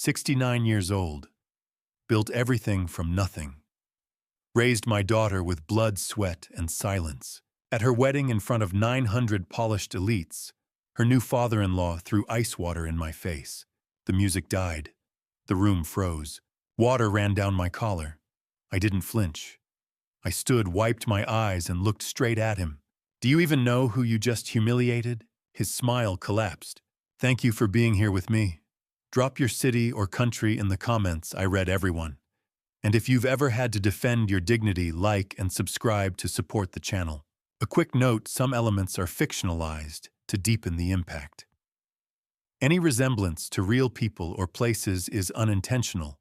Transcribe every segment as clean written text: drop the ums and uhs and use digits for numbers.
69 years old, built everything from nothing, raised my daughter with blood, sweat, and silence. At her wedding in front of 900 polished elites, her new father-in-law threw ice water in my face. The music died. The room froze. Water ran down my collar. I didn't flinch. I stood, wiped my eyes, and looked straight at him. "Do you even know who you just humiliated?" His smile collapsed. "Thank you for being here with me. Drop your city or country in the comments," I read everyone. "And if you've ever had to defend your dignity, like and subscribe to support the channel." A quick note, some elements are fictionalized to deepen the impact. Any resemblance to real people or places is unintentional,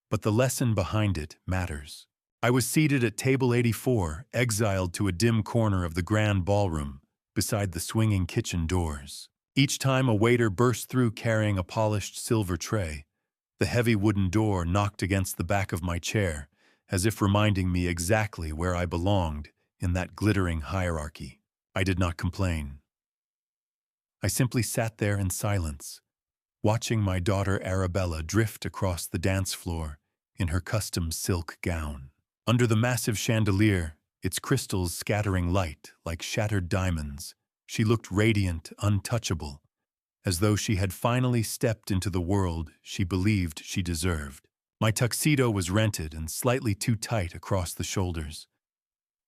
but the lesson behind it matters. I was seated at table 84, exiled to a dim corner of the grand ballroom, beside the swinging kitchen doors. Each time a waiter burst through carrying a polished silver tray, the heavy wooden door knocked against the back of my chair, as if reminding me exactly where I belonged in that glittering hierarchy. I did not complain. I simply sat there in silence, watching my daughter Arabella drift across the dance floor in her custom silk gown. Under the massive chandelier, its crystals scattering light like shattered diamonds, she looked radiant, untouchable, as though she had finally stepped into the world she believed she deserved. My tuxedo was rented and slightly too tight across the shoulders.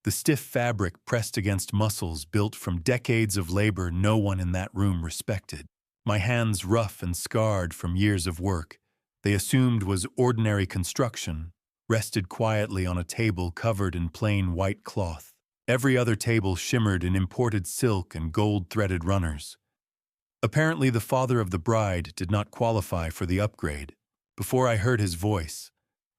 The stiff fabric pressed against muscles built from decades of labor no one in that room respected. My hands rough and scarred from years of work, they assumed was ordinary construction, rested quietly on a table covered in plain white cloth. Every other table shimmered in imported silk and gold-threaded runners. Apparently, the father of the bride did not qualify for the upgrade. Before I heard his voice,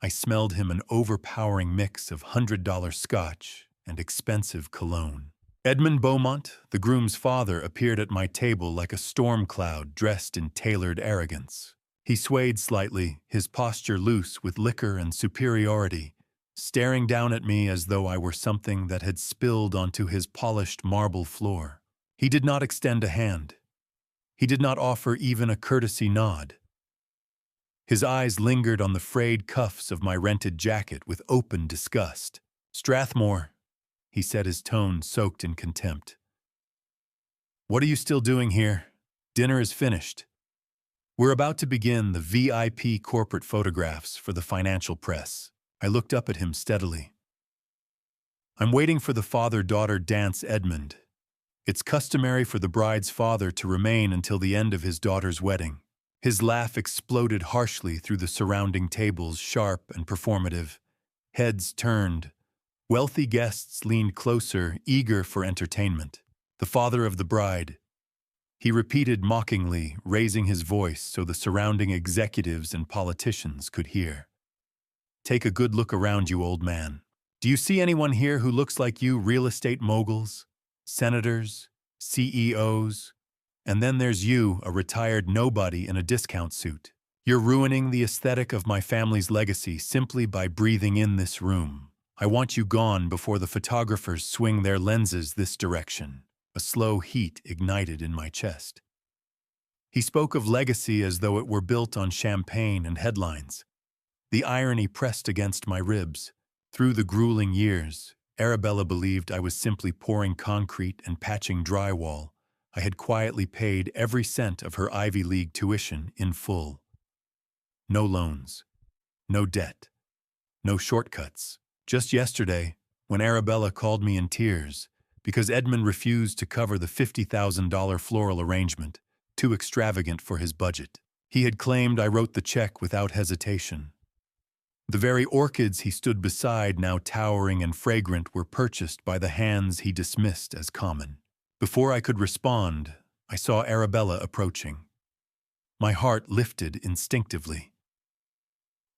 I smelled him an overpowering mix of $100 scotch and expensive cologne. Edmund Beaumont, the groom's father, appeared at my table like a storm cloud dressed in tailored arrogance. He swayed slightly, his posture loose with liquor and superiority, staring down at me as though I were something that had spilled onto his polished marble floor. He did not extend a hand. He did not offer even a courtesy nod. His eyes lingered on the frayed cuffs of my rented jacket with open disgust. "Strathmore," he said, his tone soaked in contempt. "What are you still doing here? Dinner is finished. We're about to begin the VIP corporate photographs for the financial press." I looked up at him steadily. "I'm waiting for the father-daughter dance, Edmund. It's customary for the bride's father to remain until the end of his daughter's wedding." His laugh exploded harshly through the surrounding tables, sharp and performative. Heads turned. Wealthy guests leaned closer, eager for entertainment. "The father of the bride," he repeated mockingly, raising his voice so the surrounding executives and politicians could hear. "Take a good look around you, old man. Do you see anyone here who looks like you? Real estate moguls, senators, CEOs, and then there's you, a retired nobody in a discount suit. You're ruining the aesthetic of my family's legacy simply by breathing in this room. I want you gone before the photographers swing their lenses this direction." A slow heat ignited in my chest. He spoke of legacy as though it were built on champagne and headlines. The irony pressed against my ribs. Through the grueling years, Arabella believed I was simply pouring concrete and patching drywall. I had quietly paid every cent of her Ivy League tuition in full. No loans, no debt, no shortcuts. Just yesterday, when Arabella called me in tears because Edmund refused to cover the $50,000 floral arrangement, too extravagant for his budget. He had claimed I wrote the check without hesitation. The very orchids he stood beside, now towering and fragrant, were purchased by the hands he dismissed as common. Before I could respond, I saw Arabella approaching. My heart lifted instinctively.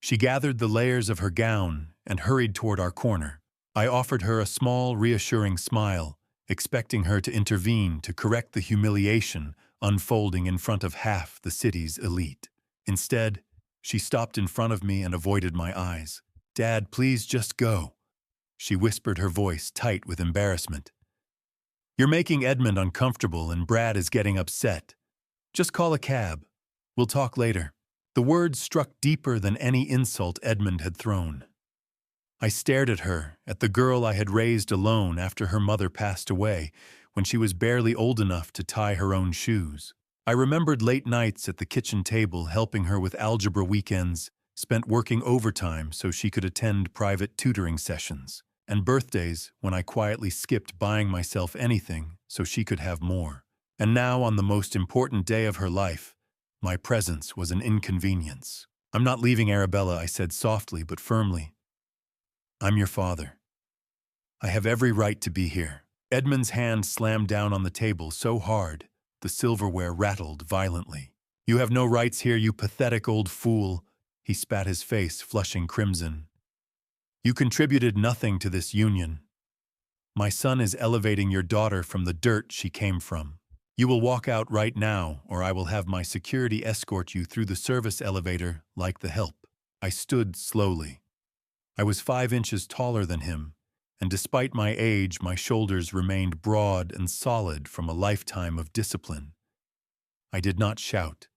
She gathered the layers of her gown and hurried toward our corner. I offered her a small, reassuring smile, expecting her to intervene to correct the humiliation unfolding in front of half the city's elite. Instead, she stopped in front of me and avoided my eyes. "Dad, please just go," she whispered, her voice tight with embarrassment. "You're making Edmund uncomfortable and Brad is getting upset. Just call a cab. We'll talk later." The words struck deeper than any insult Edmund had thrown. I stared at her, at the girl I had raised alone after her mother passed away, when she was barely old enough to tie her own shoes. I remembered late nights at the kitchen table helping her with algebra weekends, spent working overtime so she could attend private tutoring sessions, and birthdays when I quietly skipped buying myself anything so she could have more. And now, on the most important day of her life, my presence was an inconvenience. "I'm not leaving, Arabella," I said softly but firmly. "I'm your father. I have every right to be here." Edmund's hand slammed down on the table so hard, the silverware rattled violently. "You have no rights here, you pathetic old fool." He spat his face, flushing crimson. "You contributed nothing to this union. My son is elevating your daughter from the dirt she came from. You will walk out right now, or I will have my security escort you through the service elevator like the help." I stood slowly. I was 5 inches taller than him, and despite my age, my shoulders remained broad and solid from a lifetime of discipline. I did not shout.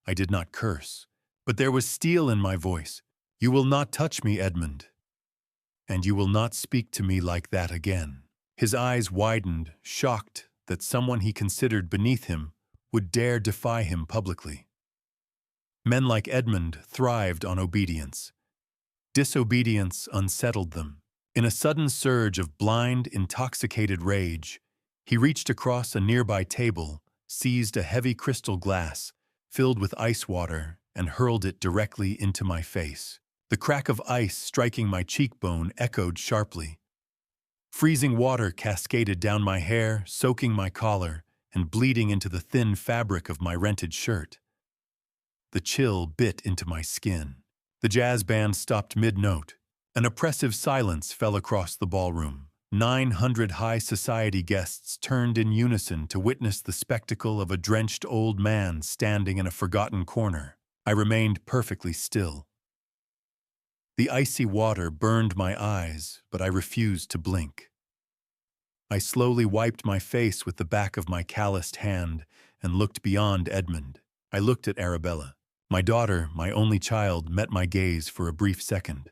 I did not curse. But there was steel in my voice. "You will not touch me, Edmund. And you will not speak to me like that again." His eyes widened, shocked that someone he considered beneath him would dare defy him publicly. Men like Edmund thrived on obedience. Disobedience unsettled them. In a sudden surge of blind, intoxicated rage, he reached across a nearby table, seized a heavy crystal glass filled with ice water, and hurled it directly into my face. The crack of ice striking my cheekbone echoed sharply. Freezing water cascaded down my hair, soaking my collar, and bleeding into the thin fabric of my rented shirt. The chill bit into my skin. The jazz band stopped mid-note. An oppressive silence fell across the ballroom. 900 high society guests turned in unison to witness the spectacle of a drenched old man standing in a forgotten corner. I remained perfectly still. The icy water burned my eyes, but I refused to blink. I slowly wiped my face with the back of my calloused hand and looked beyond Edmund. I looked at Arabella. My daughter, my only child, met my gaze for a brief second.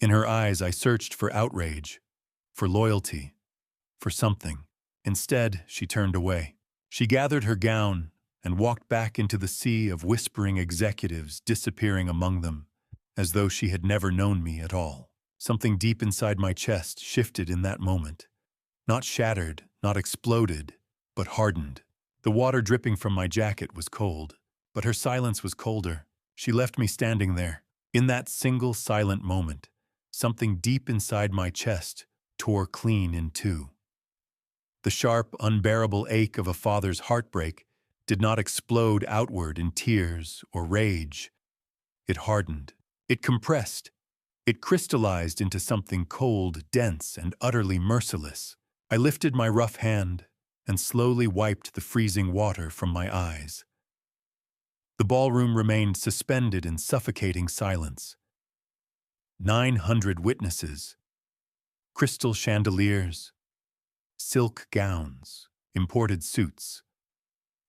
In her eyes I searched for outrage, for loyalty, for something. Instead, she turned away. She gathered her gown and walked back into the sea of whispering executives, disappearing among them, as though she had never known me at all. Something deep inside my chest shifted in that moment. Not shattered, not exploded, but hardened. The water dripping from my jacket was cold, but her silence was colder. She left me standing there. In that single silent moment, something deep inside my chest tore clean in two. The sharp, unbearable ache of a father's heartbreak did not explode outward in tears or rage. It hardened. It compressed. It crystallized into something cold, dense, and utterly merciless. I lifted my rough hand and slowly wiped the freezing water from my eyes. The ballroom remained suspended in suffocating silence. 900 witnesses, crystal chandeliers, silk gowns, imported suits,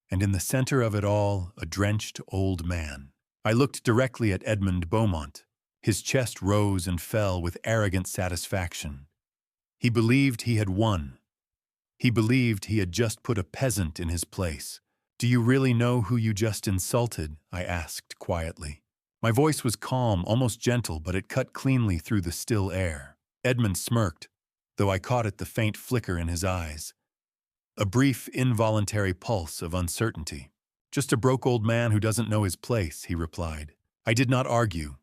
and in the center of it all, a drenched old man. I looked directly at Edmund Beaumont. His chest rose and fell with arrogant satisfaction. He believed he had won. He believed he had just put a peasant in his place. "Do you really know who you just insulted?" I asked quietly. My voice was calm, almost gentle, but it cut cleanly through the still air. Edmund smirked, though I caught at the faint flicker in his eyes. A brief, involuntary pulse of uncertainty. "Just a broke old man who doesn't know his place," he replied. I did not argue.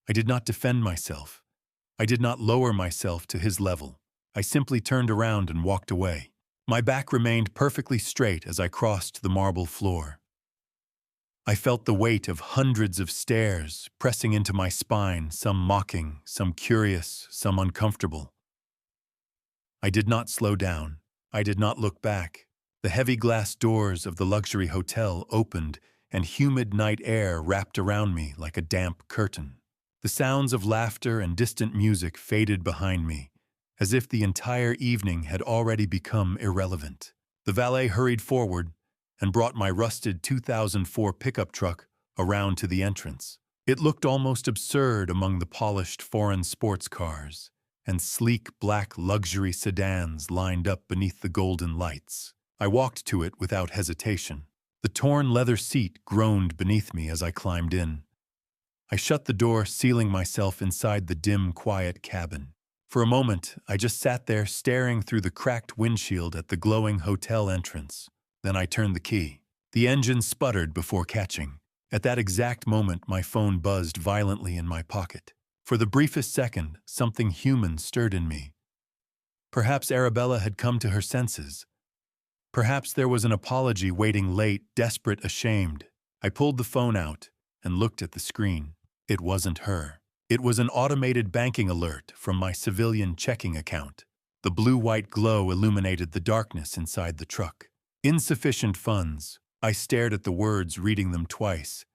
I did not defend myself. I did not lower myself to his level. I simply turned around and walked away. My back remained perfectly straight as I crossed the marble floor. I felt the weight of hundreds of stares pressing into my spine, some mocking, some curious, some uncomfortable. I did not slow down. I did not look back. The heavy glass doors of the luxury hotel opened, and humid night air wrapped around me like a damp curtain. The sounds of laughter and distant music faded behind me, as if the entire evening had already become irrelevant. The valet hurried forward and brought my rusted 2004 pickup truck around to the entrance. It looked almost absurd among the polished foreign sports cars and sleek black luxury sedans lined up beneath the golden lights. I walked to it without hesitation. The torn leather seat groaned beneath me as I climbed in. I shut the door, sealing myself inside the dim, quiet cabin. For a moment, I just sat there staring through the cracked windshield at the glowing hotel entrance. Then I turned the key. The engine sputtered before catching. At that exact moment, my phone buzzed violently in my pocket. For the briefest second, something human stirred in me. Perhaps Arabella had come to her senses. Perhaps there was an apology waiting late, desperate, ashamed. I pulled the phone out and looked at the screen. It wasn't her. It was an automated banking alert from my civilian checking account. The blue-white glow illuminated the darkness inside the truck. Insufficient funds. I stared at the words, reading them twice,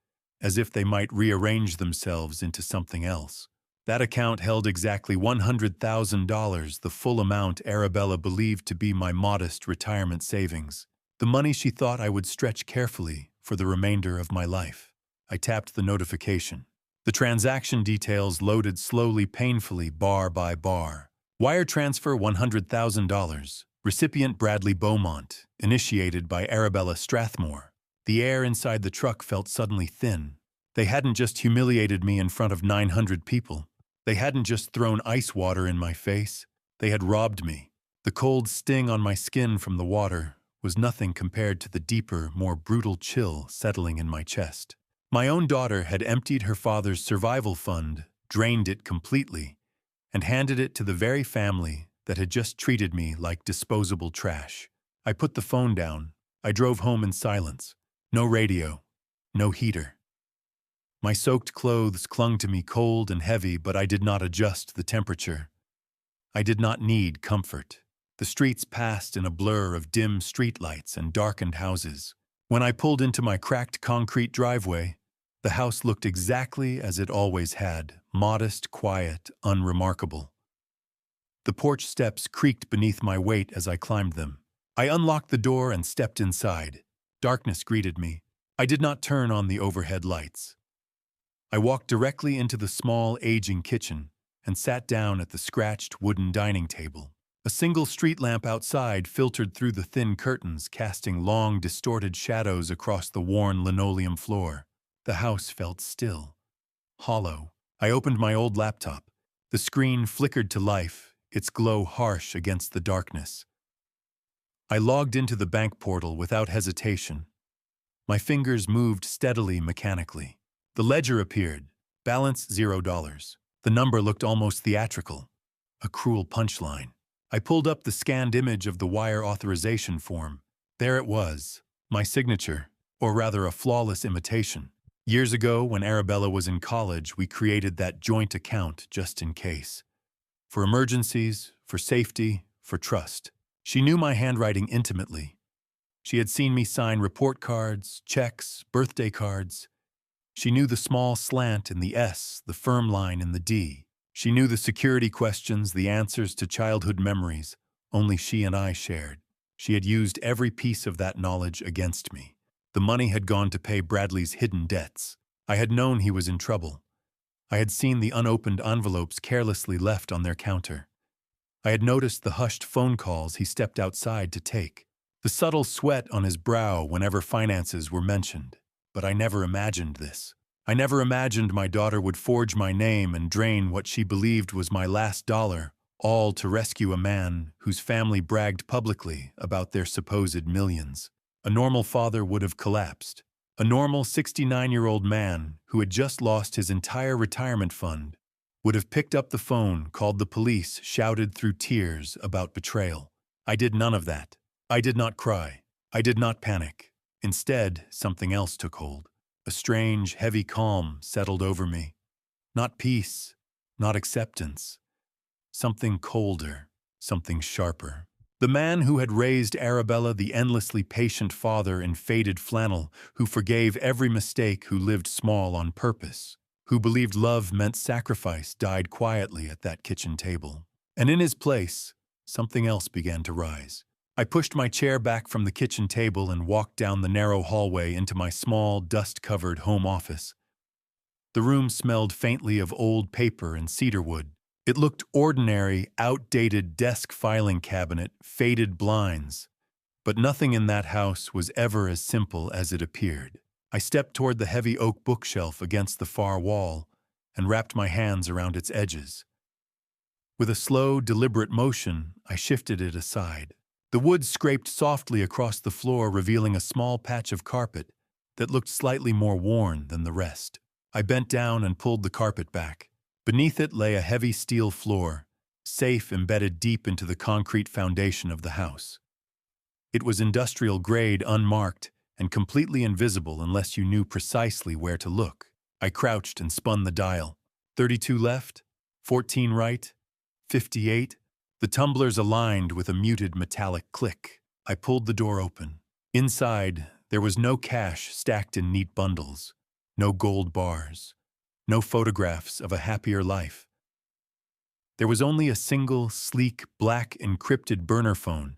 as if they might rearrange themselves into something else. That account held exactly $100,000, the full amount Arabella believed to be my modest retirement savings, the money she thought I would stretch carefully for the remainder of my life. I tapped the notification. The transaction details loaded slowly, painfully, bar by bar. Wire transfer $100,000. Recipient Bradley Beaumont, initiated by Arabella Strathmore. The air inside the truck felt suddenly thin. They hadn't just humiliated me in front of 900 people. They hadn't just thrown ice water in my face. They had robbed me. The cold sting on my skin from the water was nothing compared to the deeper, more brutal chill settling in my chest. My own daughter had emptied her father's survival fund, drained it completely, and handed it to the very family that had just treated me like disposable trash. I put the phone down. I drove home in silence. No radio. No heater. My soaked clothes clung to me cold and heavy, but I did not adjust the temperature. I did not need comfort. The streets passed in a blur of dim streetlights and darkened houses. When I pulled into my cracked concrete driveway, the house looked exactly as it always had, modest, quiet, unremarkable. The porch steps creaked beneath my weight as I climbed them. I unlocked the door and stepped inside. Darkness greeted me. I did not turn on the overhead lights. I walked directly into the small, aging kitchen and sat down at the scratched wooden dining table. A single street lamp outside filtered through the thin curtains, casting long, distorted shadows across the worn linoleum floor. The house felt still, hollow. I opened my old laptop. The screen flickered to life, its glow harsh against the darkness. I logged into the bank portal without hesitation. My fingers moved steadily, mechanically. The ledger appeared. Balance $0. The number looked almost theatrical. A cruel punchline. I pulled up the scanned image of the wire authorization form. There it was, my signature, or rather a flawless imitation. Years ago, when Arabella was in college, we created that joint account just in case. For emergencies, for safety, for trust. She knew my handwriting intimately. She had seen me sign report cards, checks, birthday cards. She knew the small slant in the S, the firm line in the D. She knew the security questions, the answers to childhood memories only she and I shared. She had used every piece of that knowledge against me. The money had gone to pay Bradley's hidden debts. I had known he was in trouble. I had seen the unopened envelopes carelessly left on their counter. I had noticed the hushed phone calls he stepped outside to take, the subtle sweat on his brow whenever finances were mentioned. But I never imagined this. I never imagined my daughter would forge my name and drain what she believed was my last dollar, all to rescue a man whose family bragged publicly about their supposed millions. A normal father would have collapsed. A normal 69-year-old man who had just lost his entire retirement fund would have picked up the phone, called the police, shouted through tears about betrayal. I did none of that. I did not cry. I did not panic. Instead, something else took hold. A strange, heavy calm settled over me. Not peace, not acceptance. Something colder, something sharper. The man who had raised Arabella, the endlessly patient father in faded flannel, who forgave every mistake, who lived small on purpose, who believed love meant sacrifice, died quietly at that kitchen table. And in his place, something else began to rise. I pushed my chair back from the kitchen table and walked down the narrow hallway into my small, dust-covered home office. The room smelled faintly of old paper and cedarwood. It looked ordinary, outdated desk filing cabinet, faded blinds. But nothing in that house was ever as simple as it appeared. I stepped toward the heavy oak bookshelf against the far wall and wrapped my hands around its edges. With a slow, deliberate motion, I shifted it aside. The wood scraped softly across the floor, revealing a small patch of carpet that looked slightly more worn than the rest. I bent down and pulled the carpet back. Beneath it lay a heavy steel floor, safe embedded deep into the concrete foundation of the house. It was industrial-grade, unmarked, and completely invisible unless you knew precisely where to look. I crouched and spun the dial. 32 left, 14 right, 58. The tumblers aligned with a muted metallic click. I pulled the door open. Inside, there was no cash stacked in neat bundles, no gold bars, no photographs of a happier life. There was only a single, sleek, black encrypted burner phone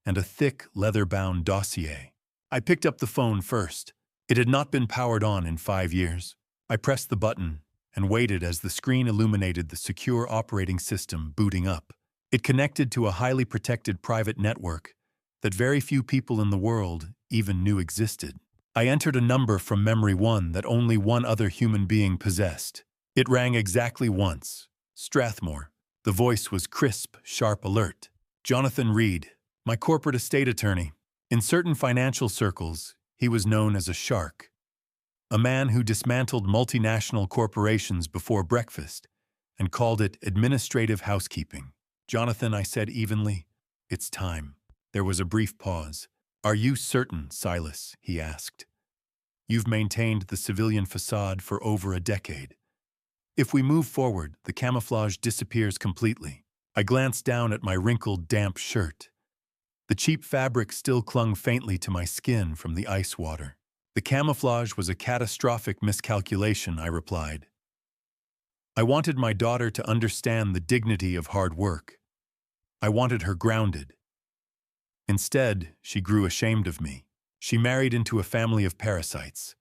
and a thick, leather-bound dossier. I picked up the phone first. It had not been powered on in 5 years. I pressed the button and waited as the screen illuminated the secure operating system booting up. It connected to a highly protected private network that very few people in the world even knew existed. I entered a number from memory, one that only one other human being possessed. It rang exactly once. Strathmore. The voice was crisp, sharp, alert. Jonathan Reed, my corporate estate attorney. In certain financial circles, he was known as a shark. A man who dismantled multinational corporations before breakfast and called it administrative housekeeping. Jonathan, I said evenly, it's time. There was a brief pause. Are you certain, Silas? He asked. You've maintained the civilian facade for over a decade. If we move forward, the camouflage disappears completely. I glanced down at my wrinkled, damp shirt. The cheap fabric still clung faintly to my skin from the ice water. The camouflage was a catastrophic miscalculation, I replied. I wanted my daughter to understand the dignity of hard work. I wanted her grounded. Instead, she grew ashamed of me. She married into a family of parasites,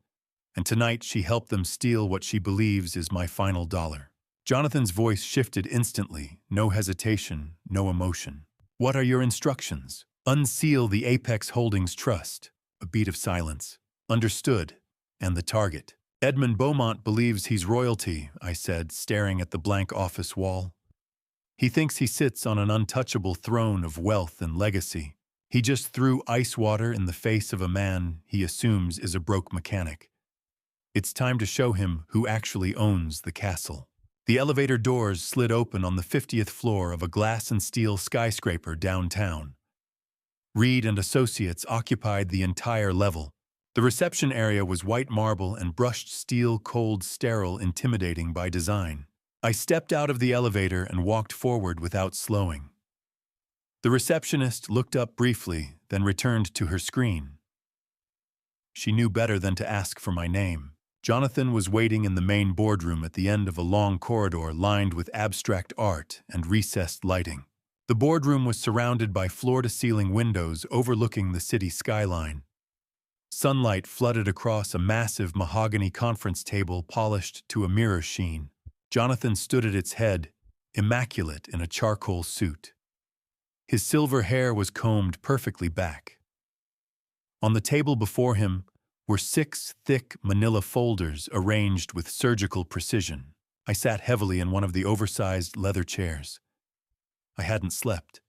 and tonight she helped them steal what she believes is my final dollar. Jonathan's voice shifted instantly, no hesitation, no emotion. What are your instructions? Unseal the Apex Holdings Trust. A beat of silence. Understood. And the target. Edmund Beaumont believes he's royalty, I said, staring at the blank office wall. He thinks he sits on an untouchable throne of wealth and legacy. He just threw ice water in the face of a man he assumes is a broke mechanic. It's time to show him who actually owns the castle. The elevator doors slid open on the 50th floor of a glass and steel skyscraper downtown. Reed and Associates occupied the entire level. The reception area was white marble and brushed steel, cold, sterile, intimidating by design. I stepped out of the elevator and walked forward without slowing. The receptionist looked up briefly, then returned to her screen. She knew better than to ask for my name. Jonathan was waiting in the main boardroom at the end of a long corridor lined with abstract art and recessed lighting. The boardroom was surrounded by floor-to-ceiling windows overlooking the city skyline. Sunlight flooded across a massive mahogany conference table polished to a mirror sheen. Jonathan stood at its head, immaculate in a charcoal suit. His silver hair was combed perfectly back. On the table before him were 6 thick manila folders arranged with surgical precision. I sat heavily in one of the oversized leather chairs. I hadn't slept.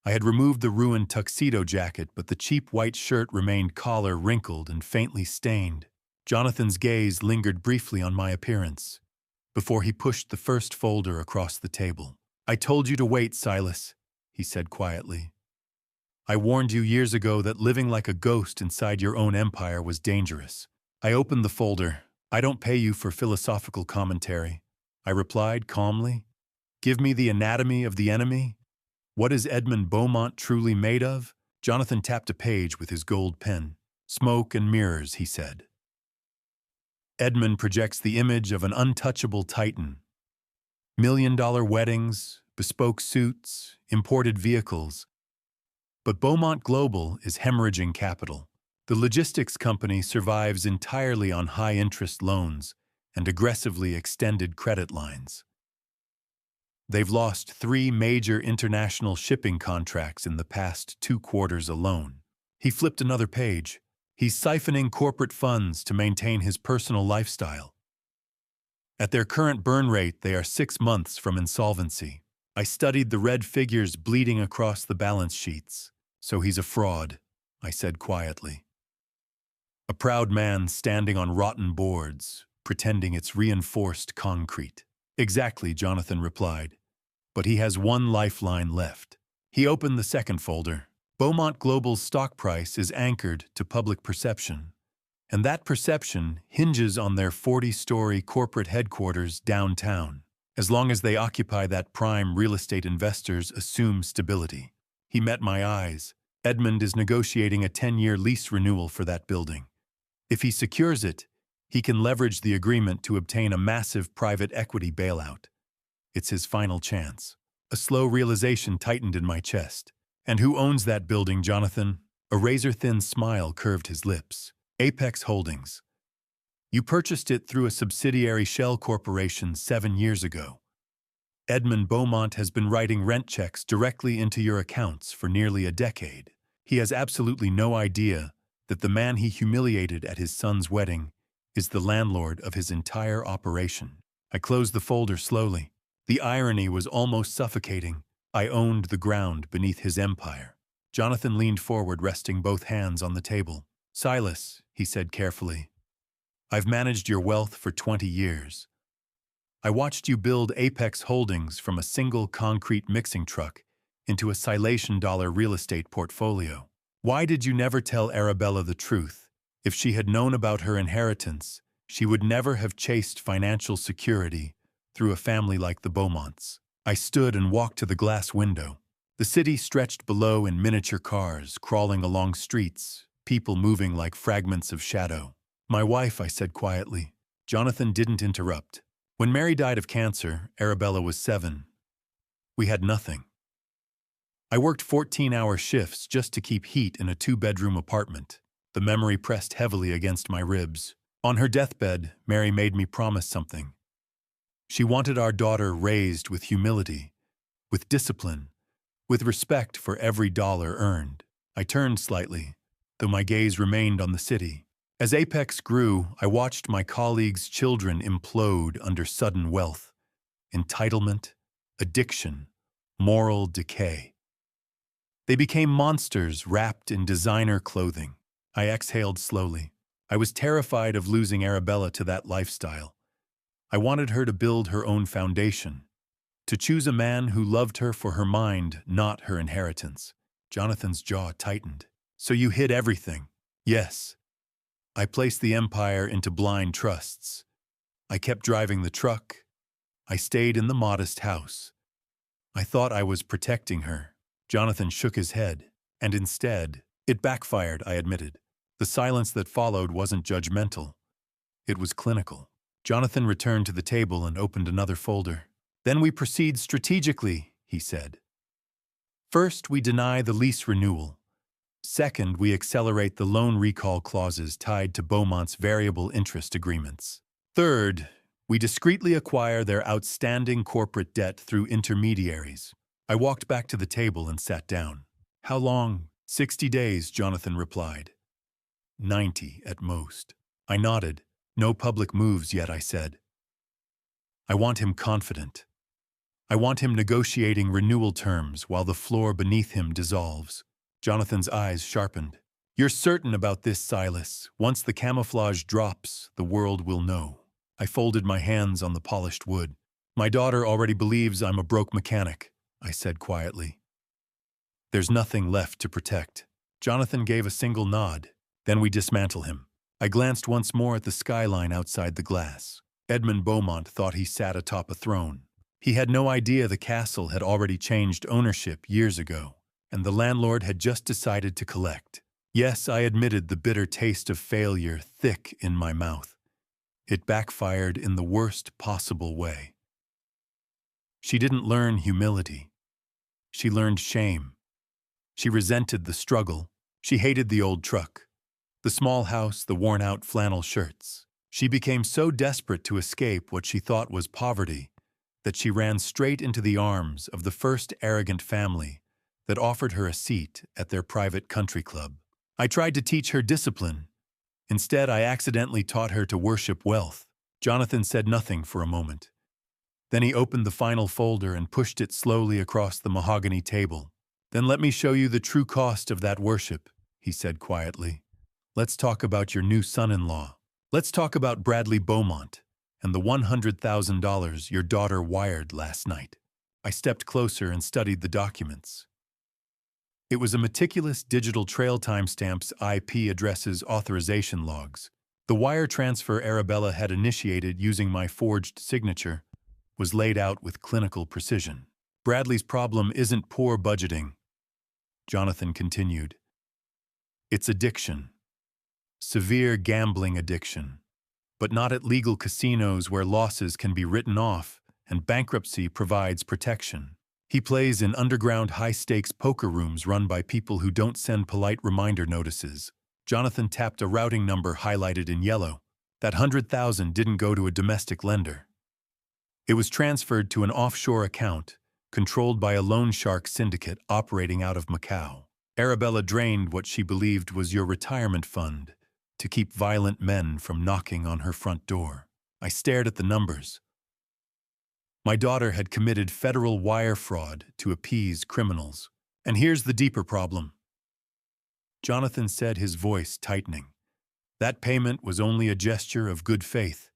I had removed the ruined tuxedo jacket, but the cheap white shirt remained collar wrinkled and faintly stained. Jonathan's gaze lingered briefly on my appearance, before he pushed the first folder across the table. I told you to wait, Silas, he said quietly. I warned you years ago that living like a ghost inside your own empire was dangerous. I opened the folder. I don't pay you for philosophical commentary, I replied calmly. Give me the anatomy of the enemy. What is Edmund Beaumont truly made of? Jonathan tapped a page with his gold pen. Smoke and mirrors, he said. Edmund projects the image of an untouchable titan. $1 million weddings, bespoke suits, imported vehicles. But Beaumont Global is hemorrhaging capital. The logistics company survives entirely on high-interest loans and aggressively extended credit lines. They've lost 3 major international shipping contracts in the past 2 quarters alone. He flipped another page. He's siphoning corporate funds to maintain his personal lifestyle. At their current burn rate, they are 6 months from insolvency. I studied the red figures bleeding across the balance sheets. So he's a fraud, I said quietly. A proud man standing on rotten boards, pretending it's reinforced concrete. Exactly, Jonathan replied. But he has one lifeline left. He opened the second folder. Beaumont Global's stock price is anchored to public perception, and that perception hinges on their 40-story corporate headquarters downtown. As long as they occupy that prime, real estate investors assume stability. He met my eyes. Edmund is negotiating a 10-year lease renewal for that building. If he secures it, he can leverage the agreement to obtain a massive private equity bailout. It's his final chance. A slow realization tightened in my chest. And who owns that building, Jonathan? A razor-thin smile curved his lips. Apex Holdings. You purchased it through a subsidiary shell corporation 7 years ago. Edmund Beaumont has been writing rent checks directly into your accounts for nearly a decade. He has absolutely no idea that the man he humiliated at his son's wedding is the landlord of his entire operation. I closed the folder slowly. The irony was almost suffocating. I owned the ground beneath his empire. Jonathan leaned forward, resting both hands on the table. Silas, he said carefully, I've managed your wealth for 20 years. I watched you build Apex Holdings from a single concrete mixing truck into a $1 billion real estate portfolio. Why did you never tell Arabella the truth? If she had known about her inheritance, she would never have chased financial security through a family like the Beaumonts. I stood and walked to the glass window. The city stretched below in miniature cars, crawling along streets, people moving like fragments of shadow. My wife, I said quietly. Jonathan didn't interrupt. When Mary died of cancer, Arabella was 7. We had nothing. I worked 14-hour shifts just to keep heat in a 2-bedroom apartment. The memory pressed heavily against my ribs. On her deathbed, Mary made me promise something. She wanted our daughter raised with humility, with discipline, with respect for every dollar earned. I turned slightly, though my gaze remained on the city. As Apex grew, I watched my colleagues' children implode under sudden wealth, entitlement, addiction, moral decay. They became monsters wrapped in designer clothing. I exhaled slowly. I was terrified of losing Arabella to that lifestyle. I wanted her to build her own foundation, to choose a man who loved her for her mind, not her inheritance. Jonathan's jaw tightened. So you hid everything? Yes. I placed the empire into blind trusts. I kept driving the truck. I stayed in the modest house. I thought I was protecting her. Jonathan shook his head, and instead, it backfired, I admitted. The silence that followed wasn't judgmental. It was clinical. Jonathan returned to the table and opened another folder. Then we proceed strategically, he said. First, we deny the lease renewal. Second, we accelerate the loan recall clauses tied to Beaumont's variable interest agreements. Third, we discreetly acquire their outstanding corporate debt through intermediaries. I walked back to the table and sat down. How long? 60 days, Jonathan replied. 90 at most. I nodded. No public moves yet, I said. I want him confident. I want him negotiating renewal terms while the floor beneath him dissolves. Jonathan's eyes sharpened. You're certain about this, Silas. Once the camouflage drops, the world will know. I folded my hands on the polished wood. My daughter already believes I'm a broke mechanic, I said quietly. There's nothing left to protect. Jonathan gave a single nod. Then we dismantle him. I glanced once more at the skyline outside the glass. Edmund Beaumont thought he sat atop a throne. He had no idea the castle had already changed ownership years ago, and the landlord had just decided to collect. Yes, I admitted the bitter taste of failure thick in my mouth. It backfired in the worst possible way. She didn't learn humility. She learned shame. She resented the struggle. She hated the old truck, the small house, the worn-out flannel shirts. She became so desperate to escape what she thought was poverty that she ran straight into the arms of the first arrogant family that offered her a seat at their private country club. I tried to teach her discipline. Instead, I accidentally taught her to worship wealth. Jonathan said nothing for a moment. Then he opened the final folder and pushed it slowly across the mahogany table. "Then let me show you the true cost of that worship," he said quietly. "Let's talk about your new son-in-law. Let's talk about Bradley Beaumont and the $100,000 your daughter wired last night." I stepped closer and studied the documents. It was a meticulous digital trail timestamps, IP addresses, authorization logs. The wire transfer Arabella had initiated using my forged signature was laid out with clinical precision. "Bradley's problem isn't poor budgeting," Jonathan continued. "It's addiction. Severe gambling addiction. But not at legal casinos where losses can be written off and bankruptcy provides protection. He plays in underground high-stakes poker rooms run by people who don't send polite reminder notices." Jonathan tapped a routing number highlighted in yellow. "That 100,000 didn't go to a domestic lender. It was transferred to an offshore account controlled by a loan shark syndicate operating out of Macau. Arabella drained what she believed was your retirement fund to keep violent men from knocking on her front door." I stared at the numbers. My daughter had committed federal wire fraud to appease criminals. "And here's the deeper problem," Jonathan said, his voice tightening. "That payment was only a gesture of good faith.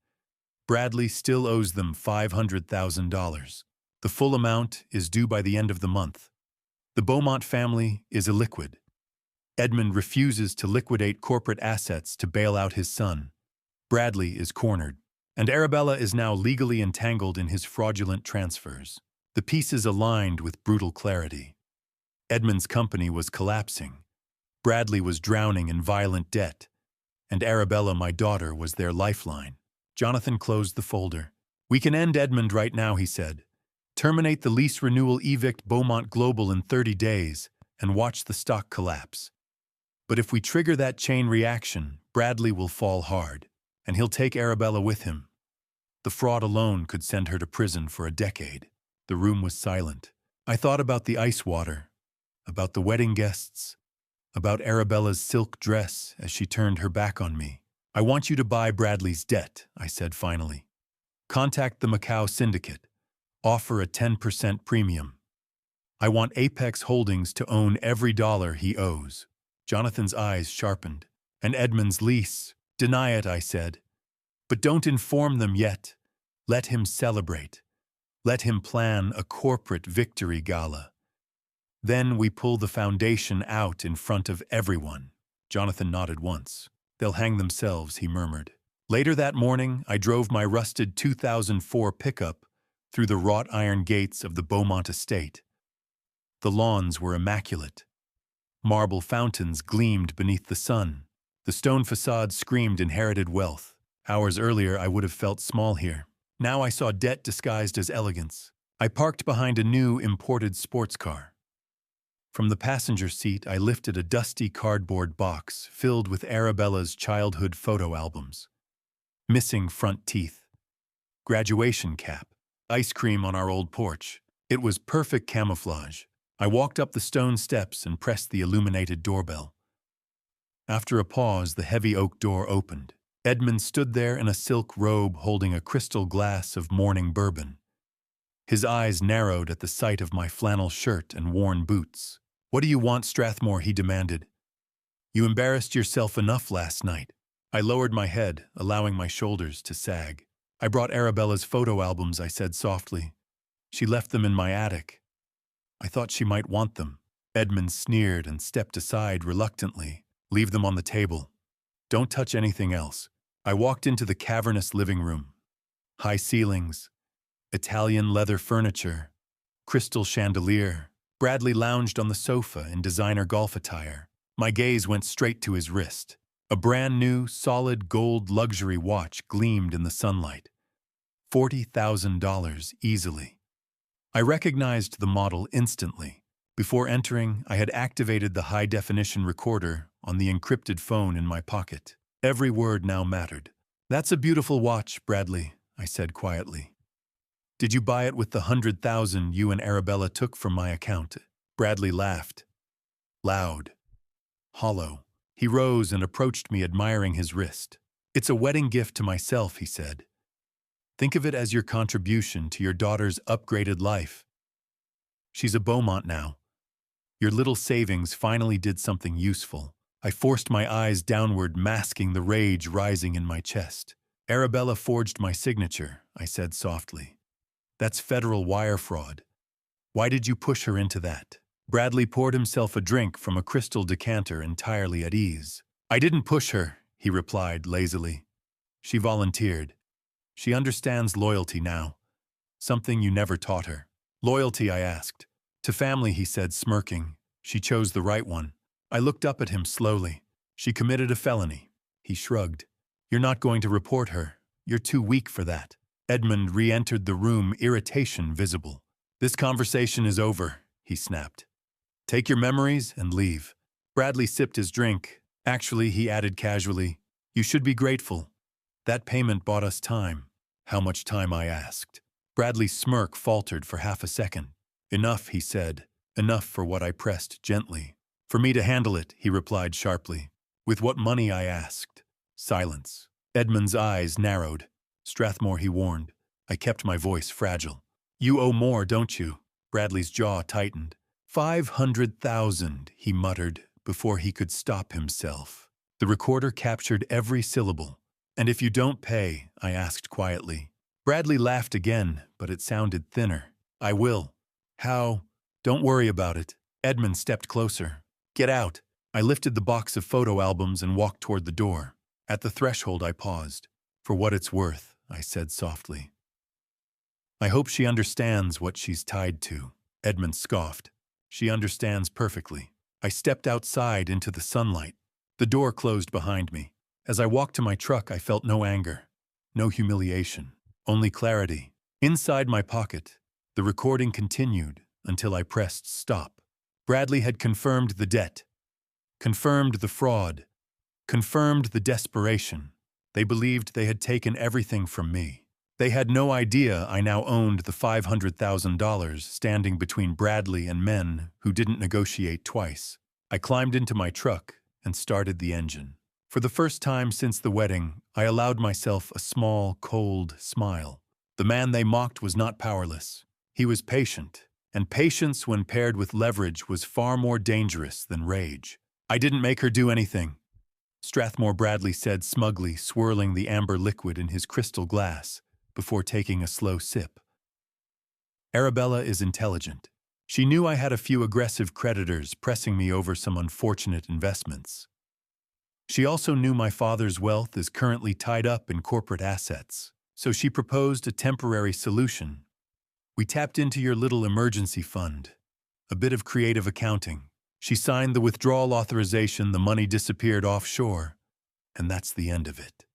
Bradley still owes them $500,000. The full amount is due by the end of the month. The Beaumont family is illiquid. Edmund refuses to liquidate corporate assets to bail out his son. Bradley is cornered, and Arabella is now legally entangled in his fraudulent transfers. The pieces aligned with brutal clarity. Edmund's company was collapsing. Bradley was drowning in violent debt, and Arabella, my daughter, was their lifeline. Jonathan closed the folder. "We can end Edmund right now," he said. "Terminate the lease renewal, evict Beaumont Global in 30 days, and watch the stock collapse. But if we trigger that chain reaction, Bradley will fall hard, and he'll take Arabella with him. The fraud alone could send her to prison for a decade." The room was silent. I thought about the ice water, about the wedding guests, about Arabella's silk dress as she turned her back on me. "I want you to buy Bradley's debt," I said finally. "Contact the Macau syndicate. Offer a 10% premium. I want Apex Holdings to own every dollar he owes." Jonathan's eyes sharpened. "And Edmund's lease?" "Deny it," I said. "But don't inform them yet. Let him celebrate. Let him plan a corporate victory gala. Then we pull the foundation out in front of everyone." Jonathan nodded once. "They'll hang themselves," he murmured. Later that morning, I drove my rusted 2004 pickup through the wrought iron gates of the Beaumont estate. The lawns were immaculate. Marble fountains gleamed beneath the sun. The stone facade screamed inherited wealth. Hours earlier, I would have felt small here. Now I saw debt disguised as elegance. I parked behind a new imported sports car. From the passenger seat, I lifted a dusty cardboard box filled with Arabella's childhood photo albums. Missing front teeth. Graduation cap. Ice cream on our old porch. It was perfect camouflage. I walked up the stone steps and pressed the illuminated doorbell. After a pause, the heavy oak door opened. Edmund stood there in a silk robe holding a crystal glass of morning bourbon. His eyes narrowed at the sight of my flannel shirt and worn boots. "What do you want, Strathmore?" he demanded. "You embarrassed yourself enough last night." I lowered my head, allowing my shoulders to sag. "I brought Arabella's photo albums," I said softly. "She left them in my attic. I thought she might want them." Edmund sneered and stepped aside reluctantly. "Leave them on the table. Don't touch anything else." I walked into the cavernous living room. High ceilings, Italian leather furniture, crystal chandelier. Bradley lounged on the sofa in designer golf attire. My gaze went straight to his wrist. A brand new, solid gold luxury watch gleamed in the sunlight. $40,000 easily. I recognized the model instantly. Before entering, I had activated the high-definition recorder on the encrypted phone in my pocket. Every word now mattered. "That's a beautiful watch, Bradley," I said quietly. "Did you buy it with the 100,000 you and Arabella took from my account?" Bradley laughed. Loud. Hollow. He rose and approached me, admiring his wrist. "It's a wedding gift to myself," he said. "Think of it as your contribution to your daughter's upgraded life. She's a Beaumont now. Your little savings finally did something useful." I forced my eyes downward, masking the rage rising in my chest. "Arabella forged my signature," I said softly. "That's federal wire fraud. Why did you push her into that?" Bradley poured himself a drink from a crystal decanter, entirely at ease. "I didn't push her," he replied lazily. "She volunteered. She understands loyalty now. Something you never taught her." "Loyalty?" I asked. "To family," he said, smirking. "She chose the right one." I looked up at him slowly. "She committed a felony." He shrugged. "You're not going to report her. You're too weak for that." Edmund re-entered the room, irritation visible. "This conversation is over," he snapped. "Take your memories and leave." Bradley sipped his drink. "Actually," he added casually, "you should be grateful. That payment bought us time." "How much time?" I asked. Bradley's smirk faltered for half a second. "Enough," he said. "Enough for what I pressed gently." "For me to handle it," he replied sharply. "With what money?" I asked. Silence. Edmund's eyes narrowed. "Strathmore," he warned. I kept my voice fragile. "You owe more, don't you?" Bradley's jaw tightened. 500,000, he muttered before he could stop himself. The recorder captured every syllable. "And if you don't pay?" I asked quietly. Bradley laughed again, but it sounded thinner. "I will." "How?" "Don't worry about it." Edmund stepped closer. "Get out." I lifted the box of photo albums and walked toward the door. At the threshold, I paused. "For what it's worth," I said softly. "I hope she understands what she's tied to." Edmund scoffed. "She understands perfectly." I stepped outside into the sunlight. The door closed behind me. As I walked to my truck, I felt no anger, no humiliation, only clarity. Inside my pocket, the recording continued until I pressed stop. Bradley had confirmed the debt, confirmed the fraud, confirmed the desperation. They believed they had taken everything from me. They had no idea I now owned the $500,000 standing between Bradley and men who didn't negotiate twice. I climbed into my truck and started the engine. For the first time since the wedding, I allowed myself a small, cold smile. The man they mocked was not powerless. He was patient, and patience when paired with leverage was far more dangerous than rage. "I didn't make her do anything," Strathmore Bradley said smugly, swirling the amber liquid in his crystal glass before taking a slow sip. "Arabella is intelligent. She knew I had a few aggressive creditors pressing me over some unfortunate investments. She also knew my father's wealth is currently tied up in corporate assets, so she proposed a temporary solution. We tapped into your little emergency fund, a bit of creative accounting. She signed the withdrawal authorization, the money disappeared offshore, and that's the end of it.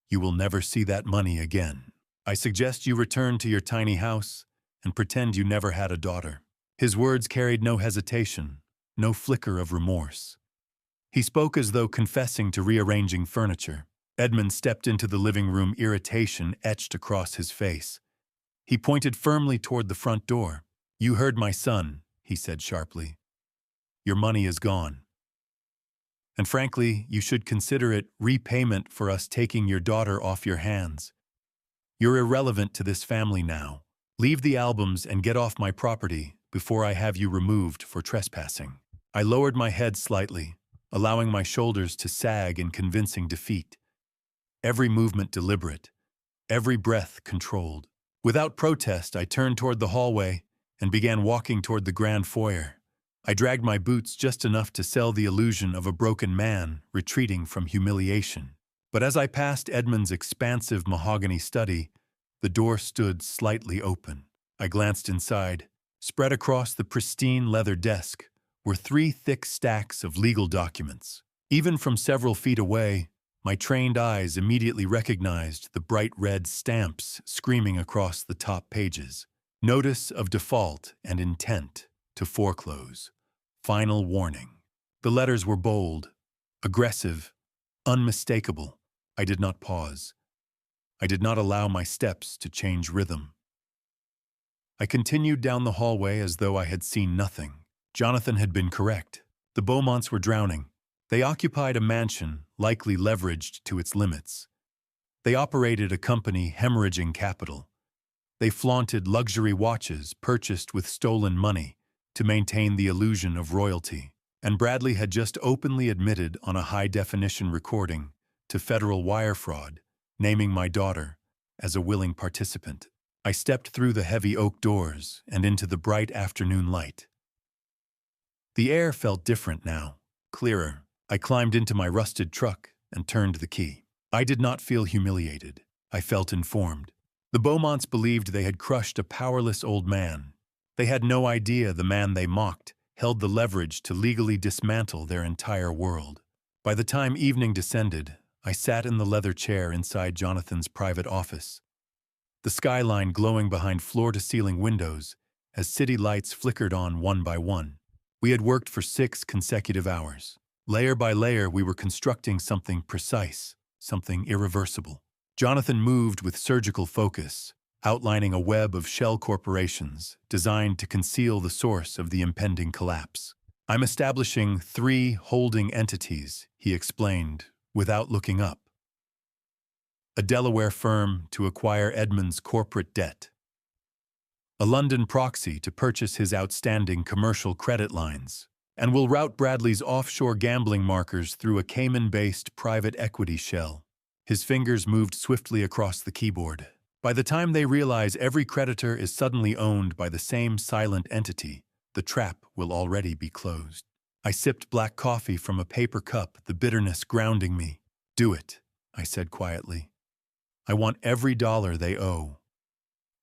You will never see that money again. I suggest you return to your tiny house and pretend you never had a daughter." His words carried no hesitation, no flicker of remorse. He spoke as though confessing to rearranging furniture. Edmund stepped into the living room, irritation etched across his face. He pointed firmly toward the front door. "You heard my son," he said sharply. "Your money is gone. And frankly, you should consider it repayment for us taking your daughter off your hands. You're irrelevant to this family now. Leave the albums and get off my property before I have you removed for trespassing." I lowered my head slightly, allowing my shoulders to sag in convincing defeat. Every movement deliberate, every breath controlled. Without protest, I turned toward the hallway and began walking toward the grand foyer. I dragged my boots just enough to sell the illusion of a broken man retreating from humiliation. But as I passed Edmund's expansive mahogany study, the door stood slightly open. I glanced inside. Spread across the pristine leather desk were 3 thick stacks of legal documents. Even from several feet away, my trained eyes immediately recognized the bright red stamps screaming across the top pages. Notice of default and intent to foreclose. Final warning. The letters were bold, aggressive, unmistakable. I did not pause. I did not allow my steps to change rhythm. I continued down the hallway as though I had seen nothing. Jonathan had been correct. The Beaumonts were drowning. They occupied a mansion, likely leveraged to its limits. They operated a company hemorrhaging capital. They flaunted luxury watches purchased with stolen money to maintain the illusion of royalty. And Bradley had just openly admitted on a high-definition recording to federal wire fraud, naming my daughter as a willing participant. I stepped through the heavy oak doors and into the bright afternoon light. The air felt different now, clearer. I climbed into my rusted truck and turned the key. I did not feel humiliated. I felt informed. The Beaumonts believed they had crushed a powerless old man. They had no idea the man they mocked held the leverage to legally dismantle their entire world. By the time evening descended, I sat in the leather chair inside Jonathan's private office, the skyline glowing behind floor-to-ceiling windows as city lights flickered on one by one. We had worked for 6 consecutive hours. Layer by layer, we were constructing something precise, something irreversible. Jonathan moved with surgical focus, outlining a web of shell corporations designed to conceal the source of the impending collapse. I'm establishing 3 holding entities, he explained, without looking up. A Delaware firm to acquire Edmund's corporate debt. A London proxy to purchase his outstanding commercial credit lines, and will route Bradley's offshore gambling markers through a Cayman-based private equity shell. His fingers moved swiftly across the keyboard. By the time they realize every creditor is suddenly owned by the same silent entity, the trap will already be closed. I sipped black coffee from a paper cup, the bitterness grounding me. Do it, I said quietly. I want every dollar they owe.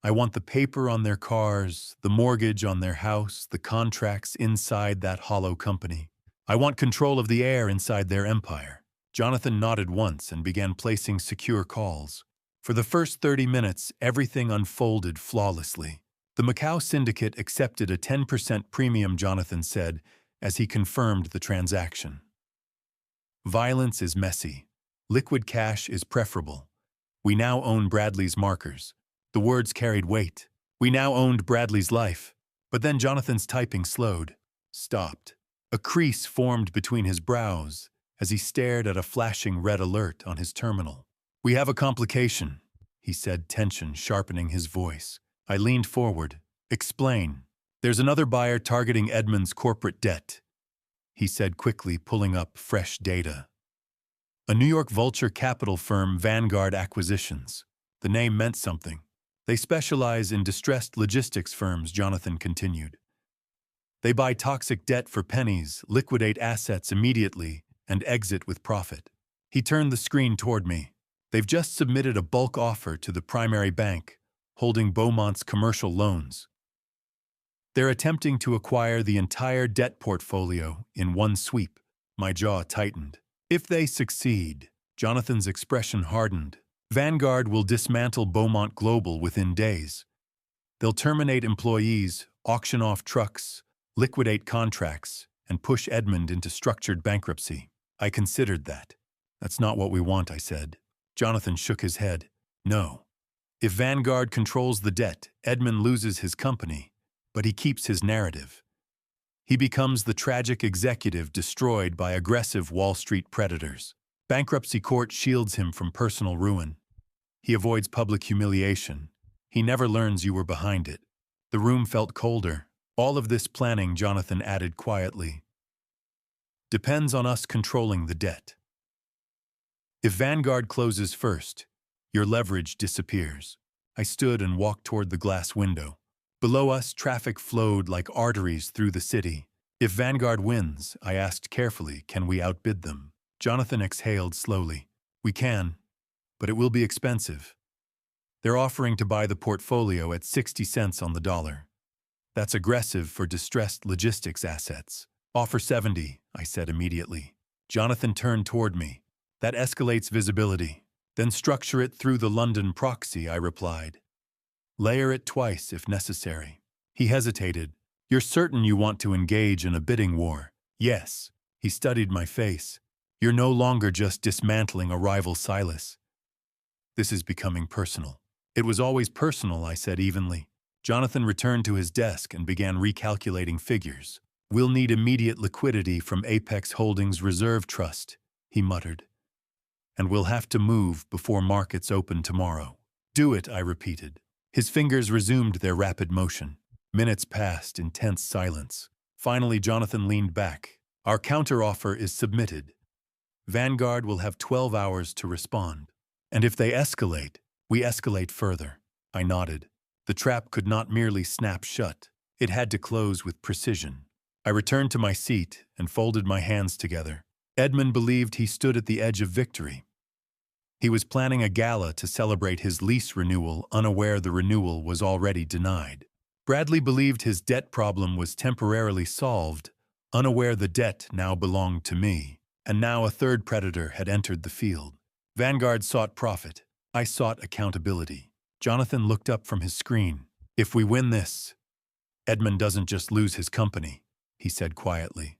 I want the paper on their cars, the mortgage on their house, the contracts inside that hollow company. I want control of the air inside their empire. Jonathan nodded once and began placing secure calls. For the first 30 minutes, everything unfolded flawlessly. The Macau syndicate accepted a 10% premium, Jonathan said, as he confirmed the transaction. Violence is messy. Liquid cash is preferable. We now own Bradley's markers. The words carried weight. We now owned Bradley's life. But then Jonathan's typing slowed, stopped. A crease formed between his brows as he stared at a flashing red alert on his terminal. We have a complication, he said, tension sharpening his voice. I leaned forward. Explain. There's another buyer targeting Edmund's corporate debt, he said quickly, pulling up fresh data. A New York vulture capital firm, Vanguard Acquisitions. The name meant something. They specialize in distressed logistics firms, Jonathan continued. They buy toxic debt for pennies, liquidate assets immediately, and exit with profit. He turned the screen toward me. They've just submitted a bulk offer to the primary bank, holding Beaumont's commercial loans. They're attempting to acquire the entire debt portfolio in one sweep. My jaw tightened. If they succeed, Jonathan's expression hardened. Vanguard will dismantle Beaumont Global within days. They'll terminate employees, auction off trucks, liquidate contracts, and push Edmund into structured bankruptcy. I considered that. That's not what we want, I said. Jonathan shook his head. No. If Vanguard controls the debt, Edmund loses his company, but he keeps his narrative. He becomes the tragic executive destroyed by aggressive Wall Street predators. Bankruptcy court shields him from personal ruin. He avoids public humiliation. He never learns you were behind it. The room felt colder. All of this planning, Jonathan added quietly, depends on us controlling the debt. If Vanguard closes first, your leverage disappears. I stood and walked toward the glass window. Below us, traffic flowed like arteries through the city. If Vanguard wins, I asked carefully, can we outbid them? Jonathan exhaled slowly. We can, but it will be expensive. They're offering to buy the portfolio at 60 cents on the dollar. That's aggressive for distressed logistics assets. Offer 70, I said immediately. Jonathan turned toward me. That escalates visibility. Then structure it through the London proxy, I replied. Layer it twice if necessary. He hesitated, You're certain you want to engage in a bidding war? Yes. He studied my face. You're no longer just dismantling a rival Silas. This is becoming personal. It was always personal, I said evenly. Jonathan returned to his desk and began recalculating figures. We'll need immediate liquidity from Apex Holdings Reserve Trust, he muttered. And we'll have to move before markets open tomorrow. Do it, I repeated. His fingers resumed their rapid motion. Minutes passed in tense silence. Finally, Jonathan leaned back. Our counteroffer is submitted. Vanguard will have 12 hours to respond. And if they escalate, we escalate further. I nodded. The trap could not merely snap shut. It had to close with precision. I returned to my seat and folded my hands together. Edmund believed he stood at the edge of victory. He was planning a gala to celebrate his lease renewal, unaware the renewal was already denied. Bradley believed his debt problem was temporarily solved, unaware the debt now belonged to me. And now a third predator had entered the field. Vanguard sought profit. I sought accountability. Jonathan looked up from his screen. If we win this, Edmund doesn't just lose his company, he said quietly.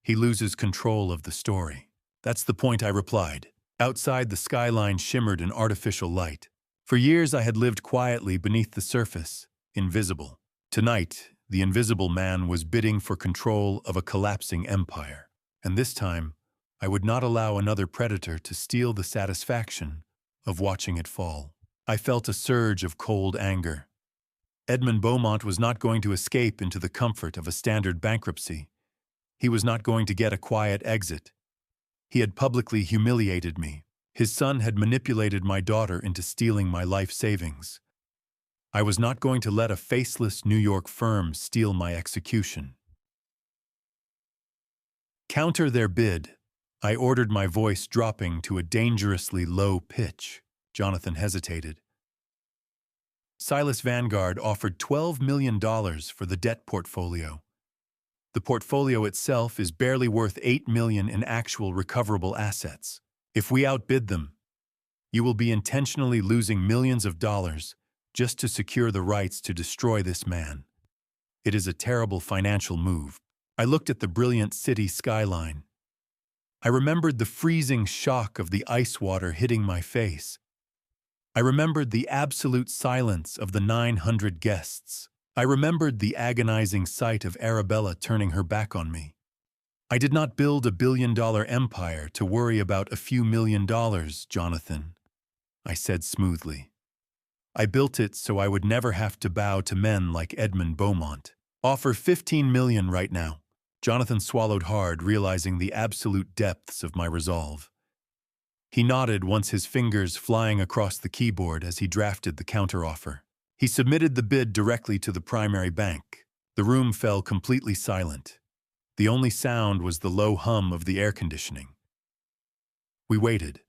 He loses control of the story. That's the point, I replied. Outside, the skyline shimmered in artificial light. For years, I had lived quietly beneath the surface, invisible. Tonight, the invisible man was bidding for control of a collapsing empire. And this time, I would not allow another predator to steal the satisfaction of watching it fall. I felt a surge of cold anger. Edmund Beaumont was not going to escape into the comfort of a standard bankruptcy. He was not going to get a quiet exit. He had publicly humiliated me. His son had manipulated my daughter into stealing my life savings. I was not going to let a faceless New York firm steal my execution. Counter their bid. I ordered, my voice dropping to a dangerously low pitch. Jonathan hesitated. Silas Vanguard offered $12 million for the debt portfolio. The portfolio itself is barely worth $8 million in actual recoverable assets. If we outbid them, you will be intentionally losing millions of dollars just to secure the rights to destroy this man. It is a terrible financial move. I looked at the brilliant city skyline. I remembered the freezing shock of the ice water hitting my face. I remembered the absolute silence of the 900 guests. I remembered the agonizing sight of Arabella turning her back on me. I did not build a billion-dollar empire to worry about a few $1,000,000, Jonathan, I said smoothly. I built it so I would never have to bow to men like Edmund Beaumont. Offer $15 million right now. Jonathan swallowed hard, realizing the absolute depths of my resolve. He nodded, once his fingers flying across the keyboard as he drafted the counteroffer. He submitted the bid directly to the primary bank. The room fell completely silent. The only sound was the low hum of the air conditioning. We waited.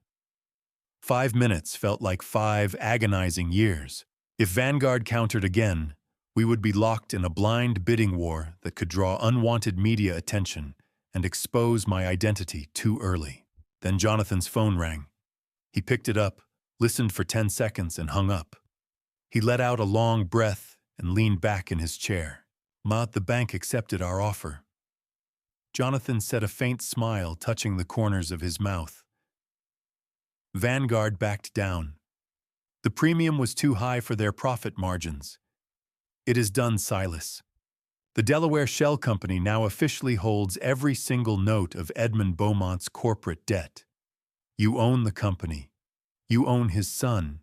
5 minutes felt like 5 agonizing years. If Vanguard countered again, we would be locked in a blind bidding war that could draw unwanted media attention and expose my identity too early. Then Jonathan's phone rang. He picked it up, listened for 10 seconds, and hung up. He let out a long breath and leaned back in his chair. The bank accepted our offer. Jonathan said, a faint smile touching the corners of his mouth. Vanguard backed down. The premium was too high for their profit margins. It is done, Silas. The Delaware Shell Company now officially holds every single note of Edmund Beaumont's corporate debt. You own the company. You own his son.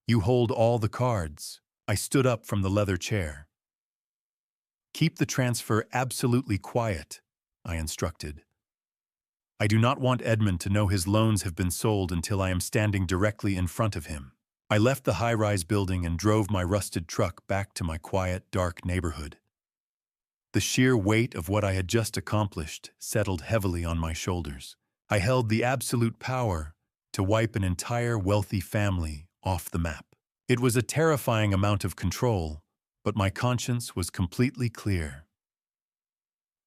You hold all the cards. I stood up from the leather chair. Keep the transfer absolutely quiet, I instructed. I do not want Edmund to know his loans have been sold until I am standing directly in front of him. I left the high-rise building and drove my rusted truck back to my quiet, dark neighborhood. The sheer weight of what I had just accomplished settled heavily on my shoulders. I held the absolute power to wipe an entire wealthy family off the map. It was a terrifying amount of control, but my conscience was completely clear.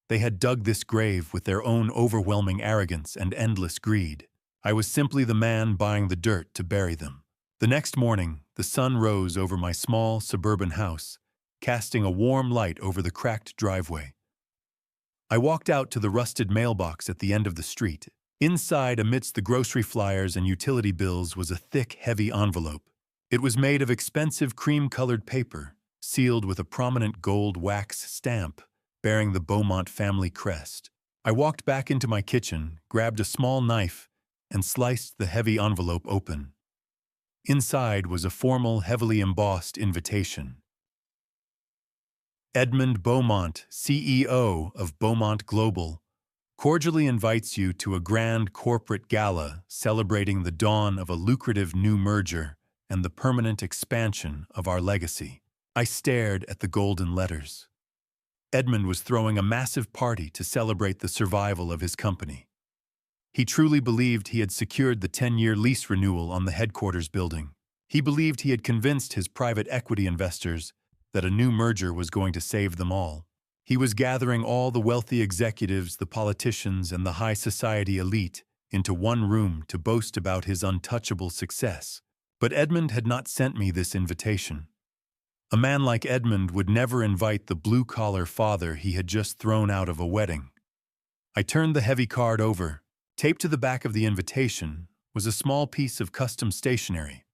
They had dug this grave with their own overwhelming arrogance and endless greed. I was simply the man buying the dirt to bury them. The next morning, the sun rose over my small suburban house, casting a warm light over the cracked driveway. I walked out to the rusted mailbox at the end of the street. Inside, amidst the grocery flyers and utility bills, was a thick, heavy envelope. It was made of expensive cream-colored paper, sealed with a prominent gold wax stamp bearing the Beaumont family crest. I walked back into my kitchen, grabbed a small knife, and sliced the heavy envelope open. Inside was a formal, heavily embossed invitation. Edmund Beaumont, CEO of Beaumont Global, cordially invites you to a grand corporate gala celebrating the dawn of a lucrative new merger and the permanent expansion of our legacy. I stared at the golden letters. Edmund was throwing a massive party to celebrate the survival of his company. He truly believed he had secured the 10-year lease renewal on the headquarters building. He believed he had convinced his private equity investors that a new merger was going to save them all. He was gathering all the wealthy executives, the politicians, and the high society elite into one room to boast about his untouchable success. But Edmund had not sent me this invitation. A man like Edmund would never invite the blue-collar father he had just thrown out of a wedding. I turned the heavy card over. Taped to the back of the invitation was a small piece of custom stationery.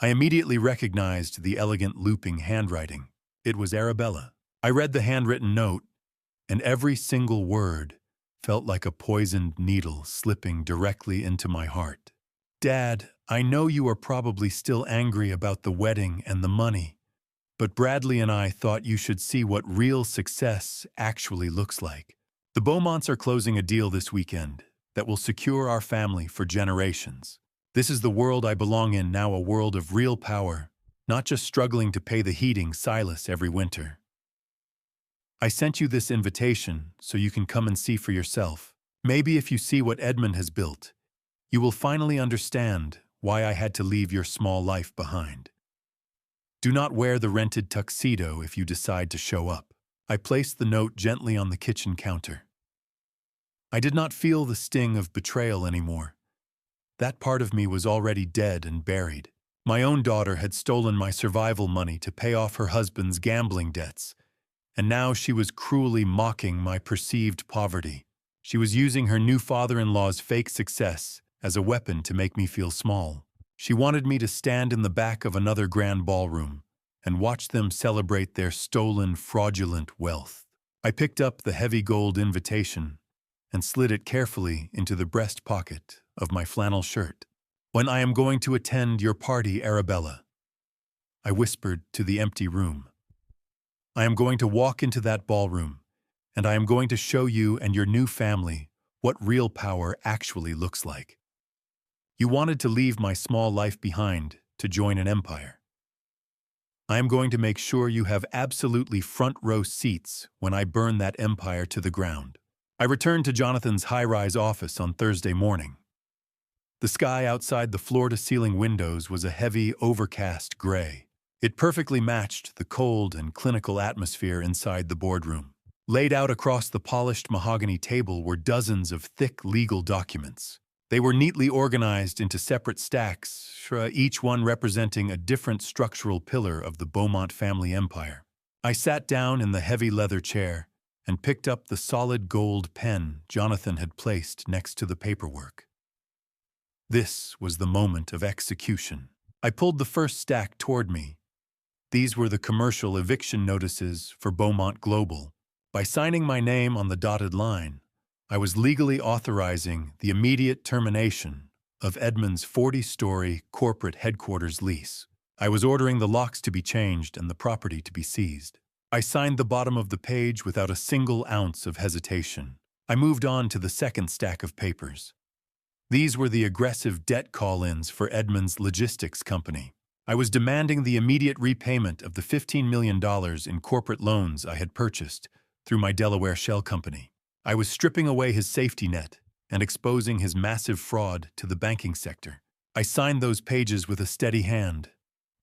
I immediately recognized the elegant looping handwriting. It was Arabella. I read the handwritten note, and every single word felt like a poisoned needle slipping directly into my heart. Dad, I know you are probably still angry about the wedding and the money, but Bradley and I thought you should see what real success actually looks like. The Beaumonts are closing a deal this weekend that will secure our family for generations. This is the world I belong in now, a world of real power, not just struggling to pay the heating Silas every winter. I sent you this invitation so you can come and see for yourself. Maybe if you see what Edmund has built, you will finally understand why I had to leave your small life behind. Do not wear the rented tuxedo if you decide to show up. I placed the note gently on the kitchen counter. I did not feel the sting of betrayal anymore. That part of me was already dead and buried. My own daughter had stolen my survival money to pay off her husband's gambling debts, and now she was cruelly mocking my perceived poverty. She was using her new father-in-law's fake success as a weapon to make me feel small. She wanted me to stand in the back of another grand ballroom and watch them celebrate their stolen, fraudulent wealth. I picked up the heavy gold invitation and slid it carefully into the breast pocket of my flannel shirt. When I am going to attend your party, Arabella, I whispered to the empty room. I am going to walk into that ballroom, and I am going to show you and your new family what real power actually looks like. You wanted to leave my small life behind to join an empire. I am going to make sure you have absolutely front-row seats when I burn that empire to the ground. I returned to Jonathan's high-rise office on Thursday morning. The sky outside the floor-to-ceiling windows was a heavy, overcast gray. It perfectly matched the cold and clinical atmosphere inside the boardroom. Laid out across the polished mahogany table were dozens of thick legal documents. They were neatly organized into separate stacks, each one representing a different structural pillar of the Beaumont family empire. I sat down in the heavy leather chair and picked up the solid gold pen Jonathan had placed next to the paperwork. This was the moment of execution. I pulled the first stack toward me. These were the commercial eviction notices for Beaumont Global. By signing my name on the dotted line, I was legally authorizing the immediate termination of Edmund's 40-story corporate headquarters lease. I was ordering the locks to be changed and the property to be seized. I signed the bottom of the page without a single ounce of hesitation. I moved on to the second stack of papers. These were the aggressive debt call-ins for Edmund's logistics company. I was demanding the immediate repayment of the $15 million in corporate loans I had purchased through my Delaware shell company. I was stripping away his safety net and exposing his massive fraud to the banking sector. I signed those pages with a steady hand.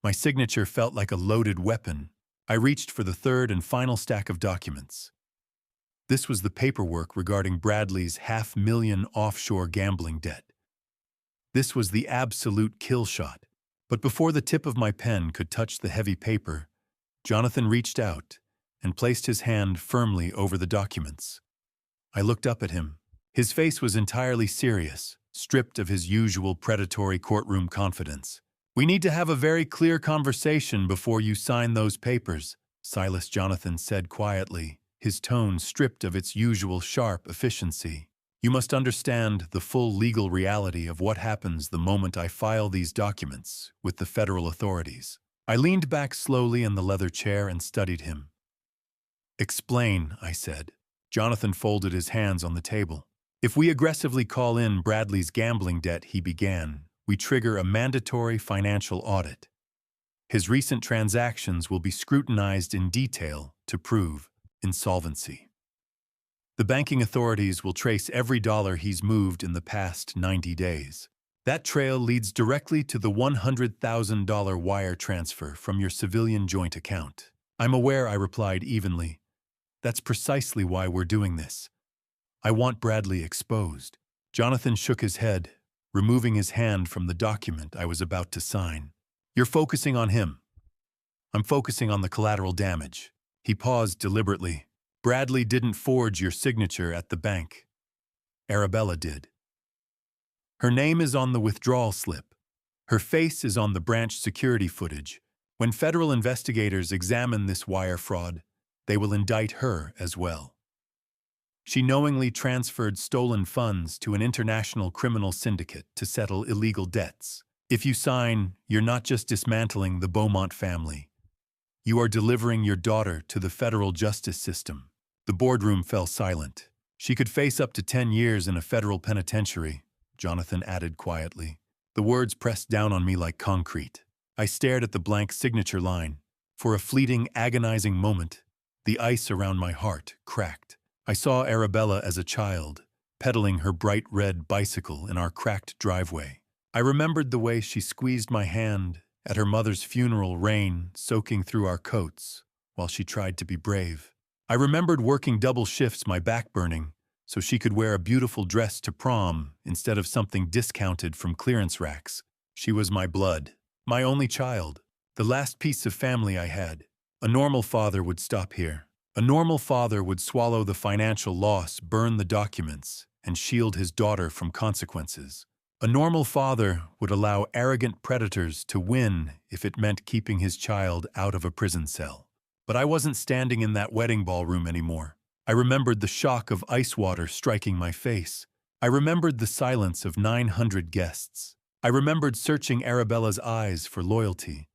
My signature felt like a loaded weapon. I reached for the third and final stack of documents. This was the paperwork regarding Bradley's $500,000 offshore gambling debt. This was the absolute kill shot. But before the tip of my pen could touch the heavy paper, Jonathan reached out and placed his hand firmly over the documents. I looked up at him. His face was entirely serious, stripped of his usual predatory courtroom confidence. "We need to have a very clear conversation before you sign those papers," Silas Jonathan said quietly, his tone stripped of its usual sharp efficiency. "You must understand the full legal reality of what happens the moment I file these documents with the federal authorities." I leaned back slowly in the leather chair and studied him. "Explain," I said. Jonathan folded his hands on the table. "If we aggressively call in Bradley's gambling debt," he began, "we trigger a mandatory financial audit. His recent transactions will be scrutinized in detail to prove insolvency. The banking authorities will trace every dollar he's moved in the past 90 days. That trail leads directly to the $100,000 wire transfer from your civilian joint account." "I'm aware," I replied evenly. "That's precisely why we're doing this. I want Bradley exposed." Jonathan shook his head, removing his hand from the document I was about to sign. "You're focusing on him. I'm focusing on the collateral damage." He paused deliberately. "Bradley didn't forge your signature at the bank. Arabella did. Her name is on the withdrawal slip. Her face is on the branch security footage. When federal investigators examine this wire fraud, they will indict her as well. She knowingly transferred stolen funds to an international criminal syndicate to settle illegal debts. If you sign, you're not just dismantling the Beaumont family. You are delivering your daughter to the federal justice system." The boardroom fell silent. "She could face up to 10 years in a federal penitentiary," Jonathan added quietly. The words pressed down on me like concrete. I stared at the blank signature line. For a fleeting, agonizing moment, the ice around my heart cracked. I saw Arabella as a child, pedaling her bright red bicycle in our cracked driveway. I remembered the way she squeezed my hand at her mother's funeral, rain soaking through our coats, while she tried to be brave. I remembered working double shifts, my back burning, so she could wear a beautiful dress to prom instead of something discounted from clearance racks. She was my blood, my only child, the last piece of family I had. A normal father would stop here. A normal father would swallow the financial loss, burn the documents, and shield his daughter from consequences. A normal father would allow arrogant predators to win if it meant keeping his child out of a prison cell. But I wasn't standing in that wedding ballroom anymore. I remembered the shock of ice water striking my face. I remembered the silence of 900 guests. I remembered searching Arabella's eyes for loyalty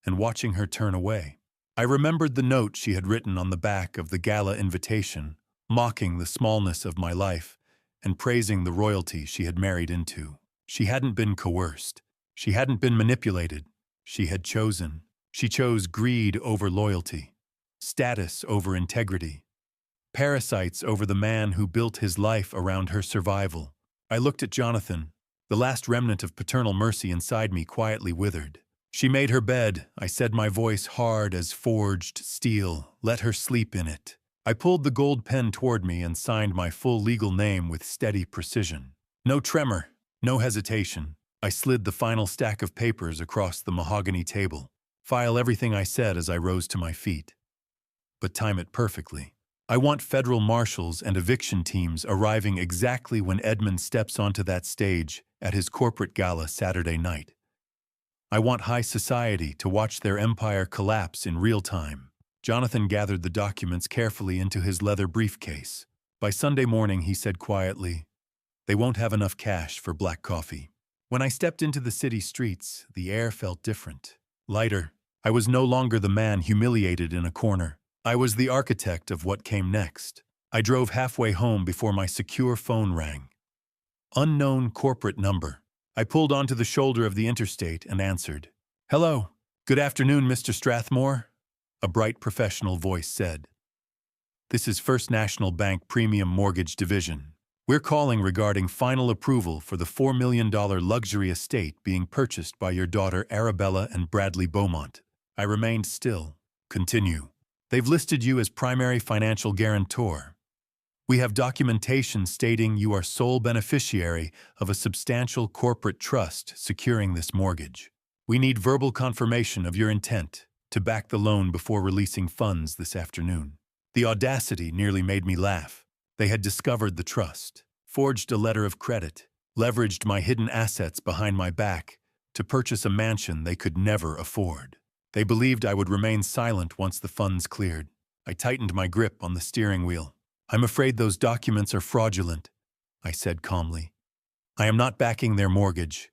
and watching her turn away. I remembered the note she had written on the back of the gala invitation, mocking the smallness of my life and praising the royalty she had married into. She hadn't been coerced. She hadn't been manipulated. She had chosen. She chose greed over loyalty, status over integrity, parasites over the man who built his life around her survival. I looked at Jonathan. The last remnant of paternal mercy inside me quietly withered. "She made her bed," I said, my voice hard as forged steel. "Let her sleep in it." I pulled the gold pen toward me and signed my full legal name with steady precision. No tremor, no hesitation. I slid the final stack of papers across the mahogany table. "File everything," I said as I rose to my feet. "But time it perfectly. I want federal marshals and eviction teams arriving exactly when Edmund steps onto that stage at his corporate gala Saturday night. I want high society to watch their empire collapse in real time." Jonathan gathered the documents carefully into his leather briefcase. By Sunday morning, he said quietly, "They won't have enough cash for black coffee." When I stepped into the city streets, the air felt different, lighter. I was no longer the man humiliated in a corner. I was the architect of what came next. I drove halfway home before my secure phone rang. Unknown corporate number. I pulled onto the shoulder of the interstate and answered. "Hello. Good afternoon, Mr. Strathmore," a bright professional voice said. "This is First National Bank Premium Mortgage Division. We're calling regarding final approval for the $4 million luxury estate being purchased by your daughter Arabella and Bradley Beaumont." I remained still. "Continue. They've listed you as primary financial guarantor. We have documentation stating you are sole beneficiary of a substantial corporate trust securing this mortgage. We need verbal confirmation of your intent to back the loan before releasing funds this afternoon. The audacity nearly made me laugh. They had discovered the trust, forged a letter of credit, leveraged my hidden assets behind my back to purchase a mansion they could never afford. They believed I would remain silent once the funds cleared. I tightened my grip on the steering wheel. "I'm afraid those documents are fraudulent," I said calmly. "I am not backing their mortgage.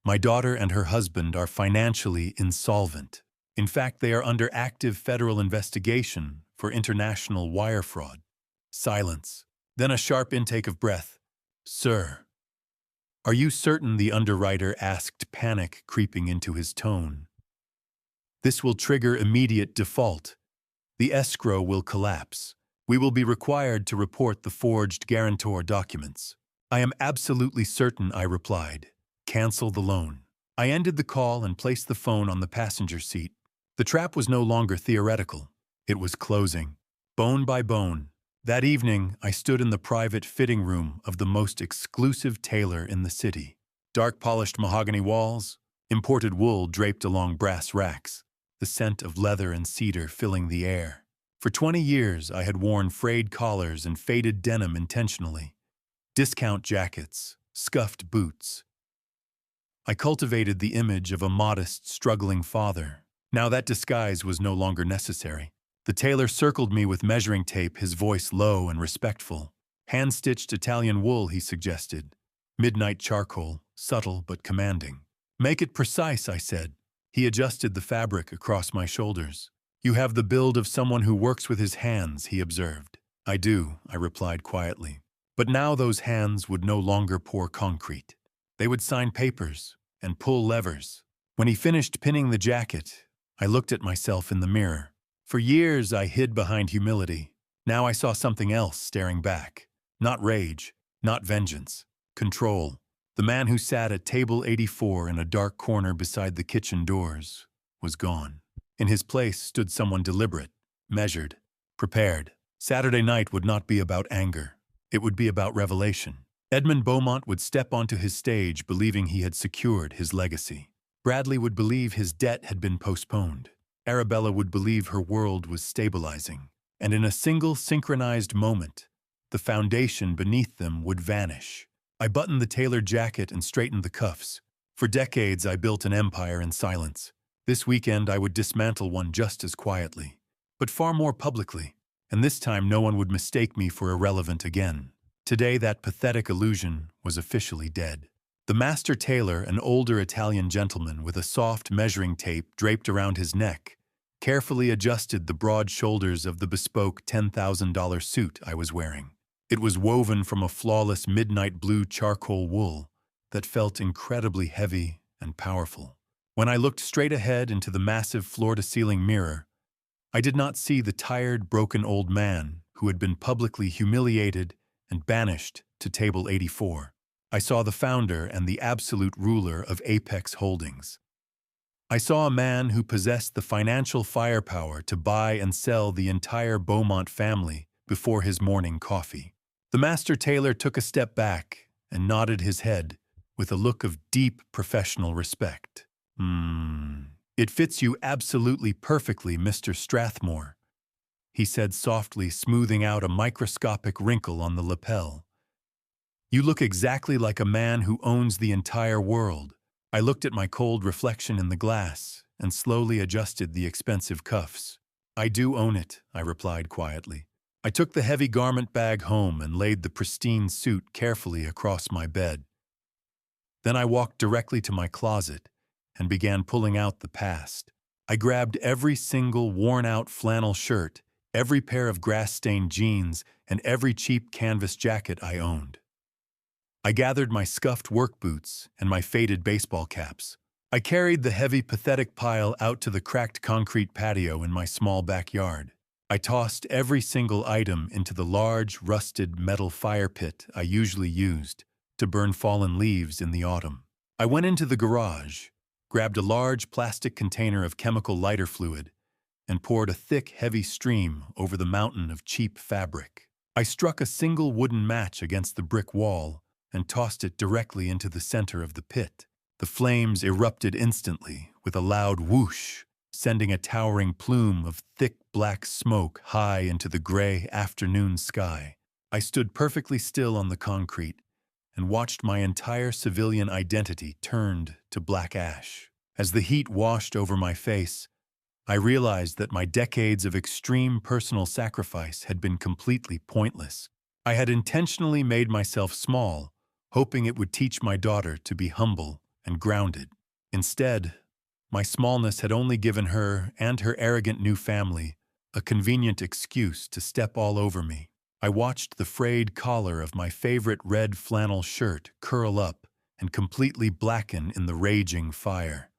My daughter and her husband are financially insolvent. In fact, they are under active federal investigation for international wire fraud." Silence. Then a sharp intake of breath. "Sir, are you certain?" the underwriter asked, panic creeping into his tone. "This will trigger immediate default. The escrow will collapse. We will be required to report the forged guarantor documents." "I am absolutely certain," I replied. "Cancel the loan." I ended the call and placed the phone on the passenger seat. The trap was no longer theoretical. It was closing, bone by bone. That evening, I stood in the private fitting room of the most exclusive tailor in the city. Dark polished mahogany walls, imported wool draped along brass racks, the scent of leather and cedar filling the air. For 20 years, I had worn frayed collars and faded denim intentionally, discount jackets, scuffed boots. I cultivated the image of a modest, struggling father. Now that disguise was no longer necessary. The tailor circled me with measuring tape, his voice low and respectful. "Hand-stitched Italian wool," he suggested. "Midnight charcoal, subtle but commanding." "Make it precise," I said. He adjusted the fabric across my shoulders. "You have the build of someone who works with his hands," he observed. "I do," I replied quietly. But now those hands would no longer pour concrete. They would sign papers and pull levers. When he finished pinning the jacket, I looked at myself in the mirror. For years I hid behind humility. Now I saw something else staring back. Not rage, not vengeance. Control. The man who sat at table 84 in a dark corner beside the kitchen doors was gone. In his place stood someone deliberate, measured, prepared. Saturday night would not be about anger. It would be about revelation. Edmund Beaumont would step onto his stage believing he had secured his legacy. Bradley would believe his debt had been postponed. Arabella would believe her world was stabilizing. And in a single synchronized moment, the foundation beneath them would vanish. I buttoned the tailored jacket and straightened the cuffs. For decades, I built an empire in silence. This weekend, I would dismantle one just as quietly, but far more publicly. And this time, no one would mistake me for irrelevant again. Today, that pathetic illusion was officially dead. The master tailor, an older Italian gentleman with a soft measuring tape draped around his neck, carefully adjusted the broad shoulders of the bespoke $10,000 suit I was wearing. It was woven from a flawless midnight blue charcoal wool that felt incredibly heavy and powerful. When I looked straight ahead into the massive floor-to-ceiling mirror, I did not see the tired, broken old man who had been publicly humiliated and banished to table 84. I saw the founder and the absolute ruler of Apex Holdings. I saw a man who possessed the financial firepower to buy and sell the entire Beaumont family before his morning coffee. The master tailor took a step back and nodded his head with a look of deep professional respect. "It fits you absolutely perfectly, Mr. Strathmore," he said softly, smoothing out a microscopic wrinkle on the lapel. "You look exactly like a man who owns the entire world." I looked at my cold reflection in the glass and slowly adjusted the expensive cuffs. "I do own it," I replied quietly. I took the heavy garment bag home and laid the pristine suit carefully across my bed. Then I walked directly to my closet and began pulling out the past. I grabbed every single worn-out flannel shirt, every pair of grass-stained jeans, and every cheap canvas jacket I owned. I gathered my scuffed work boots and my faded baseball caps. I carried the heavy, pathetic pile out to the cracked concrete patio in my small backyard. I tossed every single item into the large, rusted metal fire pit I usually used to burn fallen leaves in the autumn. I went into the garage, grabbed a large plastic container of chemical lighter fluid, and poured a thick, heavy stream over the mountain of cheap fabric. I struck a single wooden match against the brick wall and tossed it directly into the center of the pit. The flames erupted instantly with a loud whoosh, sending a towering plume of thick black smoke high into the gray afternoon sky. I stood perfectly still on the concrete and watched my entire civilian identity turned to black ash. As the heat washed over my face, I realized that my decades of extreme personal sacrifice had been completely pointless. I had intentionally made myself small, hoping it would teach my daughter to be humble and grounded. Instead, my smallness had only given her and her arrogant new family a convenient excuse to step all over me. I watched the frayed collar of my favorite red flannel shirt curl up and completely blacken in the raging fire.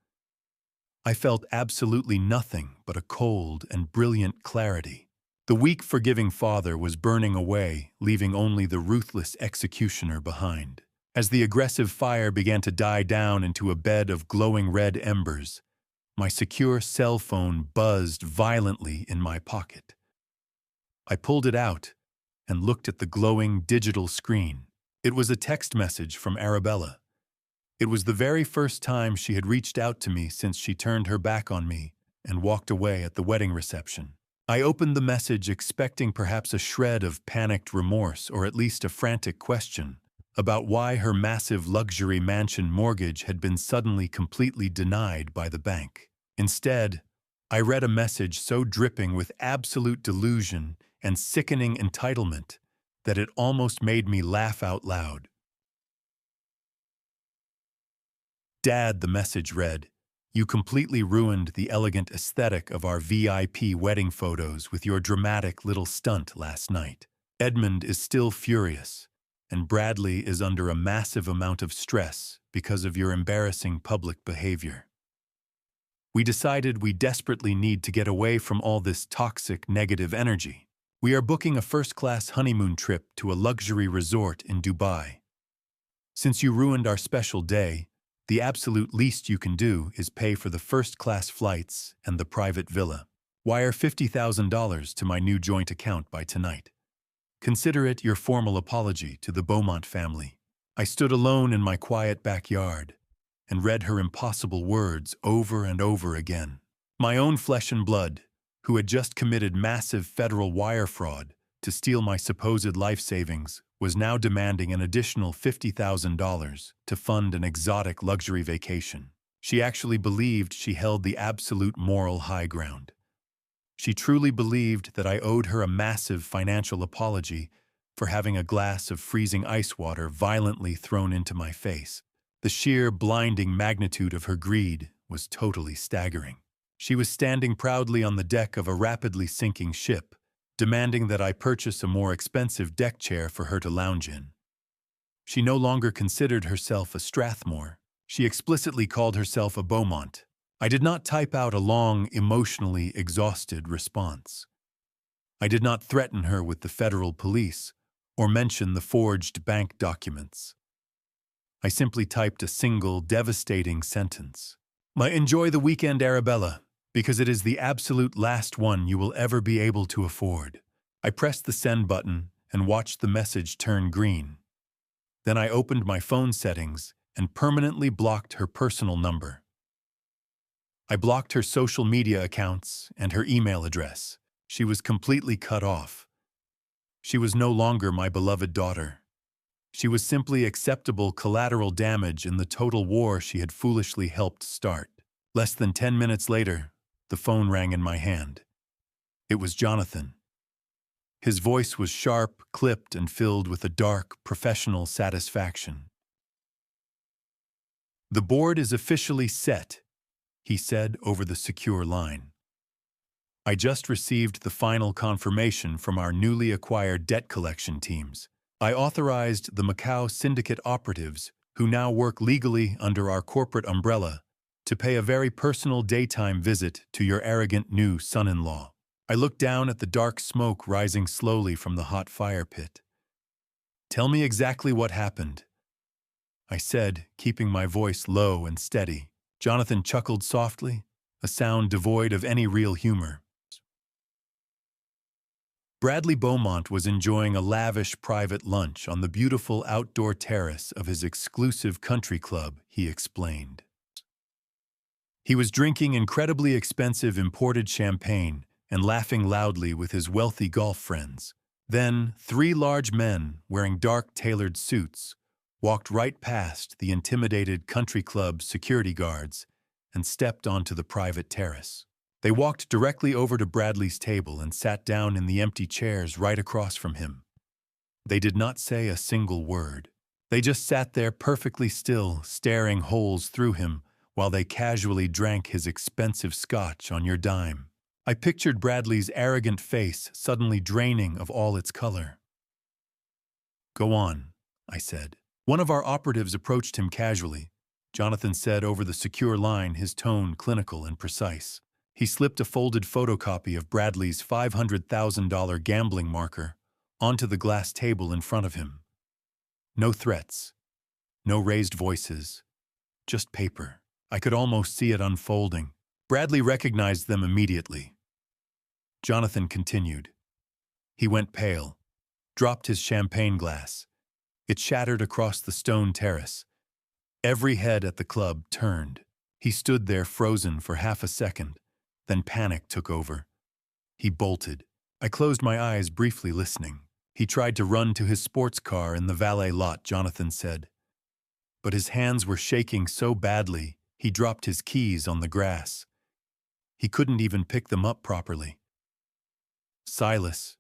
I felt absolutely nothing but a cold and brilliant clarity. The weak, forgiving father was burning away, leaving only the ruthless executioner behind. As the aggressive fire began to die down into a bed of glowing red embers, my secure cell phone buzzed violently in my pocket. I pulled it out and looked at the glowing digital screen. It was a text message from Arabella. It was the very first time she had reached out to me since she turned her back on me and walked away at the wedding reception. I opened the message expecting perhaps a shred of panicked remorse or at least a frantic question about why her massive luxury mansion mortgage had been suddenly completely denied by the bank. Instead, I read a message so dripping with absolute delusion and sickening entitlement that it almost made me laugh out loud. "Dad," the message read, "you completely ruined the elegant aesthetic of our VIP wedding photos with your dramatic little stunt last night. Edmund is still furious, and Bradley is under a massive amount of stress because of your embarrassing public behavior. We decided we desperately need to get away from all this toxic, negative energy. We are booking a first-class honeymoon trip to a luxury resort in Dubai. Since you ruined our special day, the absolute least you can do is pay for the first-class flights and the private villa. Wire $50,000 to my new joint account by tonight. Consider it your formal apology to the Beaumont family." I stood alone in my quiet backyard and read her impossible words over and over again. My own flesh and blood, who had just committed massive federal wire fraud to steal my supposed life savings, was now demanding an additional $50,000 to fund an exotic luxury vacation. She actually believed she held the absolute moral high ground. She truly believed that I owed her a massive financial apology for having a glass of freezing ice water violently thrown into my face. The sheer, blinding magnitude of her greed was totally staggering. She was standing proudly on the deck of a rapidly sinking ship, demanding that I purchase a more expensive deck chair for her to lounge in. She no longer considered herself a Strathmore. She explicitly called herself a Beaumont. I did not type out a long, emotionally exhausted response. I did not threaten her with the federal police or mention the forged bank documents. I simply typed a single, devastating sentence. Enjoy the weekend, Arabella, because it is the absolute last one you will ever be able to afford." I pressed the send button and watched the message turn green. Then I opened my phone settings and permanently blocked her personal number. I blocked her social media accounts and her email address. She was completely cut off. She was no longer my beloved daughter. She was simply acceptable collateral damage in the total war she had foolishly helped start. Less than 10 minutes later, the phone rang in my hand. It was Jonathan. His voice was sharp, clipped, and filled with a dark, professional satisfaction. "The board is officially set," he said over the secure line. "I just received the final confirmation from our newly acquired debt collection teams. I authorized the Macau syndicate operatives, who now work legally under our corporate umbrella, to pay a very personal daytime visit to your arrogant new son-in-law." I looked down at the dark smoke rising slowly from the hot fire pit. "Tell me exactly what happened," I said, keeping my voice low and steady. Jonathan chuckled softly, a sound devoid of any real humor. Bradley Beaumont was enjoying a lavish private lunch on the beautiful outdoor terrace of his exclusive country club, he explained. He was drinking incredibly expensive imported champagne and laughing loudly with his wealthy golf friends. Then, three large men, wearing dark tailored suits, walked right past the intimidated country club security guards and stepped onto the private terrace. They walked directly over to Bradley's table and sat down in the empty chairs right across from him. They did not say a single word. They just sat there perfectly still, staring holes through him while they casually drank his expensive scotch on your dime. I pictured Bradley's arrogant face suddenly draining of all its color. "Go on," I said. One of our operatives approached him casually. Jonathan said over the secure line, his tone clinical and precise. He slipped a folded photocopy of Bradley's $500,000 gambling marker onto the glass table in front of him. No threats, no raised voices, just paper. I could almost see it unfolding. Bradley recognized them immediately. Jonathan continued. He went pale, dropped his champagne glass. It shattered across the stone terrace. Every head at the club turned. He stood there frozen for half a second. Then panic took over. He bolted. I closed my eyes briefly listening. He tried to run to his sports car in the valet lot, Jonathan said. But his hands were shaking so badly, he dropped his keys on the grass. He couldn't even pick them up properly. Silas.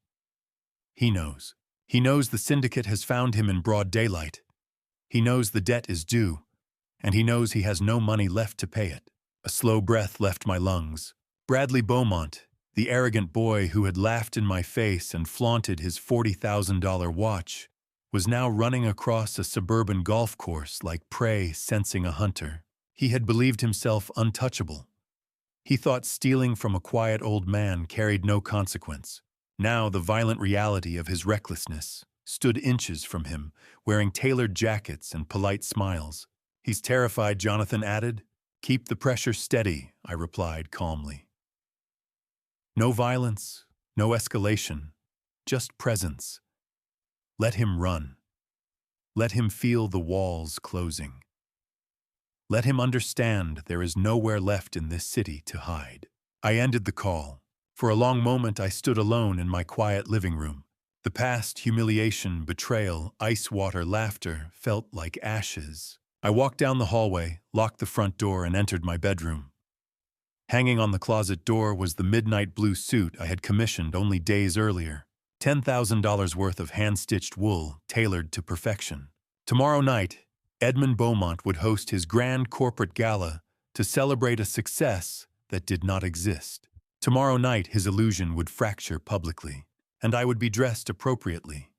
He knows. He knows the syndicate has found him in broad daylight. He knows the debt is due, and he knows he has no money left to pay it. A slow breath left my lungs. Bradley Beaumont, the arrogant boy who had laughed in my face and flaunted his $40,000 watch, was now running across a suburban golf course like prey sensing a hunter. He had believed himself untouchable. He thought stealing from a quiet old man carried no consequence. Now the violent reality of his recklessness stood inches from him, wearing tailored jackets and polite smiles. "He's terrified," Jonathan added. "Keep the pressure steady," I replied calmly. No violence, no escalation, just presence. Let him run. Let him feel the walls closing. Let him understand there is nowhere left in this city to hide. I ended the call. For a long moment I stood alone in my quiet living room. The past humiliation, betrayal, ice water, laughter felt like ashes. I walked down the hallway, locked the front door, and entered my bedroom. Hanging on the closet door was the midnight blue suit I had commissioned only days earlier. $10,000 worth of hand-stitched wool, tailored to perfection. Tomorrow night, Edmund Beaumont would host his grand corporate gala to celebrate a success that did not exist. Tomorrow night, his illusion would fracture publicly, and I would be dressed appropriately.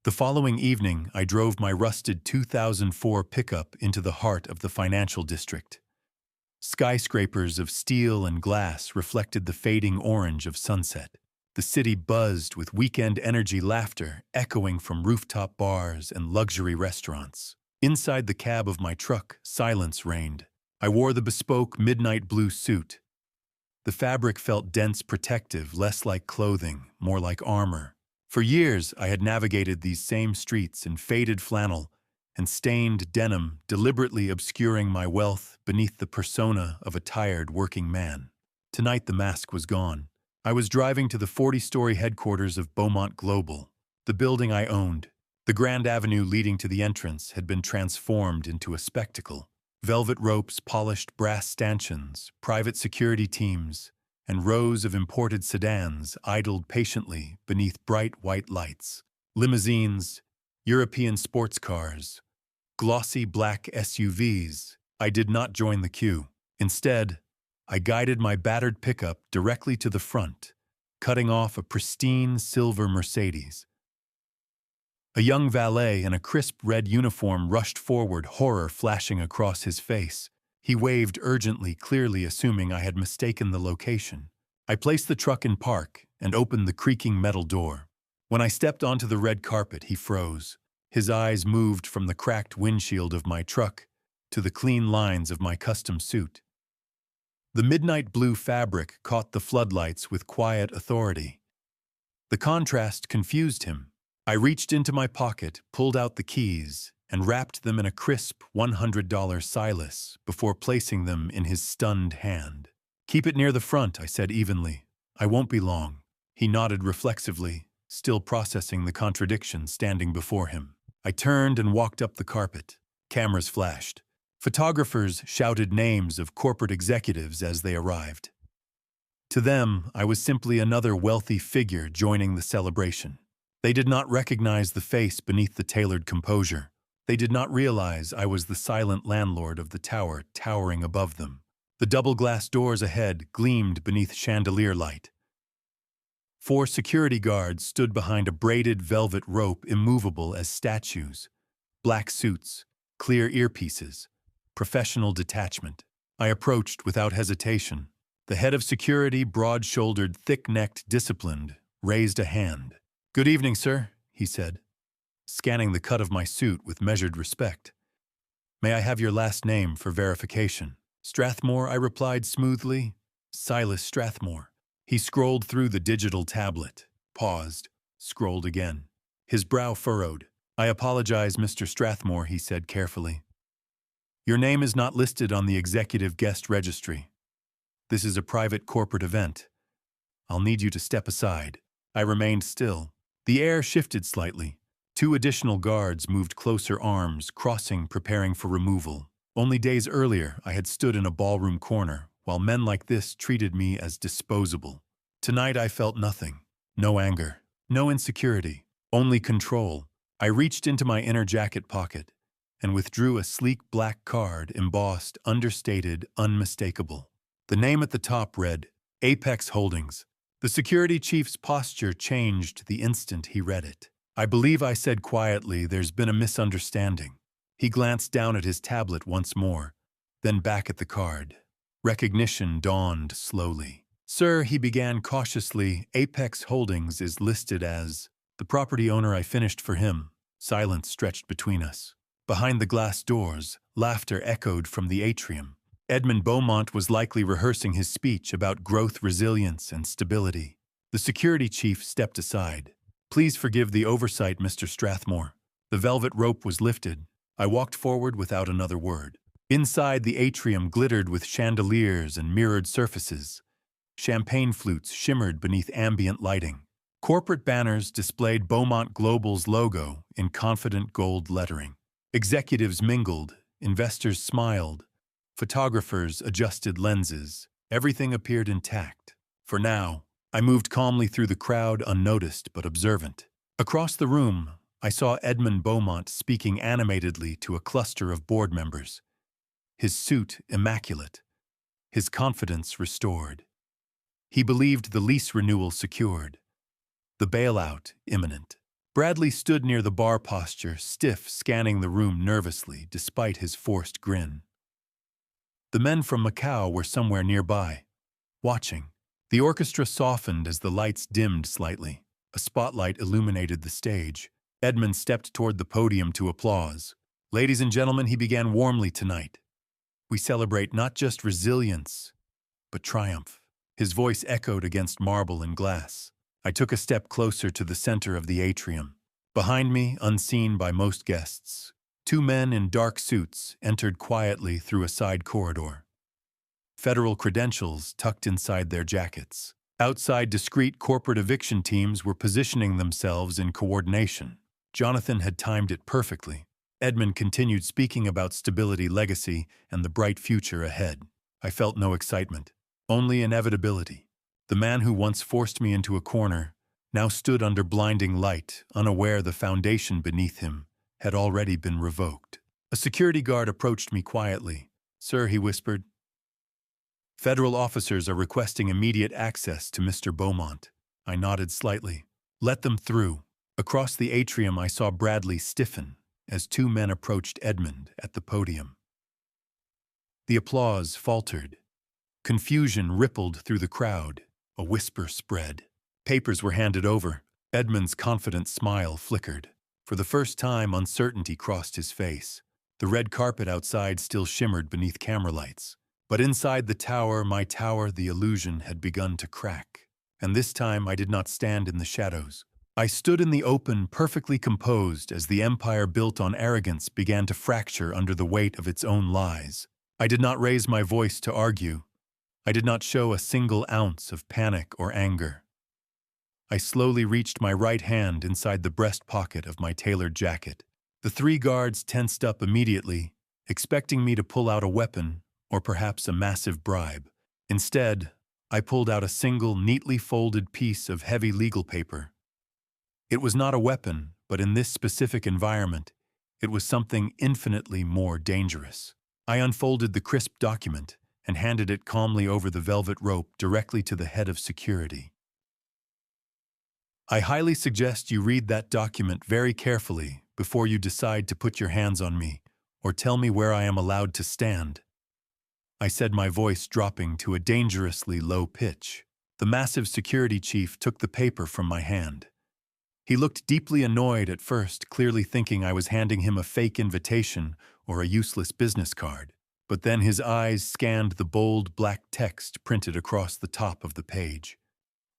The following evening, I drove my rusted 2004 pickup into the heart of the financial district. Skyscrapers of steel and glass reflected the fading orange of sunset. The city buzzed with weekend energy laughter echoing from rooftop bars and luxury restaurants. Inside the cab of my truck, silence reigned. I wore the bespoke midnight blue suit. The fabric felt dense, protective, less like clothing, more like armor. For years, I had navigated these same streets in faded flannel and stained denim, deliberately obscuring my wealth beneath the persona of a tired working man. Tonight the mask was gone. I was driving to the 40-story headquarters of Beaumont Global, the building I owned. The grand avenue leading to the entrance had been transformed into a spectacle. Velvet ropes, polished brass stanchions, private security teams, and rows of imported sedans idled patiently beneath bright white lights. Limousines, European sports cars, glossy black SUVs. I did not join the queue. Instead, I guided my battered pickup directly to the front, cutting off a pristine silver Mercedes. A young valet in a crisp red uniform rushed forward, horror flashing across his face. He waved urgently, clearly assuming I had mistaken the location. I placed the truck in park and opened the creaking metal door. When I stepped onto the red carpet, he froze. His eyes moved from the cracked windshield of my truck to the clean lines of my custom suit. The midnight blue fabric caught the floodlights with quiet authority. The contrast confused him. I reached into my pocket, pulled out the keys, and wrapped them in a crisp $100 stylus before placing them in his stunned hand. "Keep it near the front," I said evenly. "I won't be long." He nodded reflexively, still processing the contradiction standing before him. I turned and walked up the carpet. Cameras flashed. Photographers shouted names of corporate executives as they arrived. To them, I was simply another wealthy figure joining the celebration. They did not recognize the face beneath the tailored composure. They did not realize I was the silent landlord of the tower towering above them. The double-glass doors ahead gleamed beneath chandelier light. 4 security guards stood behind a braided velvet rope immovable as statues. Black suits, clear earpieces, professional detachment. I approached without hesitation. The head of security, broad-shouldered, thick-necked, disciplined, raised a hand. "Good evening, sir," he said, scanning the cut of my suit with measured respect. "May I have your last name for verification?" "Strathmore," I replied smoothly. "Silas Strathmore." He scrolled through the digital tablet, paused, scrolled again. His brow furrowed. "I apologize, Mr. Strathmore," he said carefully. "Your name is not listed on the executive guest registry. This is a private corporate event. I'll need you to step aside." I remained still. The air shifted slightly. 2 additional guards moved closer, arms crossing, preparing for removal. Only days earlier, I had stood in a ballroom corner, while men like this treated me as disposable. Tonight I felt nothing. No anger, no insecurity, only control. I reached into my inner jacket pocket and withdrew a sleek black card embossed, understated, unmistakable. The name at the top read, Apex Holdings. The security chief's posture changed the instant he read it. "I believe I said quietly, there's been a misunderstanding." He glanced down at his tablet once more, then back at the card. Recognition dawned slowly. "Sir," he began cautiously, "Apex Holdings is listed as..." The property owner, I finished for him. Silence stretched between us. Behind the glass doors, laughter echoed from the atrium. Edmund Beaumont was likely rehearsing his speech about growth, resilience, and stability. The security chief stepped aside. "Please forgive the oversight, Mr. Strathmore." The velvet rope was lifted. I walked forward without another word. Inside, the atrium glittered with chandeliers and mirrored surfaces. Champagne flutes shimmered beneath ambient lighting. Corporate banners displayed Beaumont Global's logo in confident gold lettering. Executives mingled, investors smiled, photographers adjusted lenses. Everything appeared intact. For now, I moved calmly through the crowd, unnoticed but observant. Across the room, I saw Edmund Beaumont speaking animatedly to a cluster of board members. His suit immaculate, his confidence restored. He believed the lease renewal secured, the bailout imminent. Bradley stood near the bar posture, stiff, scanning the room nervously despite his forced grin. The men from Macau were somewhere nearby, watching. The orchestra softened as the lights dimmed slightly. A spotlight illuminated the stage. Edmund stepped toward the podium to applause. "Ladies and gentlemen," he began warmly, "tonight we celebrate not just resilience, but triumph." His voice echoed against marble and glass. I took a step closer to the center of the atrium. Behind me, unseen by most guests, 2 men in dark suits entered quietly through a side corridor. Federal credentials tucked inside their jackets. Outside, discreet corporate eviction teams were positioning themselves in coordination. Jonathan had timed it perfectly. Edmund continued speaking about stability, legacy, and the bright future ahead. I felt no excitement, only inevitability. The man who once forced me into a corner now stood under blinding light, unaware the foundation beneath him had already been revoked. A security guard approached me quietly. "Sir," he whispered, "federal officers are requesting immediate access to Mr. Beaumont." I nodded slightly. "Let them through." Across the atrium, I saw Bradley stiffen as 2 men approached Edmund at the podium. The applause faltered. Confusion rippled through the crowd. A whisper spread. Papers were handed over. Edmund's confident smile flickered. For the first time, uncertainty crossed his face. The red carpet outside still shimmered beneath camera lights. But inside the tower, my tower, the illusion had begun to crack. And this time I did not stand in the shadows. I stood in the open, perfectly composed, as the empire built on arrogance began to fracture under the weight of its own lies. I did not raise my voice to argue. I did not show a single ounce of panic or anger. I slowly reached my right hand inside the breast pocket of my tailored jacket. The 3 guards tensed up immediately, expecting me to pull out a weapon or perhaps a massive bribe. Instead, I pulled out a single, neatly folded piece of heavy legal paper. It was not a weapon, but in this specific environment, it was something infinitely more dangerous. I unfolded the crisp document and handed it calmly over the velvet rope directly to the head of security. I highly suggest you read that document very carefully before you decide to put your hands on me or tell me where I am allowed to stand. I said, my voice dropping to a dangerously low pitch. The massive security chief took the paper from my hand. He looked deeply annoyed at first, clearly thinking I was handing him a fake invitation or a useless business card. But then his eyes scanned the bold black text printed across the top of the page.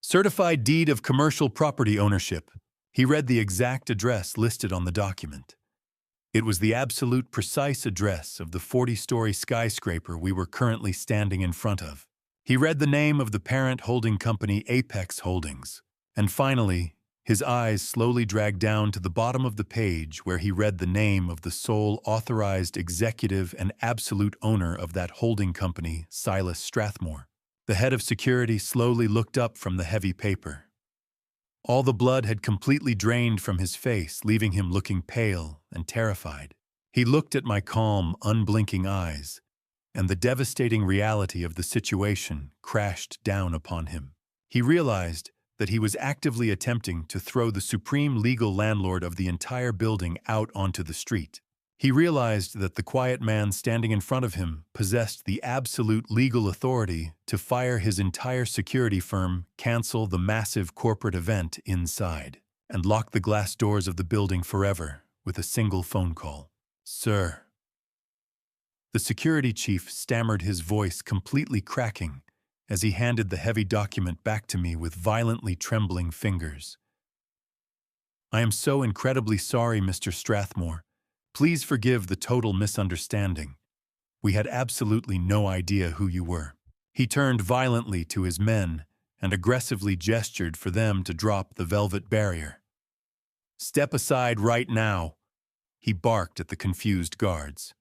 Certified deed of commercial property ownership. He read the exact address listed on the document. It was the absolute precise address of the 40-story skyscraper we were currently standing in front of. He read the name of the parent holding company, Apex Holdings. And finally, his eyes slowly dragged down to the bottom of the page where he read the name of the sole authorized executive and absolute owner of that holding company, Silas Strathmore. The head of security slowly looked up from the heavy paper. All the blood had completely drained from his face, leaving him looking pale and terrified. He looked at my calm, unblinking eyes, and the devastating reality of the situation crashed down upon him. He realized that he was actively attempting to throw the supreme legal landlord of the entire building out onto the street. He realized that the quiet man standing in front of him possessed the absolute legal authority to fire his entire security firm, cancel the massive corporate event inside, and lock the glass doors of the building forever with a single phone call. "Sir." The security chief stammered, his voice completely cracking, as he handed the heavy document back to me with violently trembling fingers. "I am so incredibly sorry, Mr. Strathmore. Please forgive the total misunderstanding. We had absolutely no idea who you were." He turned violently to his men and aggressively gestured for them to drop the velvet barrier. "Step aside right now," he barked at the confused guards.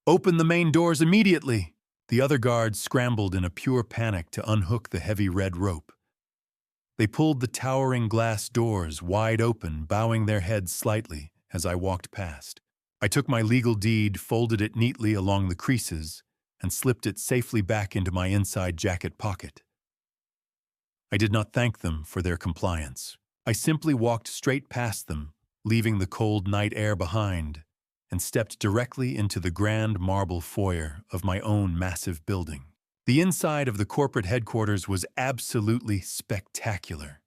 "Open the main doors immediately." The other guards scrambled in a pure panic to unhook the heavy red rope. They pulled the towering glass doors wide open, bowing their heads slightly as I walked past. I took my legal deed, folded it neatly along the creases, and slipped it safely back into my inside jacket pocket. I did not thank them for their compliance. I simply walked straight past them, leaving the cold night air behind, and stepped directly into the grand marble foyer of my own massive building. The inside of the corporate headquarters was absolutely spectacular.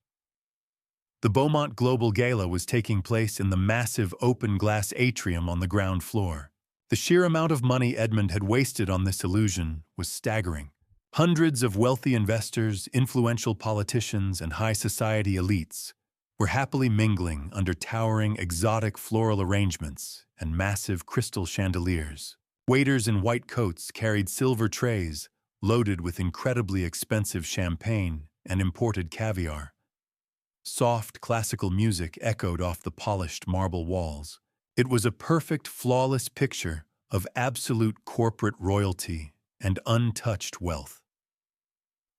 The Beaumont Global Gala was taking place in the massive open-glass atrium on the ground floor. The sheer amount of money Edmund had wasted on this illusion was staggering. Hundreds of wealthy investors, influential politicians, and high society elites were happily mingling under towering exotic floral arrangements and massive crystal chandeliers. Waiters in white coats carried silver trays loaded with incredibly expensive champagne and imported caviar. Soft classical music echoed off the polished marble walls. It was a perfect, flawless picture of absolute corporate royalty and untouched wealth.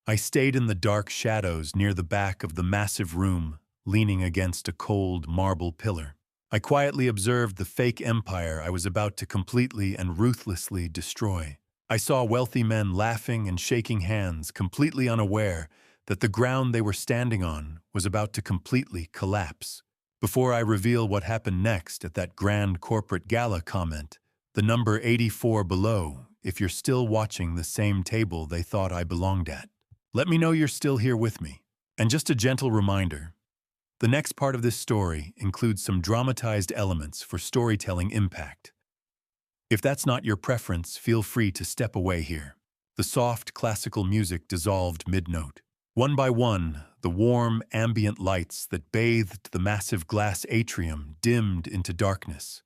I stayed in the dark shadows near the back of the massive room, leaning against a cold marble pillar. I quietly observed the fake empire I was about to completely and ruthlessly destroy. I saw wealthy men laughing and shaking hands, completely unaware that the ground they were standing on was about to completely collapse. Before I reveal what happened next at that grand corporate gala, comment the number 84 below if you're still watching the same table they thought I belonged at. Let me know you're still here with me. And just a gentle reminder, the next part of this story includes some dramatized elements for storytelling impact. If that's not your preference, feel free to step away here. The soft, classical music dissolved mid-note. One by one, the warm, ambient lights that bathed the massive glass atrium dimmed into darkness.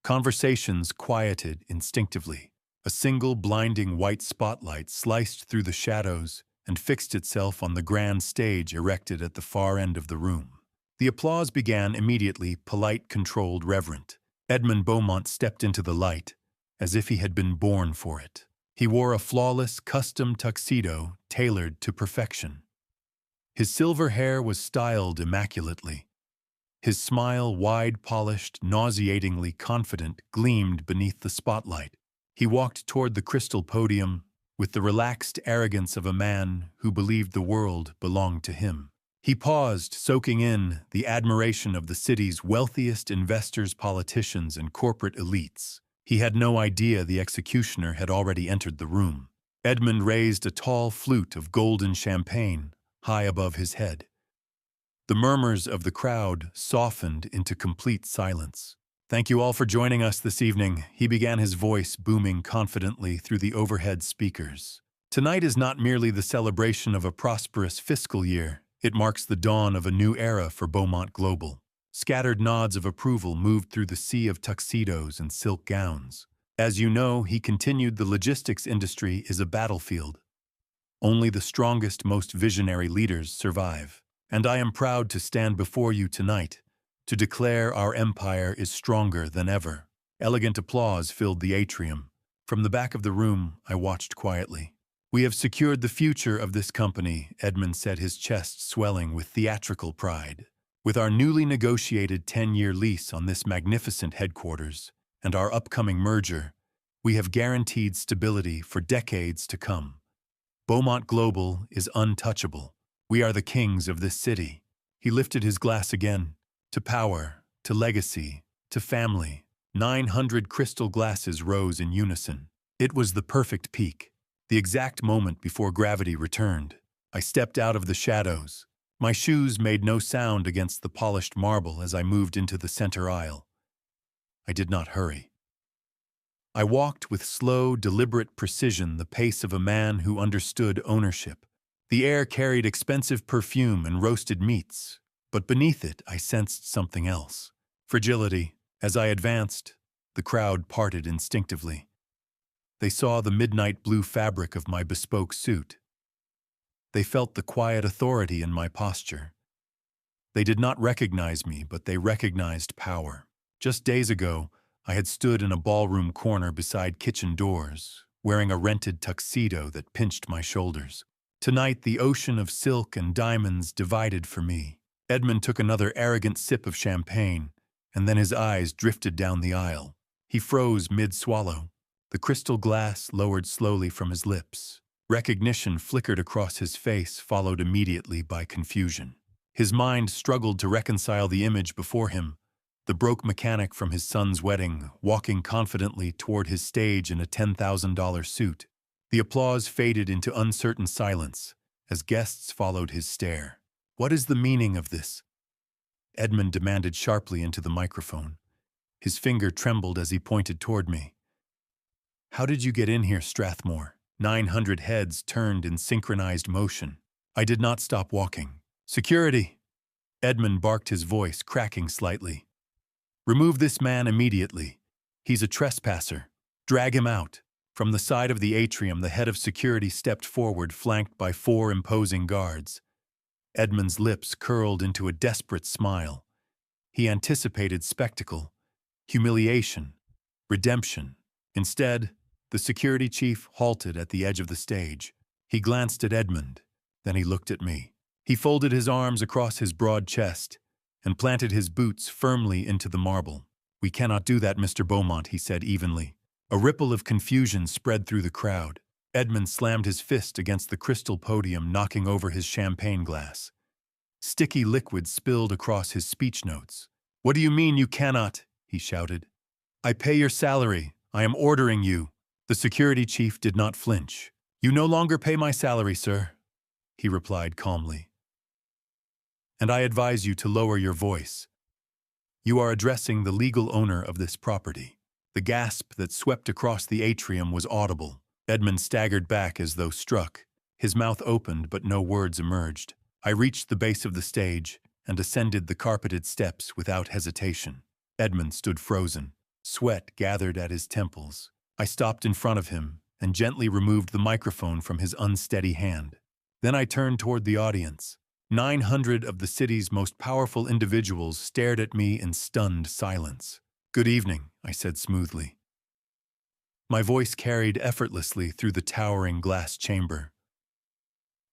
Conversations quieted instinctively. A single blinding white spotlight sliced through the shadows and fixed itself on the grand stage erected at the far end of the room. The applause began immediately, polite, controlled, reverent. Edmund Beaumont stepped into the light, as if he had been born for it. He wore a flawless, custom tuxedo tailored to perfection. His silver hair was styled immaculately. His smile, wide-polished, nauseatingly confident, gleamed beneath the spotlight. He walked toward the crystal podium with the relaxed arrogance of a man who believed the world belonged to him. He paused, soaking in the admiration of the city's wealthiest investors, politicians, and corporate elites. He had no idea the executioner had already entered the room. Edmund raised a tall flute of golden champagne high above his head. The murmurs of the crowd softened into complete silence. "Thank you all for joining us this evening," he began, his voice booming confidently through the overhead speakers. "Tonight is not merely the celebration of a prosperous fiscal year. It marks the dawn of a new era for Beaumont Global." Scattered nods of approval moved through the sea of tuxedos and silk gowns. "As you know," he continued, "the logistics industry is a battlefield. Only the strongest, most visionary leaders survive. And I am proud to stand before you tonight to declare our empire is stronger than ever." Elegant applause filled the atrium. From the back of the room, I watched quietly. "We have secured the future of this company," Edmund said, his chest swelling with theatrical pride. "With our newly negotiated 10-year lease on this magnificent headquarters and our upcoming merger, we have guaranteed stability for decades to come. Beaumont Global is untouchable. We are the kings of this city." He lifted his glass again. "To power, to legacy, to family." 900 crystal glasses rose in unison. It was the perfect peak, the exact moment before gravity returned. I stepped out of the shadows. My shoes made no sound against the polished marble as I moved into the center aisle. I did not hurry. I walked with slow, deliberate precision, the pace of a man who understood ownership. The air carried expensive perfume and roasted meats, but beneath it I sensed something else. Fragility. As I advanced, the crowd parted instinctively. They saw the midnight blue fabric of my bespoke suit. They felt the quiet authority in my posture. They did not recognize me, but they recognized power. Just days ago, I had stood in a ballroom corner beside kitchen doors, wearing a rented tuxedo that pinched my shoulders. Tonight, the ocean of silk and diamonds divided for me. Edmund took another arrogant sip of champagne, and then his eyes drifted down the aisle. He froze mid-swallow. The crystal glass lowered slowly from his lips. Recognition flickered across his face, followed immediately by confusion. His mind struggled to reconcile the image before him, the broke mechanic from his son's wedding, walking confidently toward his stage in a $10,000 suit. The applause faded into uncertain silence as guests followed his stare. "What is the meaning of this?" Edmund demanded sharply into the microphone. His finger trembled as he pointed toward me. "How did you get in here, Strathmore?" 900 heads turned in synchronized motion. I did not stop walking. "Security!" Edmund barked, his voice cracking slightly. "Remove this man immediately. He's a trespasser. Drag him out." From the side of the atrium, the head of security stepped forward, flanked by 4 imposing guards. Edmund's lips curled into a desperate smile. He anticipated spectacle, humiliation, redemption. Instead, the security chief halted at the edge of the stage. He glanced at Edmund, then he looked at me. He folded his arms across his broad chest and planted his boots firmly into the marble. "We cannot do that, Mr. Beaumont," he said evenly. A ripple of confusion spread through the crowd. Edmund slammed his fist against the crystal podium, knocking over his champagne glass. Sticky liquid spilled across his speech notes. "What do you mean you cannot?" he shouted. "I pay your salary. I am ordering you." The security chief did not flinch. "You no longer pay my salary, sir," he replied calmly. "And I advise you to lower your voice. You are addressing the legal owner of this property." The gasp that swept across the atrium was audible. Edmund staggered back as though struck. His mouth opened, but no words emerged. I reached the base of the stage and ascended the carpeted steps without hesitation. Edmund stood frozen. Sweat gathered at his temples. I stopped in front of him and gently removed the microphone from his unsteady hand. Then I turned toward the audience. 900 of the city's most powerful individuals stared at me in stunned silence. "Good evening," I said smoothly. My voice carried effortlessly through the towering glass chamber.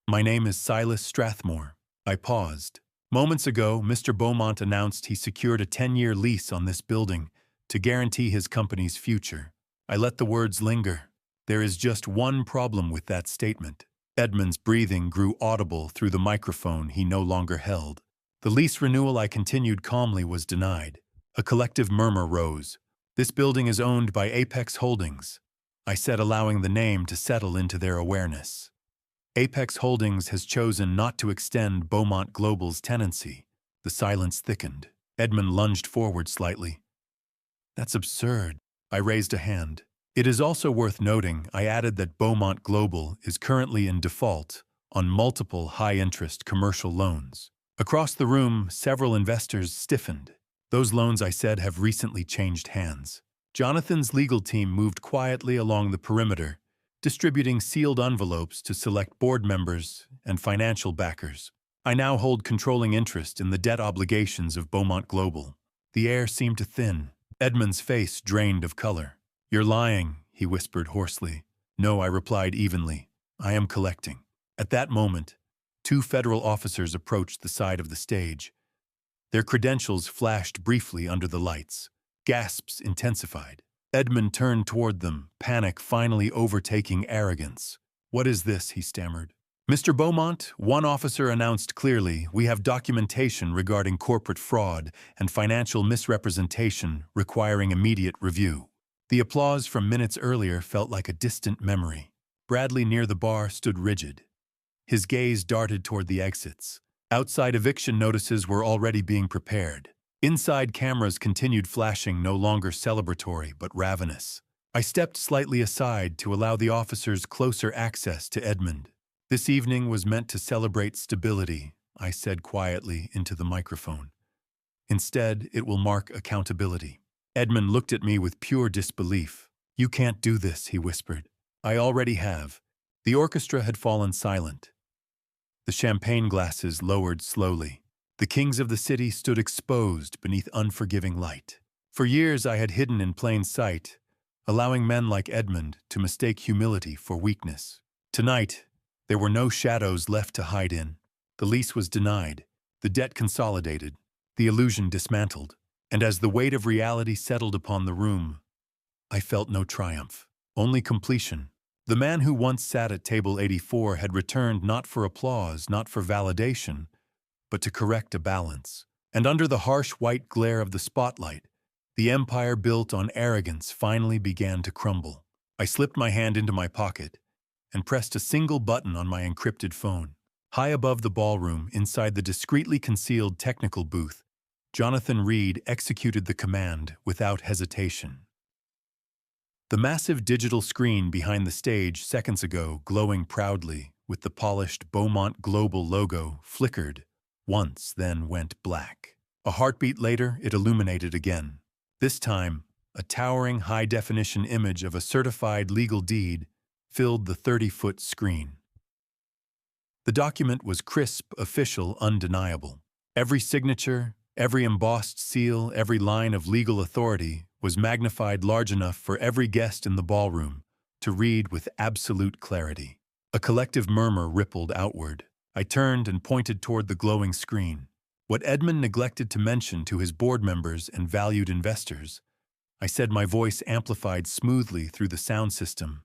"My name is Silas Strathmore." I paused. Moments ago, Mr. Beaumont announced he secured a 10-year lease on this building to guarantee his company's future. I let the words linger. There is just one problem with that statement. Edmund's breathing grew audible through the microphone he no longer held. The lease renewal, I continued calmly, was denied. A collective murmur rose. "This building is owned by Apex Holdings," I said, allowing the name to settle into their awareness. Apex Holdings has chosen not to extend Beaumont Global's tenancy. The silence thickened. Edmund lunged forward slightly. "That's absurd." I raised a hand. "It is also worth noting," I added, "that Beaumont Global is currently in default on multiple high-interest commercial loans." Across the room, several investors stiffened. "Those loans," I said, "have recently changed hands." Jonathan's legal team moved quietly along the perimeter, distributing sealed envelopes to select board members and financial backers. "I now hold controlling interest in the debt obligations of Beaumont Global." The air seemed to thin. Edmund's face drained of color. "You're lying," he whispered hoarsely. "No," I replied evenly. "I am collecting." At that moment, 2 federal officers approached the side of the stage. Their credentials flashed briefly under the lights. Gasps intensified. Edmund turned toward them, panic finally overtaking arrogance. "What is this?" he stammered. "Mr. Beaumont," one officer announced clearly, "we have documentation regarding corporate fraud and financial misrepresentation requiring immediate review." The applause from minutes earlier felt like a distant memory. Bradley near the bar stood rigid. His gaze darted toward the exits. Outside, eviction notices were already being prepared. Inside, cameras continued flashing, no longer celebratory but ravenous. I stepped slightly aside to allow the officers closer access to Edmund. "This evening was meant to celebrate stability," I said quietly into the microphone. "Instead, it will mark accountability." Edmund looked at me with pure disbelief. "You can't do this," he whispered. "I already have." The orchestra had fallen silent. The champagne glasses lowered slowly. The kings of the city stood exposed beneath unforgiving light. For years I had hidden in plain sight, allowing men like Edmund to mistake humility for weakness. Tonight, there were no shadows left to hide in. The lease was denied, the debt consolidated, the illusion dismantled. And as the weight of reality settled upon the room, I felt no triumph, only completion. The man who once sat at table 84 had returned not for applause, not for validation, but to correct a balance. And under the harsh white glare of the spotlight, the empire built on arrogance finally began to crumble. I slipped my hand into my pocket and pressed a single button on my encrypted phone. High above the ballroom, inside the discreetly concealed technical booth, Jonathan Reed executed the command without hesitation. The massive digital screen behind the stage seconds ago, glowing proudly with the polished Beaumont Global logo, flickered once, then went black. A heartbeat later, it illuminated again. This time, a towering high-definition image of a certified legal deed filled the 30-foot screen. The document was crisp, official, undeniable. Every signature, every embossed seal, every line of legal authority was magnified large enough for every guest in the ballroom to read with absolute clarity. A collective murmur rippled outward. I turned and pointed toward the glowing screen. What Edmund neglected to mention to his board members and valued investors, I said, my voice amplified smoothly through the sound system,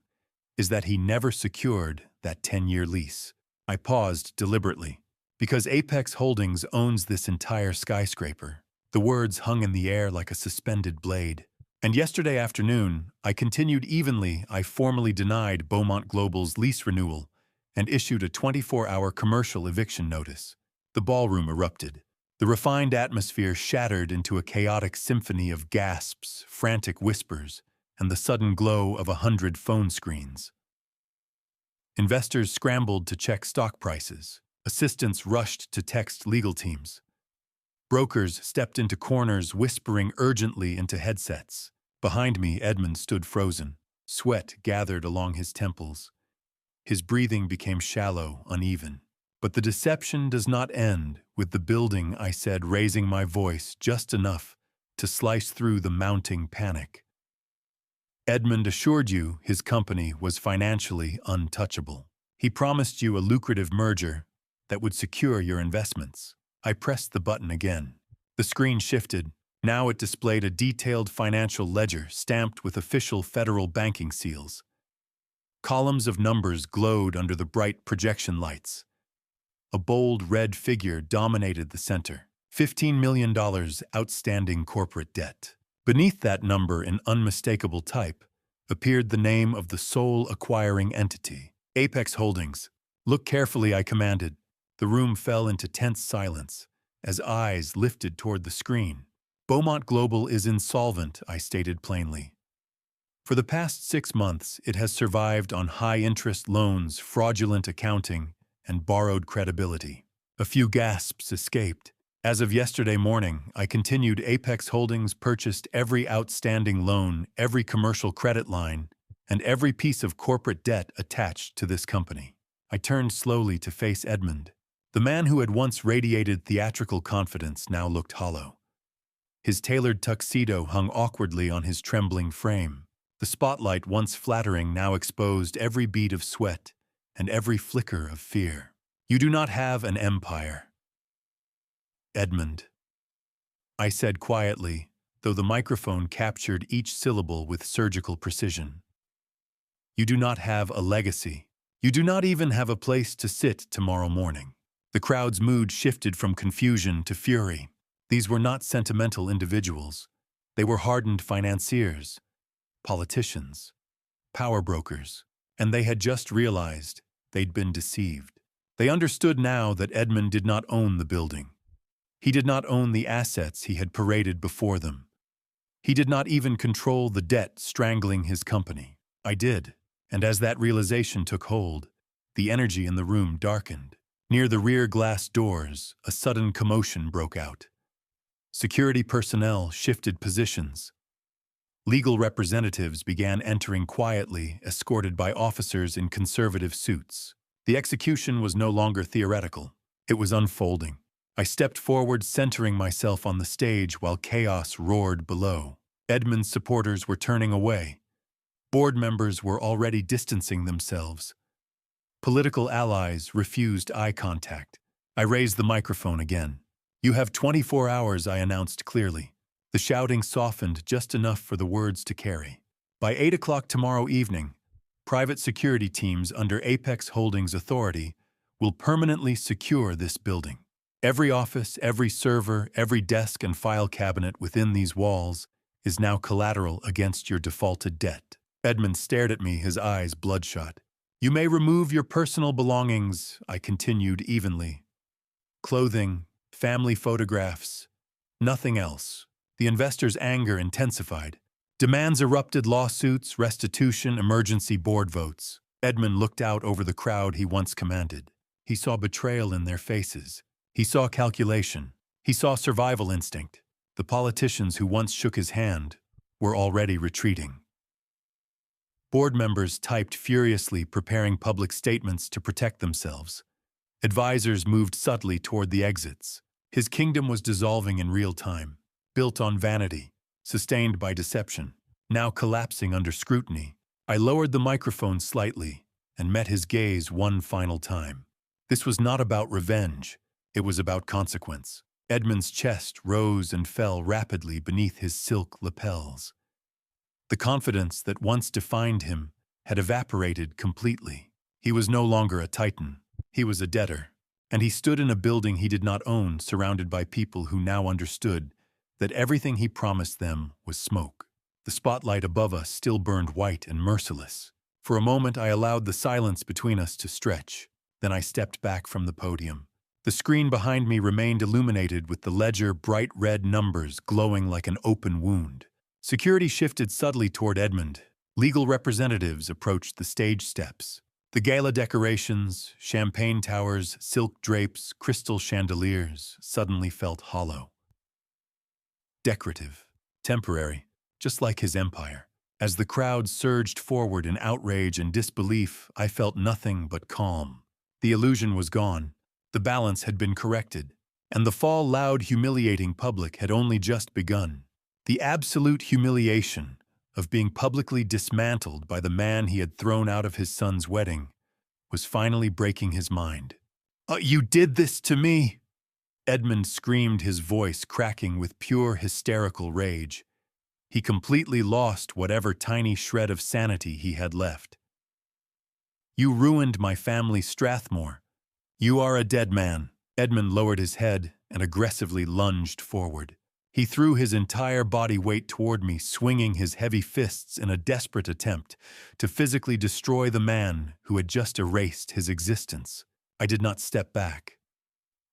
is that he never secured that 10-year lease. I paused deliberately. Because Apex Holdings owns this entire skyscraper. The words hung in the air like a suspended blade. And yesterday afternoon, I continued evenly. I formally denied Beaumont Global's lease renewal and issued a 24-hour commercial eviction notice. The ballroom erupted. The refined atmosphere shattered into a chaotic symphony of gasps, frantic whispers, and the sudden glow of 100 phone screens. Investors scrambled to check stock prices. Assistants rushed to text legal teams. Brokers stepped into corners, whispering urgently into headsets. Behind me, Edmund stood frozen. Sweat gathered along his temples. His breathing became shallow, uneven. "But the deception does not end with the building," I said, raising my voice just enough to slice through the mounting panic. "Edmund assured you his company was financially untouchable. He promised you a lucrative merger that would secure your investments." I pressed the button again. The screen shifted. Now it displayed a detailed financial ledger stamped with official federal banking seals. Columns of numbers glowed under the bright projection lights. A bold red figure dominated the center. $15 million outstanding corporate debt. Beneath that number in unmistakable type appeared the name of the sole acquiring entity, Apex Holdings. "Look carefully," I commanded. The room fell into tense silence as eyes lifted toward the screen. "Beaumont Global is insolvent," I stated plainly. "For the past 6 months, it has survived on high-interest loans, fraudulent accounting, and borrowed credibility." A few gasps escaped. "As of yesterday morning," I continued, "Apex Holdings purchased every outstanding loan, every commercial credit line, and every piece of corporate debt attached to this company." I turned slowly to face Edmund. The man who had once radiated theatrical confidence now looked hollow. His tailored tuxedo hung awkwardly on his trembling frame. The spotlight, once flattering, now exposed every bead of sweat and every flicker of fear. "You do not have an empire, Edmund," I said quietly, though the microphone captured each syllable with surgical precision. "You do not have a legacy. You do not even have a place to sit tomorrow morning." The crowd's mood shifted from confusion to fury. These were not sentimental individuals. They were hardened financiers, politicians, power brokers, and they had just realized they'd been deceived. They understood now that Edmund did not own the building. He did not own the assets he had paraded before them. He did not even control the debt strangling his company. I did, and as that realization took hold, the energy in the room darkened. Near the rear glass doors, a sudden commotion broke out. Security personnel shifted positions. Legal representatives began entering quietly, escorted by officers in conservative suits. The execution was no longer theoretical. It was unfolding. I stepped forward, centering myself on the stage while chaos roared below. Edmund's supporters were turning away. Board members were already distancing themselves. Political allies refused eye contact. I raised the microphone again. "You have 24 hours, I announced clearly. The shouting softened just enough for the words to carry. "By 8 o'clock tomorrow evening, private security teams under Apex Holdings authority will permanently secure this building. Every office, every server, every desk and file cabinet within these walls is now collateral against your defaulted debt." Edmund stared at me, his eyes bloodshot. "You may remove your personal belongings," I continued evenly. "Clothing, family photographs, nothing else." The investors' anger intensified. Demands erupted: lawsuits, restitution, emergency board votes. Edmund looked out over the crowd he once commanded. He saw betrayal in their faces. He saw calculation. He saw survival instinct. The politicians who once shook his hand were already retreating. Board members typed furiously, preparing public statements to protect themselves. Advisors moved subtly toward the exits. His kingdom was dissolving in real time, built on vanity, sustained by deception, now collapsing under scrutiny. I lowered the microphone slightly and met his gaze one final time. This was not about revenge. It was about consequence. Edmund's chest rose and fell rapidly beneath his silk lapels. The confidence that once defined him had evaporated completely. He was no longer a titan. He was a debtor. And he stood in a building he did not own, surrounded by people who now understood that everything he promised them was smoke. The spotlight above us still burned white and merciless. For a moment, I allowed the silence between us to stretch. Then I stepped back from the podium. The screen behind me remained illuminated with the ledger bright red numbers glowing like an open wound. Security shifted subtly toward Edmund. Legal representatives approached the stage steps. The gala decorations, champagne towers, silk drapes, crystal chandeliers suddenly felt hollow. Decorative, temporary, just like his empire. As the crowd surged forward in outrage and disbelief, I felt nothing but calm. The illusion was gone, the balance had been corrected, and the fall loud, humiliating public had only just begun. The absolute humiliation of being publicly dismantled by the man he had thrown out of his son's wedding was finally breaking his mind. You did this to me!" Edmund screamed, his voice cracking with pure hysterical rage. He completely lost whatever tiny shred of sanity he had left. "You ruined my family, Strathmore. You are a dead man." Edmund lowered his head and aggressively lunged forward. He threw his entire body weight toward me, swinging his heavy fists in a desperate attempt to physically destroy the man who had just erased his existence. I did not step back.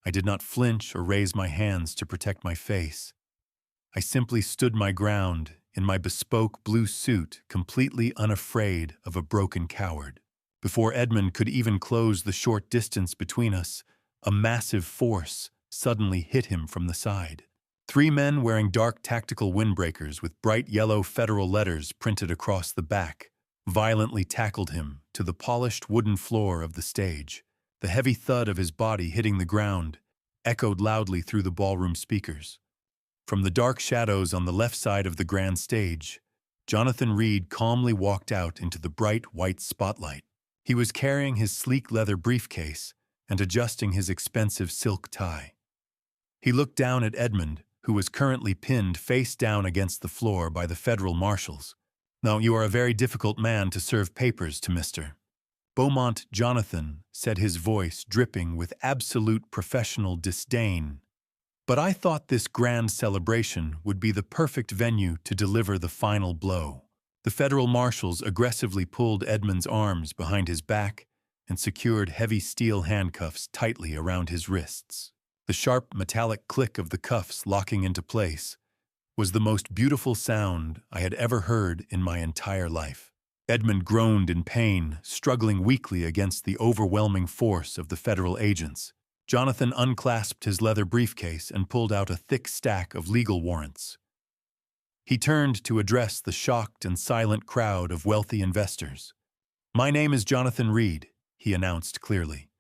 I did not flinch or raise my hands to protect my face. I simply stood my ground in my bespoke blue suit, completely unafraid of a broken coward. Before Edmund could even close the short distance between us, a massive force suddenly hit him from the side. 3 men wearing dark tactical windbreakers with bright yellow Federal letters printed across the back violently tackled him to the polished wooden floor of the stage. The heavy thud of his body hitting the ground echoed loudly through the ballroom speakers. From the dark shadows on the left side of the grand stage, Jonathan Reed calmly walked out into the bright white spotlight. He was carrying his sleek leather briefcase and adjusting his expensive silk tie. He looked down at Edmund, who was currently pinned face down against the floor by the federal marshals. "Now, you are a very difficult man to serve papers to, Mr. Beaumont." Jonathan said, his voice dripping with absolute professional disdain. "But I thought this grand celebration would be the perfect venue to deliver the final blow." The federal marshals aggressively pulled Edmund's arms behind his back and secured heavy steel handcuffs tightly around his wrists. The sharp metallic click of the cuffs locking into place was the most beautiful sound I had ever heard in my entire life. Edmund groaned in pain, struggling weakly against the overwhelming force of the federal agents. Jonathan unclasped his leather briefcase and pulled out a thick stack of legal warrants. He turned to address the shocked and silent crowd of wealthy investors. "My name is Jonathan Reed," he announced clearly.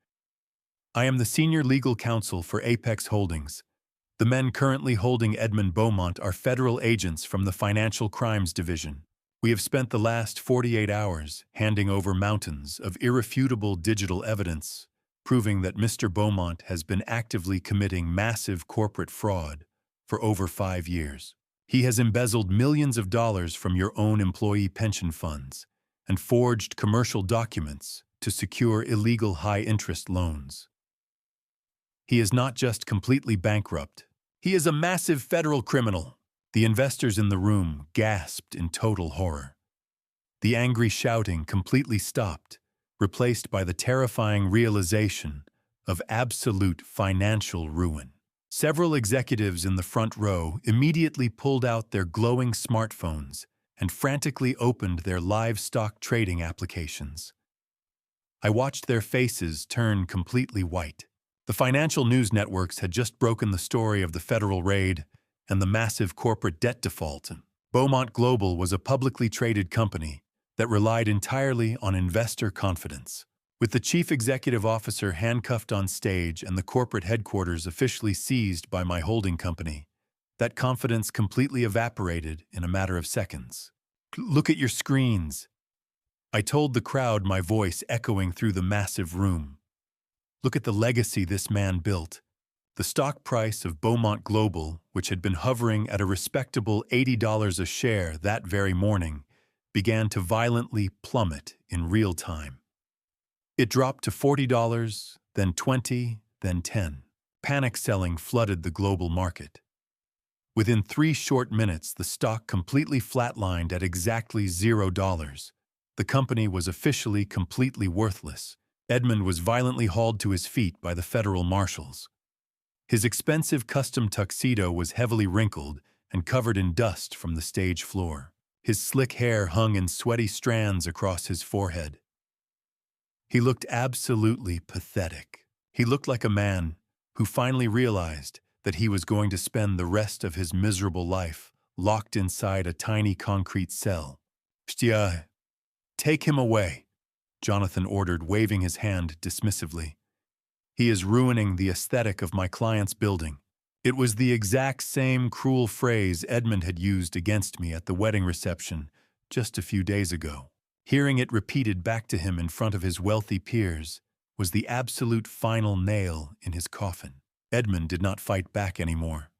"I am the senior legal counsel for Apex Holdings. The men currently holding Edmund Beaumont are federal agents from the Financial Crimes Division. We have spent the last 48 hours handing over mountains of irrefutable digital evidence, proving that Mr. Beaumont has been actively committing massive corporate fraud for over 5 years. He has embezzled millions of dollars from your own employee pension funds and forged commercial documents to secure illegal high-interest loans. He is not just completely bankrupt, he is a massive federal criminal." The investors in the room gasped in total horror. The angry shouting completely stopped, replaced by the terrifying realization of absolute financial ruin. Several executives in the front row immediately pulled out their glowing smartphones and frantically opened their live stock trading applications. I watched their faces turn completely white. The financial news networks had just broken the story of the federal raid and the massive corporate debt default. Beaumont Global was a publicly traded company that relied entirely on investor confidence. With the chief executive officer handcuffed on stage and the corporate headquarters officially seized by my holding company, that confidence completely evaporated in a matter of seconds. "Look at your screens," I told the crowd, my voice echoing through the massive room. "Look at the legacy this man built." The stock price of Beaumont Global, which had been hovering at a respectable $80 a share that very morning, began to violently plummet in real time. It dropped to $40, then $20, then $10. Panic selling flooded the global market. Within 3 short minutes, the stock completely flatlined at exactly $0. The company was officially completely worthless. Edmund was violently hauled to his feet by the federal marshals. His expensive custom tuxedo was heavily wrinkled and covered in dust from the stage floor. His slick hair hung in sweaty strands across his forehead. He looked absolutely pathetic. He looked like a man who finally realized that he was going to spend the rest of his miserable life locked inside a tiny concrete cell. "Pstia, take him away," Jonathan ordered, waving his hand dismissively. "He is ruining the aesthetic of my client's building." It was the exact same cruel phrase Edmund had used against me at the wedding reception just a few days ago. Hearing it repeated back to him in front of his wealthy peers was the absolute final nail in his coffin. Edmund did not fight back anymore.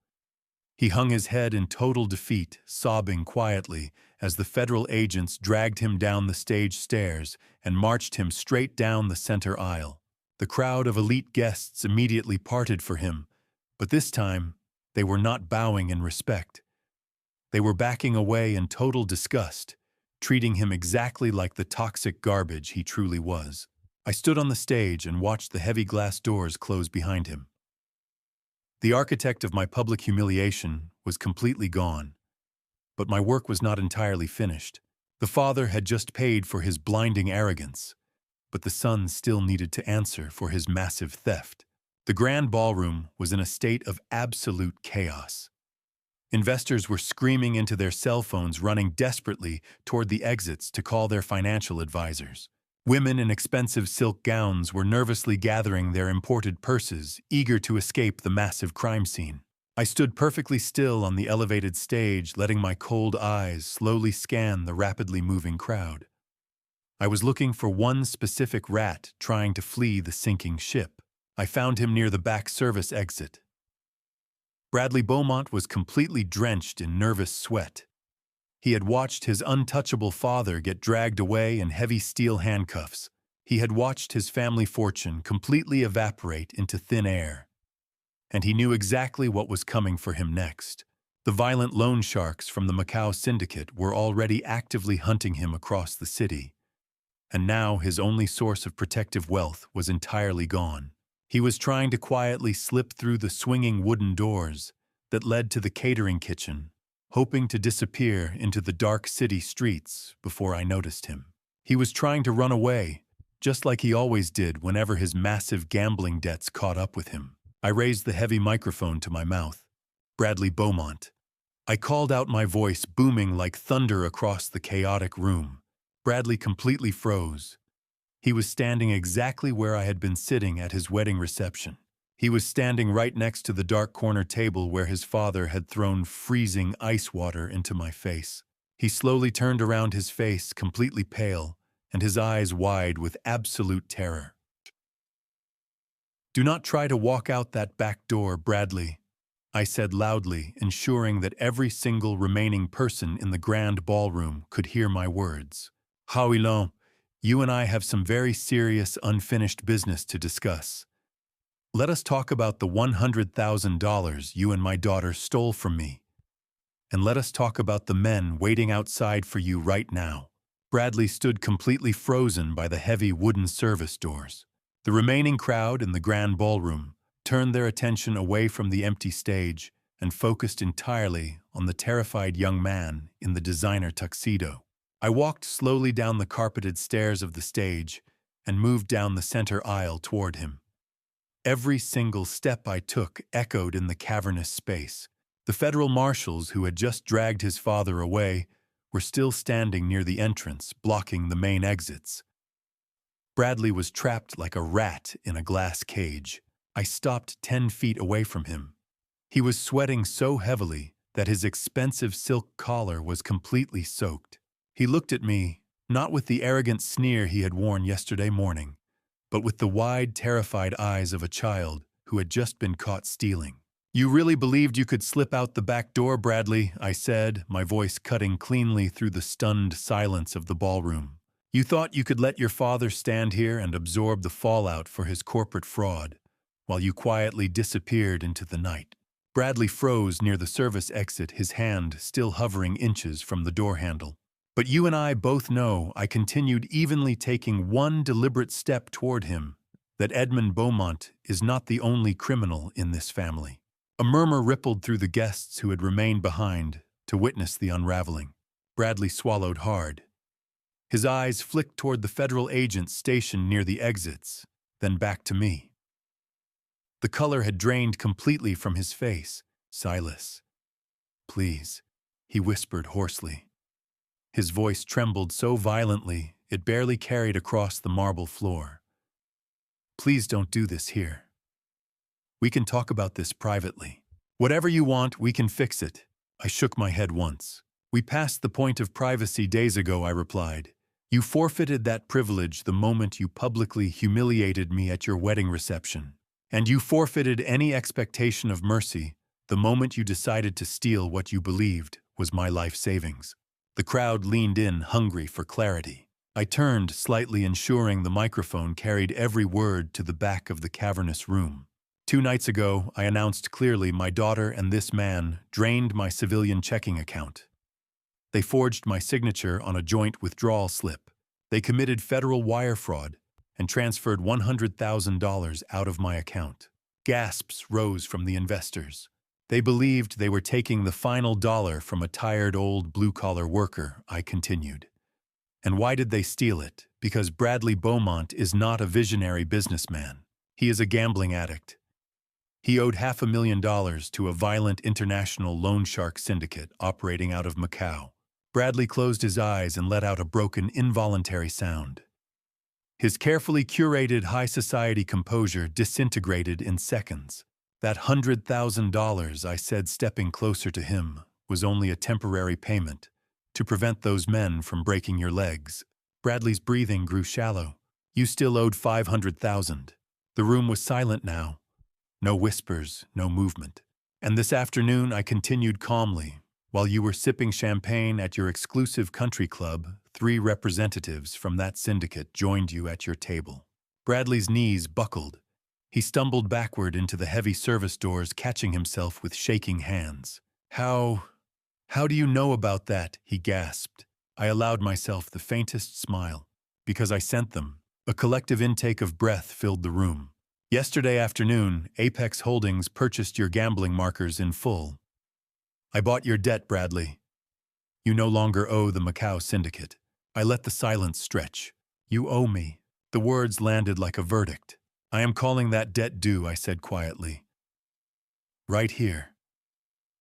He hung his head in total defeat, sobbing quietly as the federal agents dragged him down the stage stairs and marched him straight down the center aisle. The crowd of elite guests immediately parted for him, but this time they were not bowing in respect. They were backing away in total disgust, treating him exactly like the toxic garbage he truly was. I stood on the stage and watched the heavy glass doors close behind him. The architect of my public humiliation was completely gone, but my work was not entirely finished. The father had just paid for his blinding arrogance, but the son still needed to answer for his massive theft. The grand ballroom was in a state of absolute chaos. Investors were screaming into their cell phones, running desperately toward the exits to call their financial advisors. Women in expensive silk gowns were nervously gathering their imported purses, eager to escape the massive crime scene. I stood perfectly still on the elevated stage, letting my cold eyes slowly scan the rapidly moving crowd. I was looking for one specific rat trying to flee the sinking ship. I found him near the back service exit. Bradley Beaumont was completely drenched in nervous sweat. He had watched his untouchable father get dragged away in heavy steel handcuffs. He had watched his family fortune completely evaporate into thin air. And he knew exactly what was coming for him next. The violent loan sharks from the Macau syndicate were already actively hunting him across the city. And now his only source of protective wealth was entirely gone. He was trying to quietly slip through the swinging wooden doors that led to the catering kitchen, hoping to disappear into the dark city streets before I noticed him. He was trying to run away, just like he always did whenever his massive gambling debts caught up with him. I raised the heavy microphone to my mouth. "Bradley Beaumont." I called out, my voice booming like thunder across the chaotic room. Bradley completely froze. He was standing exactly where I had been sitting at his wedding reception. He was standing right next to the dark corner table where his father had thrown freezing ice water into my face. He slowly turned around, his face completely pale and his eyes wide with absolute terror. "Do not try to walk out that back door, Bradley," I said loudly, ensuring that every single remaining person in the grand ballroom could hear my words. "Howilon, you and I have some very serious unfinished business to discuss. Let us talk about the $100,000 you and my daughter stole from me. And let us talk about the men waiting outside for you right now." Bradley stood completely frozen by the heavy wooden service doors. The remaining crowd in the grand ballroom turned their attention away from the empty stage and focused entirely on the terrified young man in the designer tuxedo. I walked slowly down the carpeted stairs of the stage and moved down the center aisle toward him. Every single step I took echoed in the cavernous space. The federal marshals who had just dragged his father away were still standing near the entrance, blocking the main exits. Bradley was trapped like a rat in a glass cage. I stopped 10 feet away from him. He was sweating so heavily that his expensive silk collar was completely soaked. He looked at me, not with the arrogant sneer he had worn yesterday morning, but with the wide, terrified eyes of a child who had just been caught stealing. "You really believed you could slip out the back door, Bradley," I said, my voice cutting cleanly through the stunned silence of the ballroom. "You thought you could let your father stand here and absorb the fallout for his corporate fraud, while you quietly disappeared into the night." Bradley froze near the service exit, his hand still hovering inches from the door handle. "But you and I both know," I continued, evenly taking one deliberate step toward him, "that Edmund Beaumont is not the only criminal in this family." A murmur rippled through the guests who had remained behind to witness the unraveling. Bradley swallowed hard. His eyes flicked toward the federal agents stationed near the exits, then back to me. The color had drained completely from his face. "Silas, please," he whispered hoarsely. His voice trembled so violently it barely carried across the marble floor. "Please don't do this here. We can talk about this privately. Whatever you want, we can fix it." I shook my head once. "We passed the point of privacy days ago," I replied. "You forfeited that privilege the moment you publicly humiliated me at your wedding reception. And you forfeited any expectation of mercy the moment you decided to steal what you believed was my life savings." The crowd leaned in, hungry for clarity. I turned, slightly ensuring the microphone carried every word to the back of the cavernous room. "2 nights ago, I announced clearly my daughter and this man drained my civilian checking account. They forged my signature on a joint withdrawal slip. They committed federal wire fraud and transferred $100,000 out of my account." Gasps rose from the investors. They believed they were taking the final dollar from a tired old blue-collar worker, I continued. "And why did they steal it? Because Bradley Beaumont is not a visionary businessman. He is a gambling addict. He owed $500,000 to a violent international loan shark syndicate operating out of Macau." Bradley closed his eyes and let out a broken, involuntary sound. His carefully curated high society composure disintegrated in seconds. "That $100,000, I said, stepping closer to him, was only a temporary payment to prevent those men from breaking your legs." Bradley's breathing grew shallow. "You still owed $500,000. The room was silent now. No whispers, no movement. "And this afternoon," I continued calmly, "while you were sipping champagne at your exclusive country club, 3 representatives from that syndicate joined you at your table." Bradley's knees buckled. He stumbled backward into the heavy service doors, catching himself with shaking hands. How do you know about that?" he gasped. I allowed myself the faintest smile. "Because I sent them." A collective intake of breath filled the room. "Yesterday afternoon, Apex Holdings purchased your gambling markers in full. I bought your debt, Bradley. You no longer owe the Macau syndicate." I let the silence stretch. "You owe me." The words landed like a verdict. "I am calling that debt due," I said quietly. "Right here.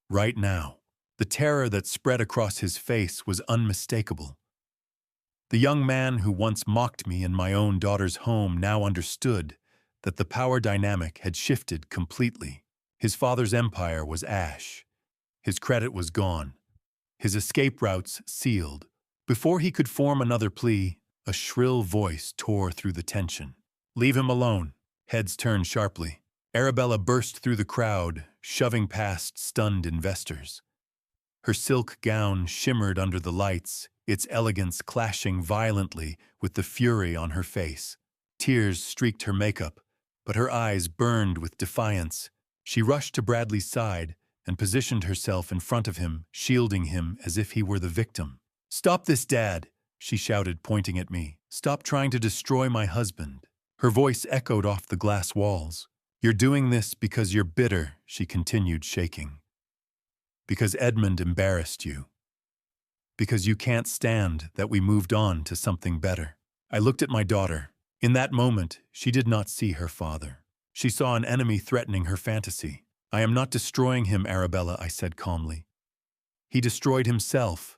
Right now." The terror that spread across his face was unmistakable. The young man who once mocked me in my own daughter's home now understood that the power dynamic had shifted completely. His father's empire was ash. His credit was gone. His escape routes sealed. Before he could form another plea, a shrill voice tore through the tension. "Leave him alone." Heads turned sharply. Arabella burst through the crowd, shoving past stunned investors. Her silk gown shimmered under the lights, its elegance clashing violently with the fury on her face. Tears streaked her makeup, but her eyes burned with defiance. She rushed to Bradley's side and positioned herself in front of him, shielding him as if he were the victim. "Stop this, Dad," she shouted, pointing at me. "Stop trying to destroy my husband." Her voice echoed off the glass walls. "You're doing this because you're bitter," she continued, shaking. "Because Edmund embarrassed you. Because you can't stand that we moved on to something better." I looked at my daughter. In that moment, she did not see her father. She saw an enemy threatening her fantasy. "I am not destroying him, Arabella," I said calmly. "He destroyed himself,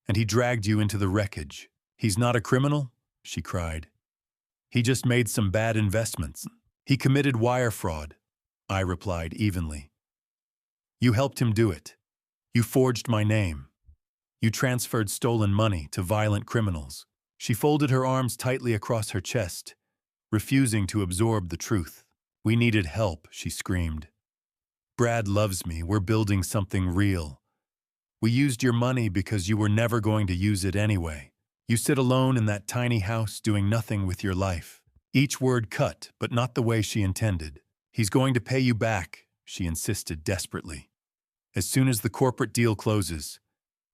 and he dragged you into the wreckage." "He's not a criminal?" she cried. "He just made some bad investments. He committed wire fraud," I replied evenly. "You helped him do it. You forged my name. You transferred stolen money to violent criminals." She folded her arms tightly across her chest, refusing to absorb the truth. "We needed help," she screamed. "Brad loves me. We're building something real. We used your money because you were never going to use it anyway. You sit alone in that tiny house doing nothing with your life." Each word cut, but not the way she intended. "He's going to pay you back," she insisted desperately. "As soon as the corporate deal closes.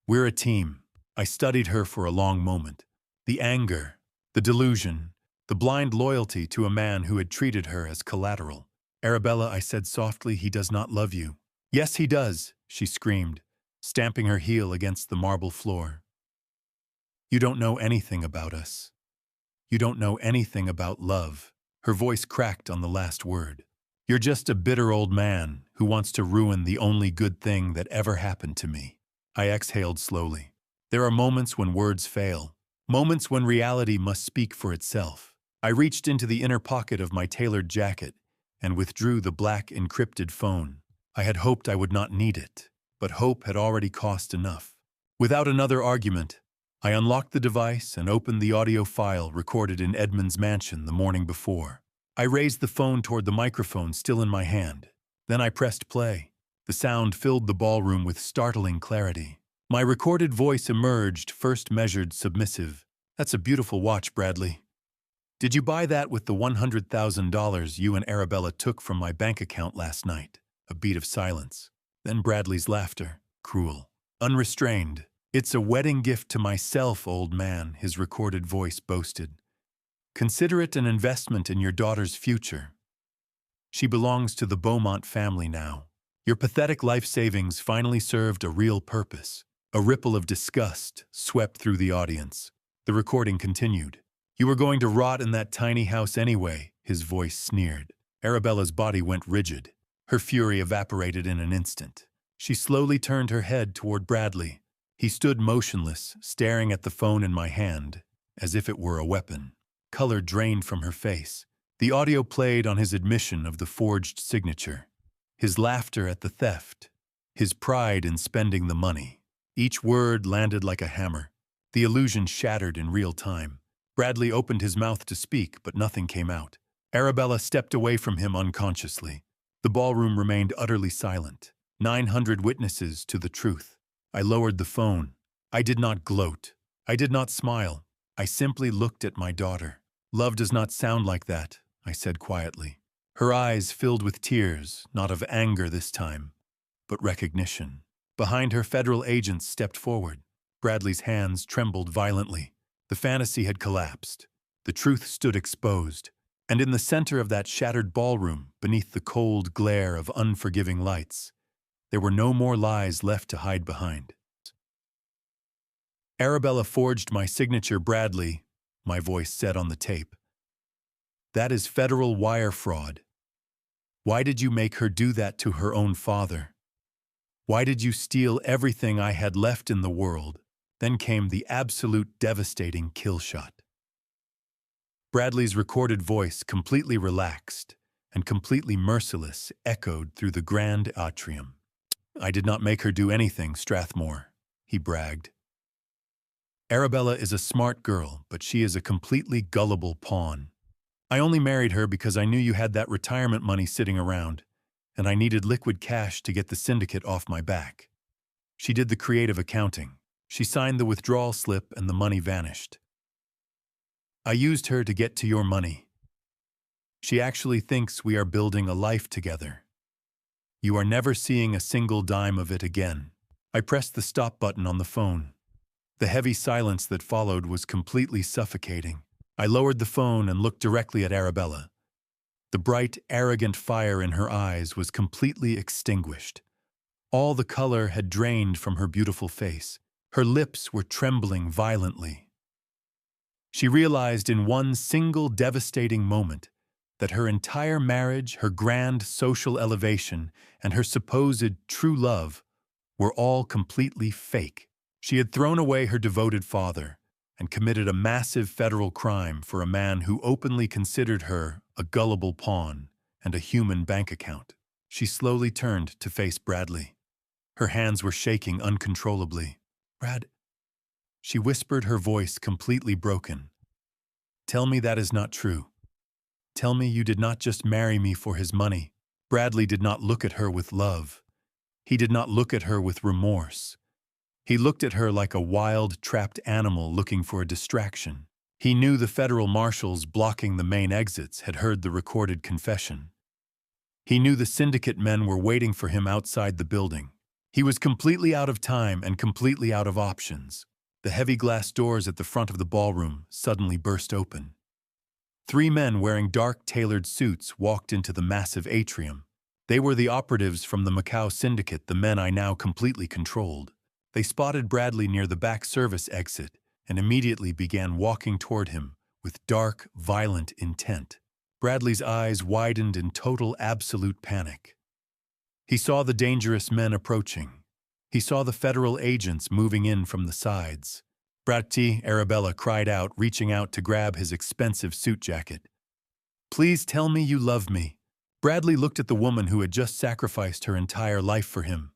We're a team." I studied her for a long moment. The anger, the delusion, the blind loyalty to a man who had treated her as collateral. "Arabella," I said softly, "he does not love you." "Yes, he does," she screamed, stamping her heel against the marble floor. You don't know anything about us. You don't know anything about love. Her voice cracked on the last word. You're just a bitter old man who wants to ruin the only good thing that ever happened to me. I exhaled slowly. There are moments when words fail, moments when reality must speak for itself. I reached into the inner pocket of my tailored jacket and withdrew the black encrypted phone. I had hoped I would not need it, but hope had already cost enough. Without another argument, I unlocked the device and opened the audio file recorded in Edmund's mansion the morning before. I raised the phone toward the microphone still in my hand. Then I pressed play. The sound filled the ballroom with startling clarity. My recorded voice emerged, first measured submissive. That's a beautiful watch, Bradley. Did you buy that with the $100,000 you and Arabella took from my bank account last night? A beat of silence. Then Bradley's laughter, cruel, unrestrained. It's a wedding gift to myself, old man, his recorded voice boasted. Consider it an investment in your daughter's future. She belongs to the Beaumont family now. Your pathetic life savings finally served a real purpose. A ripple of disgust swept through the audience. The recording continued. You were going to rot in that tiny house anyway, his voice sneered. Arabella's body went rigid. Her fury evaporated in an instant. She slowly turned her head toward Bradley. He stood motionless, staring at the phone in my hand, as if it were a weapon. Color drained from her face. The audio played on his admission of the forged signature. His laughter at the theft. His pride in spending the money. Each word landed like a hammer. The illusion shattered in real time. Bradley opened his mouth to speak, but nothing came out. Arabella stepped away from him unconsciously. The ballroom remained utterly silent. 900 witnesses to the truth. I lowered the phone. I did not gloat. I did not smile. I simply looked at my daughter. Love does not sound like that, I said quietly. Her eyes filled with tears, not of anger this time, but recognition. Behind her, federal agents stepped forward. Bradley's hands trembled violently. The fantasy had collapsed. The truth stood exposed. And in the center of that shattered ballroom, beneath the cold glare of unforgiving lights, there were no more lies left to hide behind. Arabella forged my signature, Bradley, my voice said on the tape. That is federal wire fraud. Why did you make her do that to her own father? Why did you steal everything I had left in the world? Then came the absolute devastating kill shot. Bradley's recorded voice, completely relaxed and completely merciless, echoed through the grand atrium. I did not make her do anything, Strathmore, he bragged. Arabella is a smart girl, but she is a completely gullible pawn. I only married her because I knew you had that retirement money sitting around, and I needed liquid cash to get the syndicate off my back. She did the creative accounting. She signed the withdrawal slip and the money vanished. I used her to get to your money. She actually thinks we are building a life together. You are never seeing a single dime of it again. I pressed the stop button on the phone. The heavy silence that followed was completely suffocating. I lowered the phone and looked directly at Arabella. The bright, arrogant fire in her eyes was completely extinguished. All the color had drained from her beautiful face. Her lips were trembling violently. She realized in one single devastating moment that her entire marriage, her grand social elevation, and her supposed true love were all completely fake. She had thrown away her devoted father and committed a massive federal crime for a man who openly considered her a gullible pawn and a human bank account. She slowly turned to face Bradley. Her hands were shaking uncontrollably. Brad, she whispered, her voice completely broken. Tell me that is not true. Tell me you did not just marry me for his money. Bradley did not look at her with love. He did not look at her with remorse. He looked at her like a wild, trapped animal looking for a distraction. He knew the federal marshals blocking the main exits had heard the recorded confession. He knew the syndicate men were waiting for him outside the building. He was completely out of time and completely out of options. The heavy glass doors at the front of the ballroom suddenly burst open. 3 men wearing dark, tailored suits walked into the massive atrium. They were the operatives from the Macau syndicate, the men I now completely controlled. They spotted Bradley near the back service exit and immediately began walking toward him with dark, violent intent. Bradley's eyes widened in total, absolute panic. He saw the dangerous men approaching. He saw the federal agents moving in from the sides. "Bratti," Arabella cried out, reaching out to grab his expensive suit jacket. "Please tell me you love me." Bradley looked at the woman who had just sacrificed her entire life for him.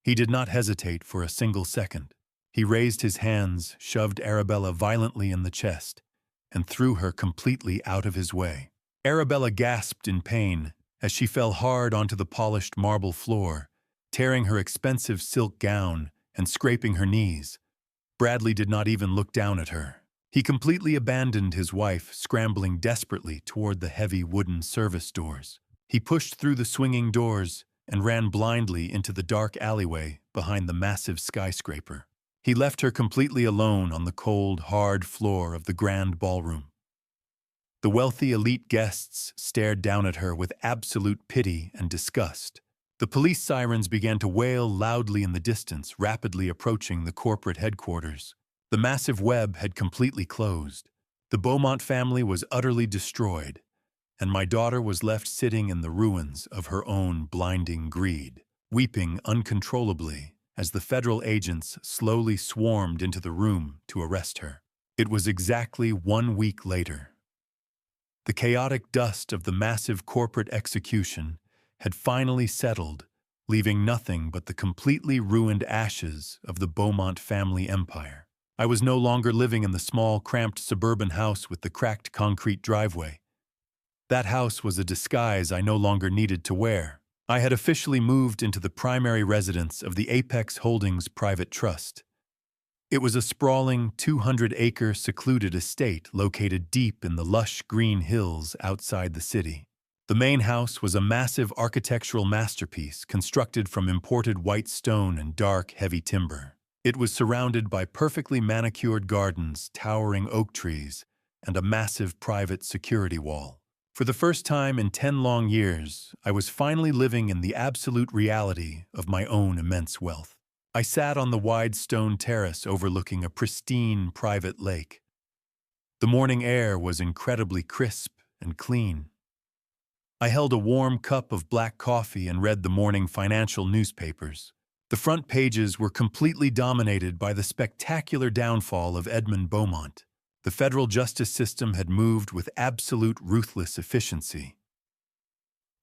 He did not hesitate for a single second. He raised his hands, shoved Arabella violently in the chest, and threw her completely out of his way. Arabella gasped in pain as she fell hard onto the polished marble floor, tearing her expensive silk gown and scraping her knees. Bradley did not even look down at her. He completely abandoned his wife, scrambling desperately toward the heavy wooden service doors. He pushed through the swinging doors and ran blindly into the dark alleyway behind the massive skyscraper. He left her completely alone on the cold, hard floor of the grand ballroom. The wealthy elite guests stared down at her with absolute pity and disgust. The police sirens began to wail loudly in the distance, rapidly approaching the corporate headquarters. The massive web had completely closed. The Beaumont family was utterly destroyed, and my daughter was left sitting in the ruins of her own blinding greed, weeping uncontrollably as the federal agents slowly swarmed into the room to arrest her. It was exactly 1 week later. The chaotic dust of the massive corporate execution had finally settled, leaving nothing but the completely ruined ashes of the Beaumont family empire. I was no longer living in the small, cramped suburban house with the cracked concrete driveway. That house was a disguise I no longer needed to wear. I had officially moved into the primary residence of the Apex Holdings Private Trust. It was a sprawling, 200-acre secluded estate located deep in the lush green hills outside the city. The main house was a massive architectural masterpiece constructed from imported white stone and dark, heavy timber. It was surrounded by perfectly manicured gardens, towering oak trees, and a massive private security wall. For the first time in 10 long years, I was finally living in the absolute reality of my own immense wealth. I sat on the wide stone terrace overlooking a pristine private lake. The morning air was incredibly crisp and clean. I held a warm cup of black coffee and read the morning financial newspapers. The front pages were completely dominated by the spectacular downfall of Edmund Beaumont. The federal justice system had moved with absolute ruthless efficiency.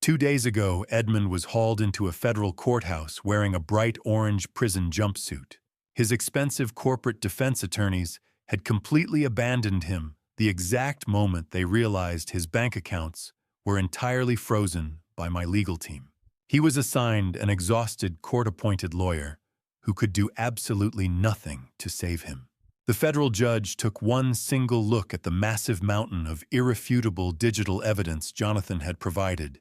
2 days ago, Edmund was hauled into a federal courthouse wearing a bright orange prison jumpsuit. His expensive corporate defense attorneys had completely abandoned him the exact moment they realized his bank accounts were entirely frozen by my legal team. He was assigned an exhausted court-appointed lawyer who could do absolutely nothing to save him. The federal judge took one single look at the massive mountain of irrefutable digital evidence Jonathan had provided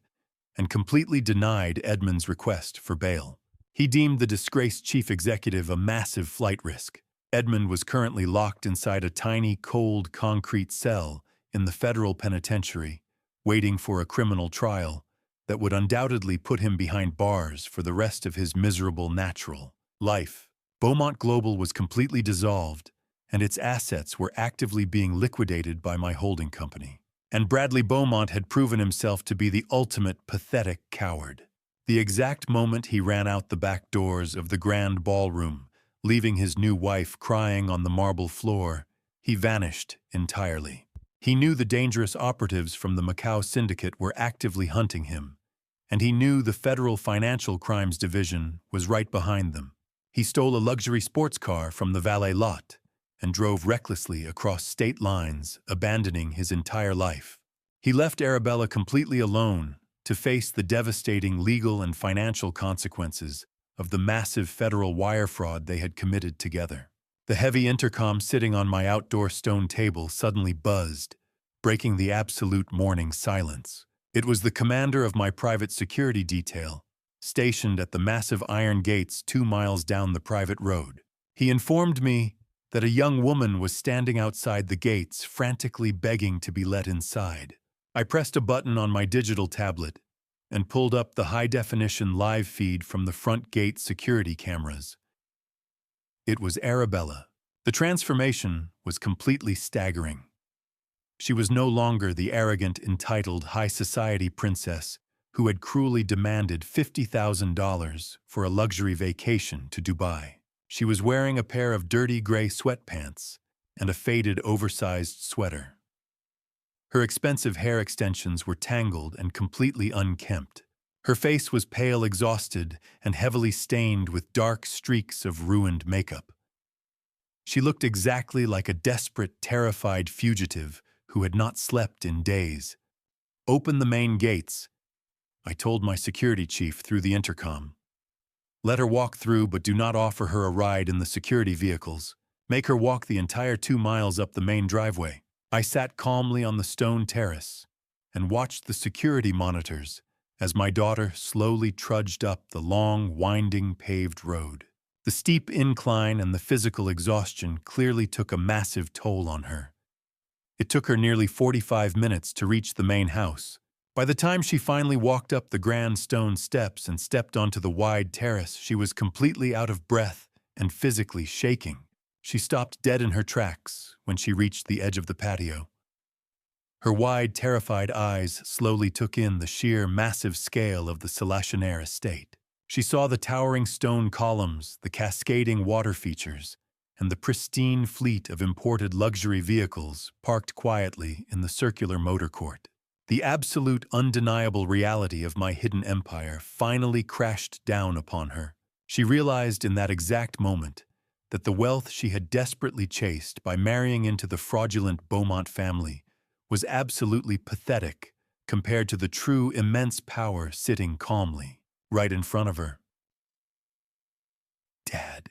and completely denied Edmund's request for bail. He deemed the disgraced chief executive a massive flight risk. Edmund was currently locked inside a tiny, cold concrete cell in the federal penitentiary, waiting for a criminal trial that would undoubtedly put him behind bars for the rest of his miserable natural life. Beaumont Global was completely dissolved, and its assets were actively being liquidated by my holding company. And Bradley Beaumont had proven himself to be the ultimate pathetic coward. The exact moment he ran out the back doors of the grand ballroom, leaving his new wife crying on the marble floor, he vanished entirely. He knew the dangerous operatives from the Macau syndicate were actively hunting him, and he knew the Federal Financial Crimes Division was right behind them. He stole a luxury sports car from the valet lot and drove recklessly across state lines, abandoning his entire life. He left Arabella completely alone to face the devastating legal and financial consequences of the massive federal wire fraud they had committed together. The heavy intercom sitting on my outdoor stone table suddenly buzzed, breaking the absolute morning silence. It was the commander of my private security detail, stationed at the massive iron gates 2 miles down the private road. He informed me that a young woman was standing outside the gates, frantically begging to be let inside. I pressed a button on my digital tablet and pulled up the high-definition live feed from the front gate security cameras. It was Arabella, The transformation was completely staggering. She was no longer the arrogant, entitled, high society princess who had cruelly demanded $50,000 for a luxury vacation to Dubai. She was wearing a pair of dirty gray sweatpants and a faded, oversized sweater. Her expensive hair extensions were tangled and completely unkempt. Her face was pale, exhausted, and heavily stained with dark streaks of ruined makeup. She looked exactly like a desperate, terrified fugitive who had not slept in days. "Open the main gates," I told my security chief through the intercom. "Let her walk through, but do not offer her a ride in the security vehicles. Make her walk the entire 2 miles up the main driveway." I sat calmly on the stone terrace and watched the security monitors as my daughter slowly trudged up the long, winding paved road. The steep incline and the physical exhaustion clearly took a massive toll on her. It took her nearly 45 minutes to reach the main house. By the time she finally walked up the grand stone steps and stepped onto the wide terrace, she was completely out of breath and physically shaking. She stopped dead in her tracks when she reached the edge of the patio. Her wide, terrified eyes slowly took in the sheer, massive scale of the Salachinaire estate. She saw the towering stone columns, the cascading water features, and the pristine fleet of imported luxury vehicles parked quietly in the circular motor court. The absolute, undeniable reality of my hidden empire finally crashed down upon her. She realized in that exact moment that the wealth she had desperately chased by marrying into the fraudulent Beaumont family was absolutely pathetic compared to the true immense power sitting calmly right in front of her. "Dad,"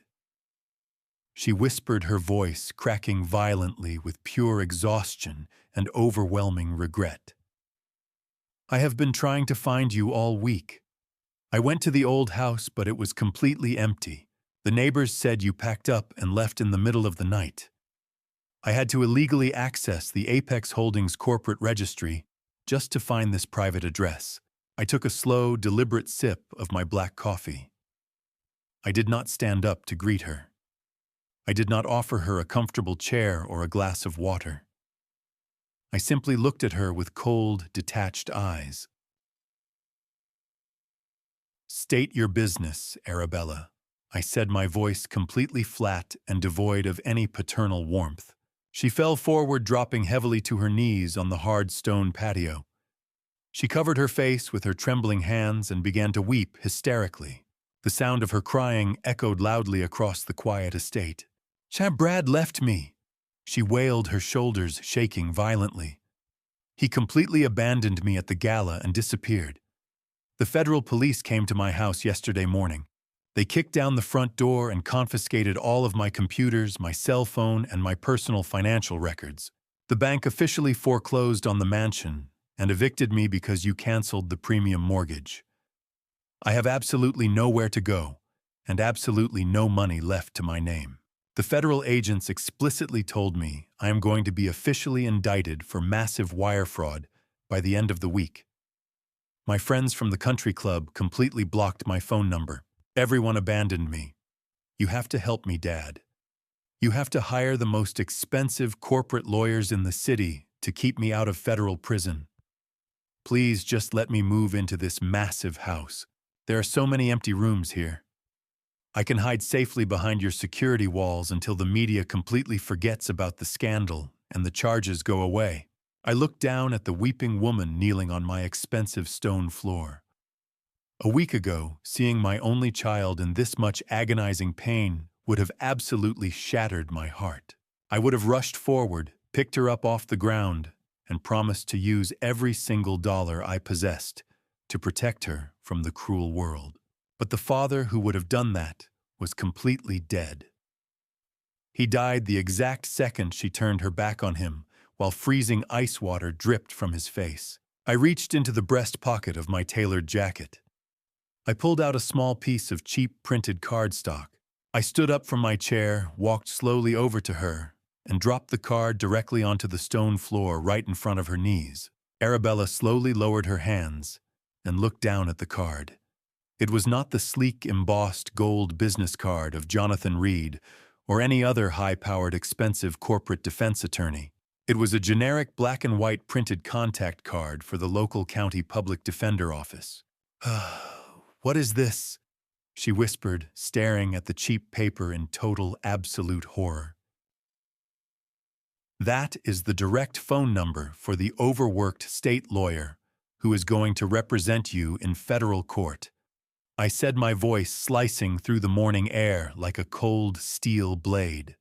she whispered, her voice cracking violently with pure exhaustion and overwhelming regret. "I have been trying to find you all week. I went to the old house, but it was completely empty. The neighbors said you packed up and left in the middle of the night. I had to illegally access the Apex Holdings corporate registry just to find this private address." I took a slow, deliberate sip of my black coffee. I did not stand up to greet her. I did not offer her a comfortable chair or a glass of water. I simply looked at her with cold, detached eyes. "State your business, Arabella," I said, my voice completely flat and devoid of any paternal warmth. She fell forward, dropping heavily to her knees on the hard stone patio. She covered her face with her trembling hands and began to weep hysterically. The sound of her crying echoed loudly across the quiet estate. "Brad left me," she wailed, her shoulders shaking violently. "He completely abandoned me at the gala and disappeared. The federal police came to my house yesterday morning. They kicked down the front door and confiscated all of my computers, my cell phone, and my personal financial records. The bank officially foreclosed on the mansion and evicted me because you canceled the premium mortgage. I have absolutely nowhere to go and absolutely no money left to my name. The federal agents explicitly told me I am going to be officially indicted for massive wire fraud by the end of the week. My friends from the country club completely blocked my phone number. Everyone abandoned me. You have to help me, Dad. You have to hire the most expensive corporate lawyers in the city to keep me out of federal prison. Please just let me move into this massive house. There are so many empty rooms here. I can hide safely behind your security walls until the media completely forgets about the scandal and the charges go away." I looked down at the weeping woman kneeling on my expensive stone floor. A week ago, seeing my only child in this much agonizing pain would have absolutely shattered my heart. I would have rushed forward, picked her up off the ground, and promised to use every single dollar I possessed to protect her from the cruel world. But the father who would have done that was completely dead. He died the exact second she turned her back on him, while freezing ice water dripped from his face. I reached into the breast pocket of my tailored jacket. I pulled out a small piece of cheap printed cardstock. I stood up from my chair, walked slowly over to her, and dropped the card directly onto the stone floor right in front of her knees. Arabella slowly lowered her hands and looked down at the card. It was not the sleek, embossed gold business card of Jonathan Reed or any other high-powered, expensive corporate defense attorney. It was a generic black and white printed contact card for the local county public defender office. "What is this?" she whispered, staring at the cheap paper in total, absolute horror. "That is the direct phone number for the overworked state lawyer who is going to represent you in federal court," I said, my voice slicing through the morning air like a cold steel blade.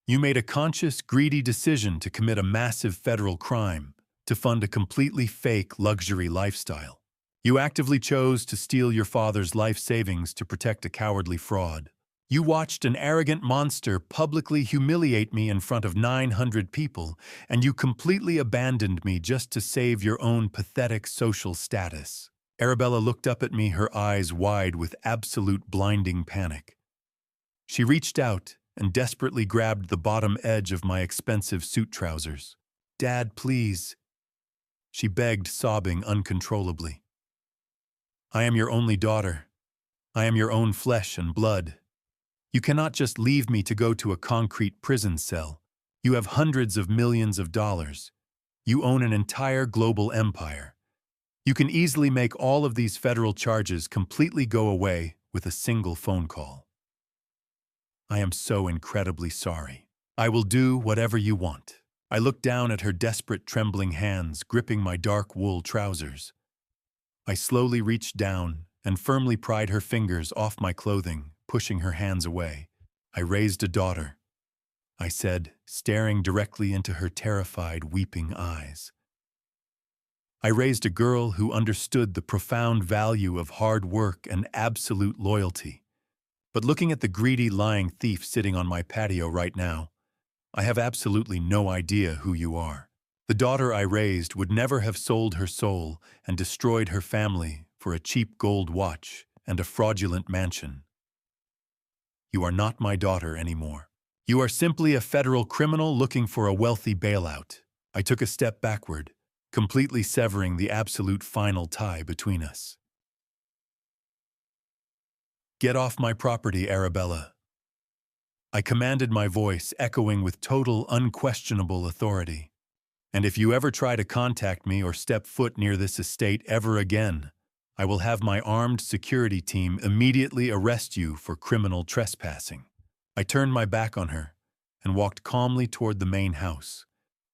"You made a conscious, greedy decision to commit a massive federal crime to fund a completely fake luxury lifestyle. You actively chose to steal your father's life savings to protect a cowardly fraud. You watched an arrogant monster publicly humiliate me in front of 900 people, and you completely abandoned me just to save your own pathetic social status." Arabella looked up at me, her eyes wide with absolute blinding panic. She reached out and desperately grabbed the bottom edge of my expensive suit trousers. "Dad, please," she begged, sobbing uncontrollably. "I am your only daughter. I am your own flesh and blood. You cannot just leave me to go to a concrete prison cell. You have hundreds of millions of dollars. You own an entire global empire. You can easily make all of these federal charges completely go away with a single phone call. I am so incredibly sorry. I will do whatever you want." I looked down at her desperate, trembling hands gripping my dark wool trousers. I slowly reached down and firmly pried her fingers off my clothing, pushing her hands away. "I raised a daughter," I said, staring directly into her terrified, weeping eyes. "I raised a girl who understood the profound value of hard work and absolute loyalty. But looking at the greedy, lying thief sitting on my patio right now, I have absolutely no idea who you are. The daughter I raised would never have sold her soul and destroyed her family for a cheap gold watch and a fraudulent mansion. You are not my daughter anymore. You are simply a federal criminal looking for a wealthy bailout." I took a step backward, completely severing the absolute final tie between us. "Get off my property, Arabella," I commanded, my voice echoing with total, unquestionable authority. "And if you ever try to contact me or step foot near this estate ever again, I will have my armed security team immediately arrest you for criminal trespassing." I turned my back on her and walked calmly toward the main house.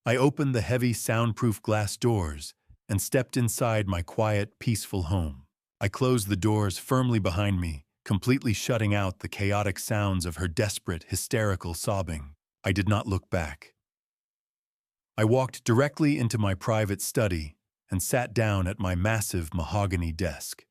I opened the heavy, soundproof glass doors and stepped inside my quiet, peaceful home. I closed the doors firmly behind me, completely shutting out the chaotic sounds of her desperate, hysterical sobbing. I did not look back. I walked directly into my private study and sat down at my massive mahogany desk.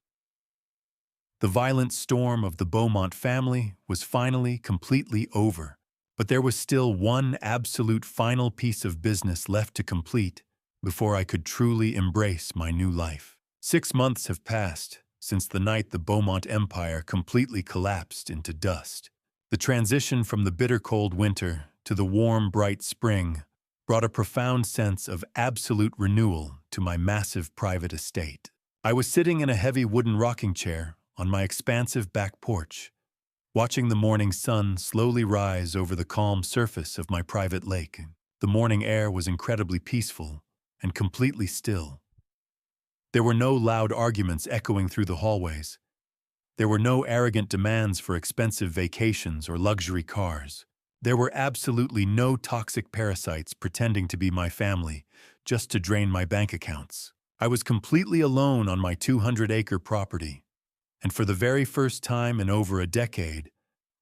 The violent storm of the Beaumont family was finally completely over, but there was still one absolute final piece of business left to complete before I could truly embrace my new life. 6 months have passed since the night the Beaumont empire completely collapsed into dust. The transition from the bitter cold winter to the warm, bright spring brought a profound sense of absolute renewal to my massive private estate. I was sitting in a heavy wooden rocking chair on my expansive back porch, watching the morning sun slowly rise over the calm surface of my private lake. The morning air was incredibly peaceful and completely still. There were no loud arguments echoing through the hallways. There were no arrogant demands for expensive vacations or luxury cars. There were absolutely no toxic parasites pretending to be my family just to drain my bank accounts. I was completely alone on my 200-acre property, and for the very first time in over a decade,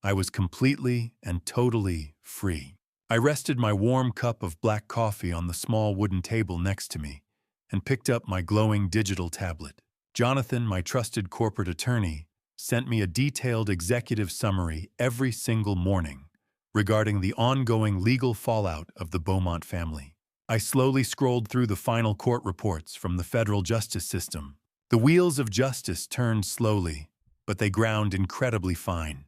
I was completely and totally free. I rested my warm cup of black coffee on the small wooden table next to me and picked up my glowing digital tablet. Jonathan, my trusted corporate attorney, sent me a detailed executive summary every single morning regarding the ongoing legal fallout of the Beaumont family. I slowly scrolled through the final court reports from the federal justice system. The wheels of justice turned slowly, but they ground incredibly fine.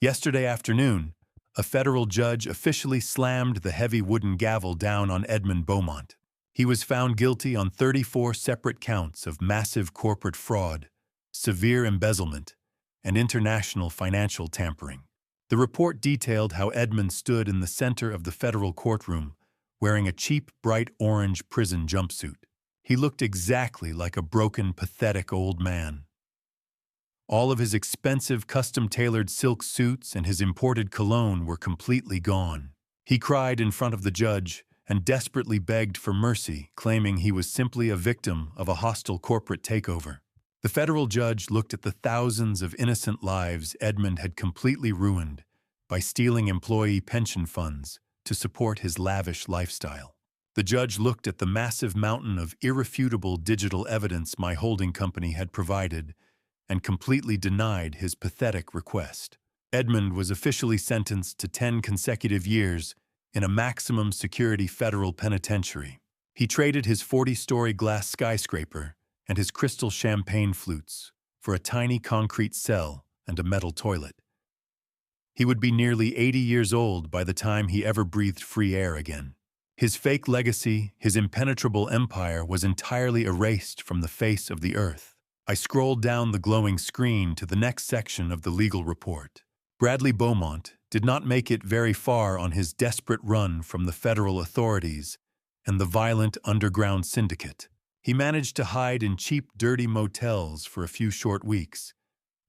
Yesterday afternoon, a federal judge officially slammed the heavy wooden gavel down on Edmund Beaumont. He was found guilty on 34 separate counts of massive corporate fraud, severe embezzlement, and international financial tampering. The report detailed how Edmund stood in the center of the federal courtroom, wearing a cheap, bright orange prison jumpsuit. He looked exactly like a broken, pathetic old man. All of his expensive, custom-tailored silk suits and his imported cologne were completely gone. He cried in front of the judge and desperately begged for mercy, claiming he was simply a victim of a hostile corporate takeover. The federal judge looked at the thousands of innocent lives Edmund had completely ruined by stealing employee pension funds to support his lavish lifestyle. The judge looked at the massive mountain of irrefutable digital evidence my holding company had provided and completely denied his pathetic request. Edmund was officially sentenced to 10 consecutive years in a maximum security federal penitentiary. He traded his 40-story glass skyscraper and his crystal champagne flutes for a tiny concrete cell and a metal toilet. He would be nearly 80 years old by the time he ever breathed free air again. His fake legacy, his impenetrable empire, was entirely erased from the face of the earth. I scrolled down the glowing screen to the next section of the legal report. Bradley Beaumont did not make it very far on his desperate run from the federal authorities and the violent underground syndicate. He managed to hide in cheap, dirty motels for a few short weeks,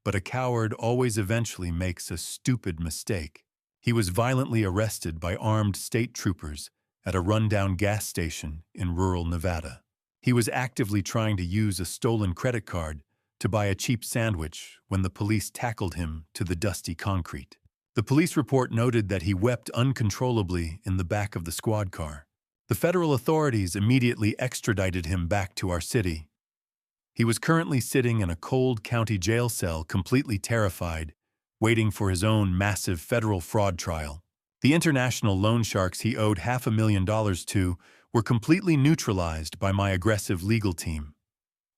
but a coward always eventually makes a stupid mistake. He was violently arrested by armed state troopers at a rundown gas station in rural Nevada. He was actively trying to use a stolen credit card to buy a cheap sandwich when the police tackled him to the dusty concrete. The police report noted that he wept uncontrollably in the back of the squad car. The federal authorities immediately extradited him back to our city. He was currently sitting in a cold county jail cell, completely terrified, waiting for his own massive federal fraud trial. The international loan sharks he owed $500,000 to were completely neutralized by my aggressive legal team,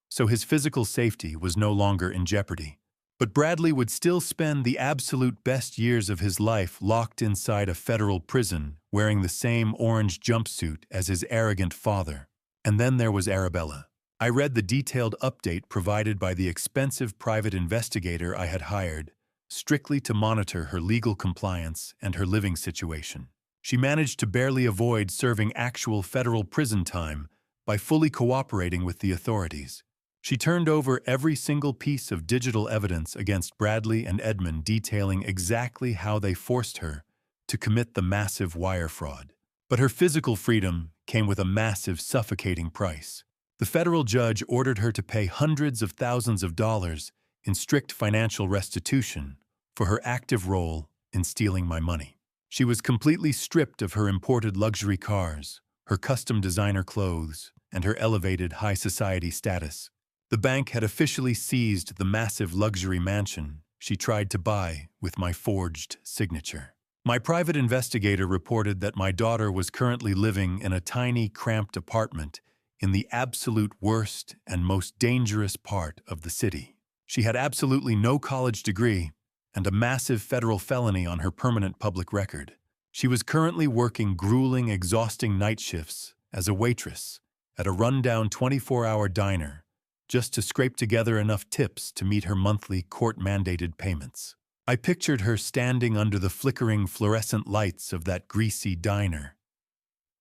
so his physical safety was no longer in jeopardy. But Bradley would still spend the absolute best years of his life locked inside a federal prison, wearing the same orange jumpsuit as his arrogant father. And then there was Arabella. I read the detailed update provided by the expensive private investigator I had hired, strictly to monitor her legal compliance and her living situation. She managed to barely avoid serving actual federal prison time by fully cooperating with the authorities. She turned over every single piece of digital evidence against Bradley and Edmund, detailing exactly how they forced her to commit the massive wire fraud. But her physical freedom came with a massive, suffocating price. The federal judge ordered her to pay hundreds of thousands of dollars in strict financial restitution for her active role in stealing my money. She was completely stripped of her imported luxury cars, her custom designer clothes, and her elevated high society status. The bank had officially seized the massive luxury mansion she tried to buy with my forged signature. My private investigator reported that my daughter was currently living in a tiny, cramped apartment in the absolute worst and most dangerous part of the city. She had absolutely no college degree and a massive federal felony on her permanent public record. She was currently working grueling, exhausting night shifts as a waitress at a rundown 24-hour diner just to scrape together enough tips to meet her monthly court-mandated payments. I pictured her standing under the flickering fluorescent lights of that greasy diner.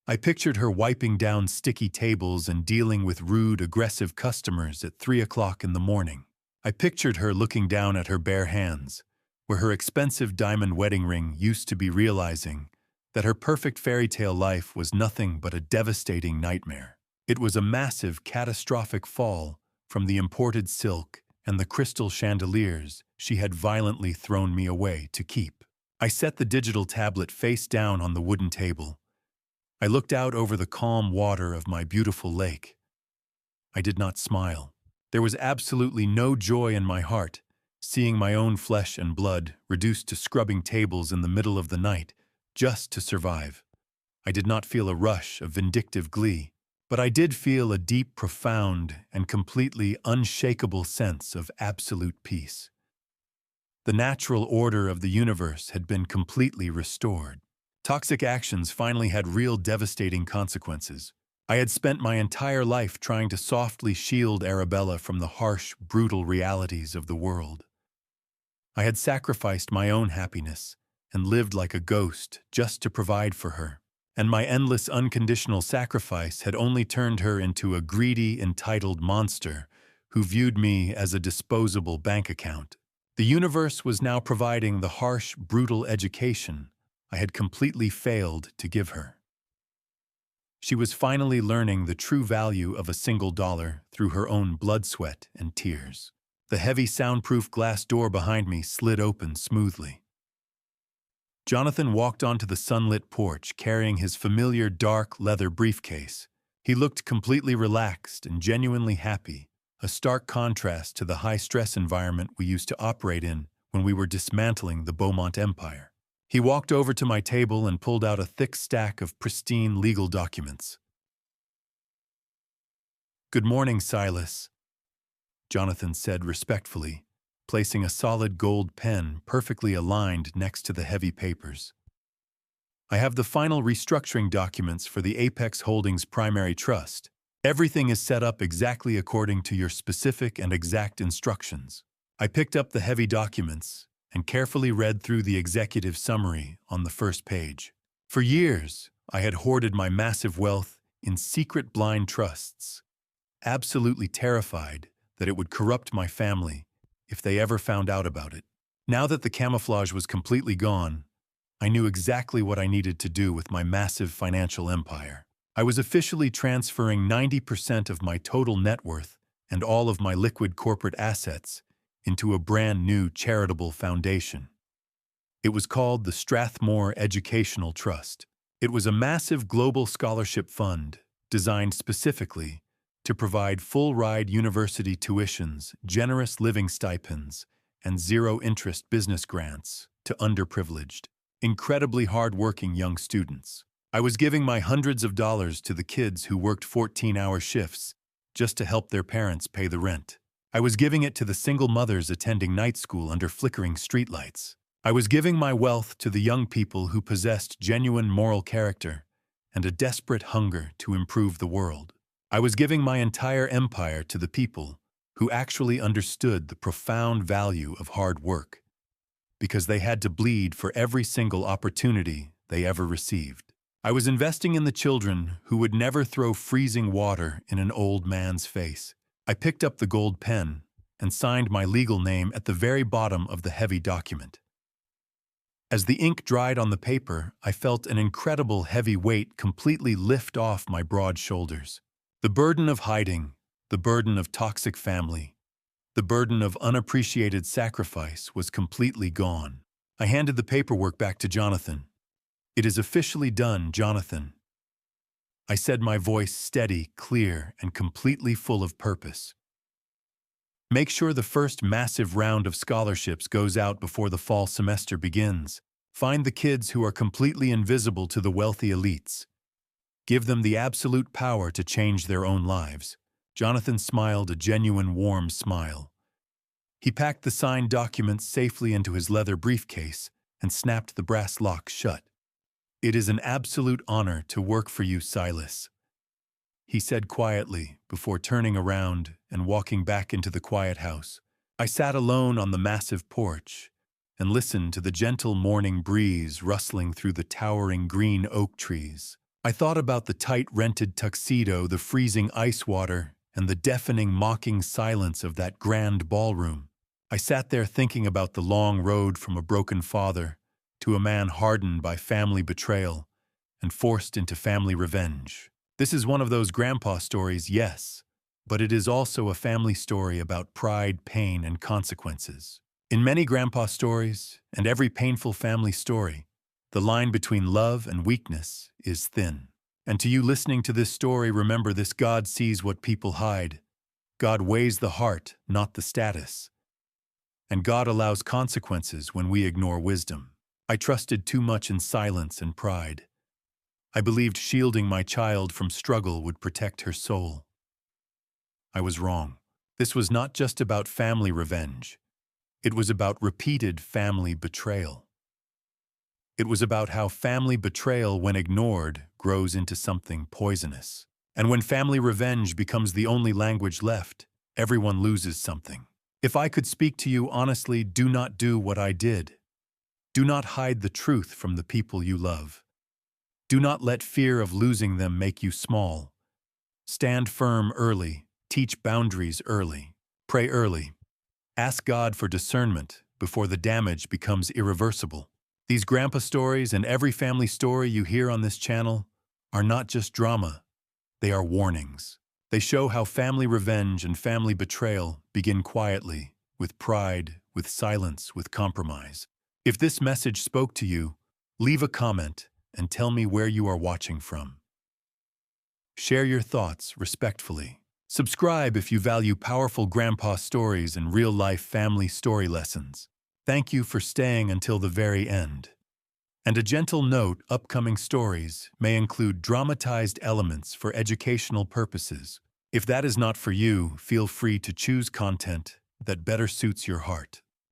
I pictured her wiping down sticky tables and dealing with rude, aggressive customers at 3 o'clock in the morning. I pictured her looking down at her bare hands, where her expensive diamond wedding ring used to be, realizing that her perfect fairy tale life was nothing but a devastating nightmare. It was a massive, catastrophic fall from the imported silk and the crystal chandeliers she had violently thrown me away to keep. I set the digital tablet face down on the wooden table. I looked out over the calm water of my beautiful lake. I did not smile. There was absolutely no joy in my heart, seeing my own flesh and blood reduced to scrubbing tables in the middle of the night just to survive. I did not feel a rush of vindictive glee, but I did feel a deep, profound, and completely unshakable sense of absolute peace. The natural order of the universe had been completely restored. Toxic actions finally had real devastating consequences. I had spent my entire life trying to softly shield Arabella from the harsh, brutal realities of the world. I had sacrificed my own happiness and lived like a ghost just to provide for her. And my endless unconditional sacrifice had only turned her into a greedy, entitled monster who viewed me as a disposable bank account. The universe was now providing the harsh, brutal education I had completely failed to give her. She was finally learning the true value of a single dollar through her own blood, sweat, and tears. The heavy, soundproof glass door behind me slid open smoothly. Jonathan walked onto the sunlit porch carrying his familiar dark leather briefcase. He looked completely relaxed and genuinely happy, a stark contrast to the high-stress environment we used to operate in when we were dismantling the Beaumont Empire. He walked over to my table and pulled out a thick stack of pristine legal documents. "Good morning, Silas," Jonathan said respectfully, placing a solid gold pen perfectly aligned next to the heavy papers. "I have the final restructuring documents for the Apex Holdings Primary Trust. Everything is set up exactly according to your specific and exact instructions." I picked up the heavy documents and carefully read through the executive summary on the first page. For years, I had hoarded my massive wealth in secret blind trusts, absolutely terrified that it would corrupt my family if they ever found out about it. Now that the camouflage was completely gone, I knew exactly what I needed to do with my massive financial empire. I was officially transferring 90% of my total net worth and all of my liquid corporate assets into a brand new charitable foundation. It was called the Strathmore Educational Trust. It was a massive global scholarship fund designed specifically to provide full-ride university tuitions, generous living stipends, and zero-interest business grants to underprivileged, incredibly hard-working young students. I was giving my hundreds of dollars to the kids who worked 14-hour shifts just to help their parents pay the rent. I was giving it to the single mothers attending night school under flickering streetlights. I was giving my wealth to the young people who possessed genuine moral character and a desperate hunger to improve the world. I was giving my entire empire to the people who actually understood the profound value of hard work, because they had to bleed for every single opportunity they ever received. I was investing in the children who would never throw freezing water in an old man's face. I picked up the gold pen and signed my legal name at the very bottom of the heavy document. As the ink dried on the paper, I felt an incredible heavy weight completely lift off my broad shoulders. The burden of hiding, the burden of toxic family, the burden of unappreciated sacrifice was completely gone. I handed the paperwork back to Jonathan. "It is officially done, Jonathan," I said, my voice steady, clear, and completely full of purpose. "Make sure the first massive round of scholarships goes out before the fall semester begins. Find the kids who are completely invisible to the wealthy elites. Give them the absolute power to change their own lives." Jonathan smiled a genuine warm smile. He packed the signed documents safely into his leather briefcase and snapped the brass lock shut. "It is an absolute honor to work for you, Silas," he said quietly before turning around and walking back into the quiet house. I sat alone on the massive porch and listened to the gentle morning breeze rustling through the towering green oak trees. I thought about the tight rented tuxedo, the freezing ice water, and the deafening mocking silence of that grand ballroom. I sat there thinking about the long road from a broken father to a man hardened by family betrayal and forced into family revenge. This is one of those grandpa stories, yes, but it is also a family story about pride, pain, and consequences. In many grandpa stories, and every painful family story, the line between love and weakness is thin. And to you listening to this story, remember this: God sees what people hide. God weighs the heart, not the status. And God allows consequences when we ignore wisdom. I trusted too much in silence and pride. I believed shielding my child from struggle would protect her soul. I was wrong. This was not just about family revenge. It was about repeated family betrayal. It was about how family betrayal, when ignored, grows into something poisonous. And when family revenge becomes the only language left, everyone loses something. If I could speak to you honestly, do not do what I did. Do not hide the truth from the people you love. Do not let fear of losing them make you small. Stand firm early. Teach boundaries early. Pray early. Ask God for discernment before the damage becomes irreversible. These grandpa stories and every family story you hear on this channel are not just drama, they are warnings. They show how family revenge and family betrayal begin quietly, with pride, with silence, with compromise. If this message spoke to you, leave a comment and tell me where you are watching from. Share your thoughts respectfully. Subscribe if you value powerful grandpa stories and real-life family story lessons. Thank you for staying until the very end. And a gentle note, upcoming stories may include dramatized elements for educational purposes. If that is not for you, feel free to choose content that better suits your heart.